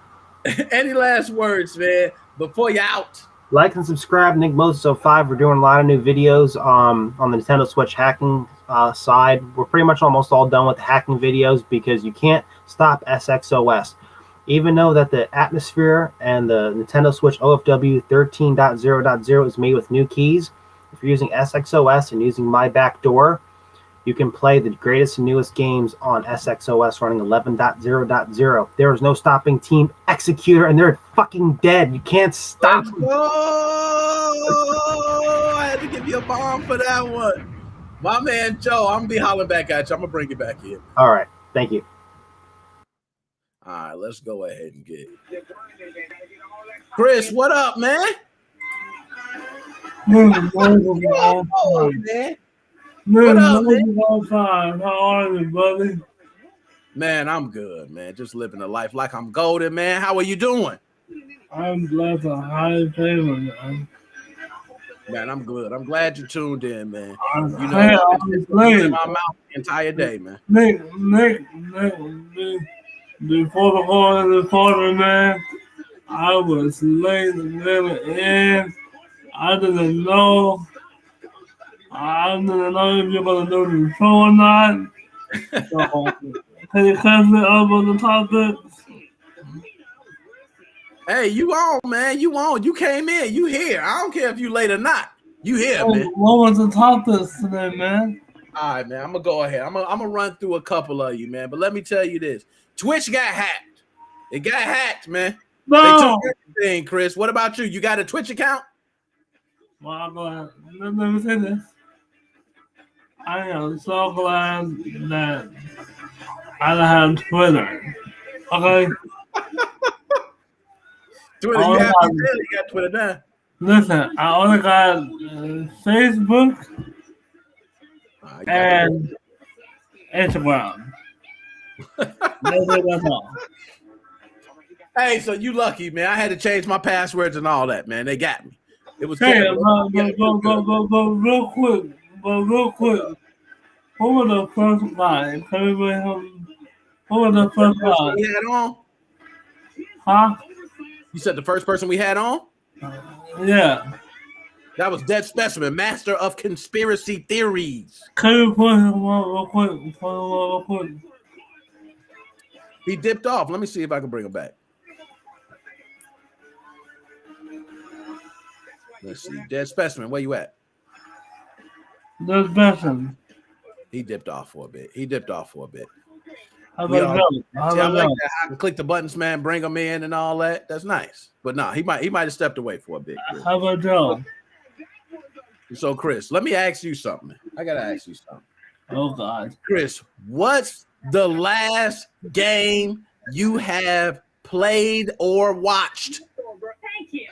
Speaker 8: Any last words, man, before you out?
Speaker 11: Like and subscribe, NickMoses05. We're doing a lot of new videos on the Nintendo Switch hacking side. We're pretty much almost all done with the hacking videos because you can't stop SXOS. Even though that the atmosphere and the Nintendo Switch OFW 13.0.0 is made with new keys, if you're using SXOS and using My Backdoor, you can play the greatest and newest games on SXOS running 11.0.0. There is no stopping Team Executor, and they're fucking dead. You can't stop them.
Speaker 8: Oh, I had to give you a bomb for that one. My man Joe, I'm going to be hollering back at you. I'm going to bring you back here.
Speaker 11: All right. Thank you.
Speaker 8: All right, let's go ahead and get it. Chris, what up, man?
Speaker 12: Man,
Speaker 8: man. What up, man?
Speaker 12: How are you, buddy?
Speaker 8: Man, I'm good, man. Just living a life like I'm golden, man. How are you doing?
Speaker 12: I'm glad to high payment, man.
Speaker 8: Man, I'm good. I'm glad you tuned in, man.
Speaker 12: I'm
Speaker 8: it's in my mouth the entire day, man.
Speaker 12: Nick, before the call in the party, man, I was late in. I didn't know if you're gonna do the show or not. So, can you catch me up on the topics?
Speaker 8: Hey, you on, man. You on. You came in. You here. I don't care if you late or not. You here, man.
Speaker 12: What was the topics today, man?
Speaker 8: All right, man. I'm going to go ahead. I'm gonna run through a couple of you, man. But let me tell you this. Twitch got hacked. It got hacked, man.
Speaker 12: No.
Speaker 8: They took everything, Chris. What about you? You got a Twitch account?
Speaker 12: Well, let me say this. I am so glad that I don't have Twitter. Okay?
Speaker 8: Twitter, you got Twitter now.
Speaker 12: Listen, I only got Facebook and Instagram. That's all.
Speaker 8: Hey, so you lucky, man. I had to change my passwords and all that, man. They got me. It was
Speaker 12: hey,
Speaker 8: cool.
Speaker 12: real quick. Who was the first guy? Who was the first guy?
Speaker 8: We had on?
Speaker 12: Huh?
Speaker 8: You said the first person we had on?
Speaker 12: Yeah.
Speaker 8: That was Dead Specimen, master of conspiracy theories.
Speaker 12: Can you put him on real quick?
Speaker 8: He dipped off. Let me see if I can bring him back. Let's see. Dead Specimen, where you at?
Speaker 12: Dead Specimen.
Speaker 8: He dipped off for a bit.
Speaker 12: How about that?
Speaker 8: I like that. I can click the buttons, man, bring him in and all that. That's nice. But no, he might have stepped away for a bit. Chris.
Speaker 12: How about Joe?
Speaker 8: So, Chris, let me ask you something. I got to ask you something.
Speaker 12: Oh, God.
Speaker 8: Chris, what's the last game you have played or watched?
Speaker 12: Thank you.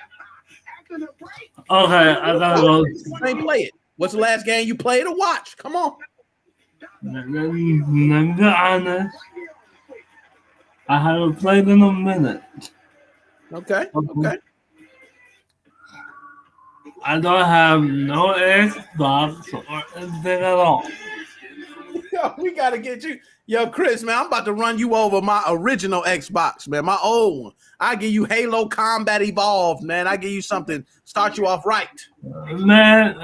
Speaker 12: Okay, I gotta go.
Speaker 8: Play it. What's the last game you played or watched? Come on.
Speaker 12: Let me be honest. I haven't played in a minute.
Speaker 8: Okay.
Speaker 12: I don't have no Xbox or anything at all.
Speaker 8: Yo, we gotta get you. Yo, Chris, man, I'm about to run you over my original Xbox, man, my old one. I give you Halo Combat Evolved, man. I give you something, start you off right.
Speaker 12: Man,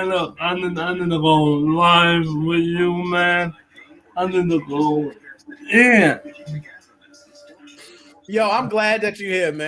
Speaker 12: look, I need to go live with you, man. I need to go in.
Speaker 8: Yo, I'm glad that you're here, man.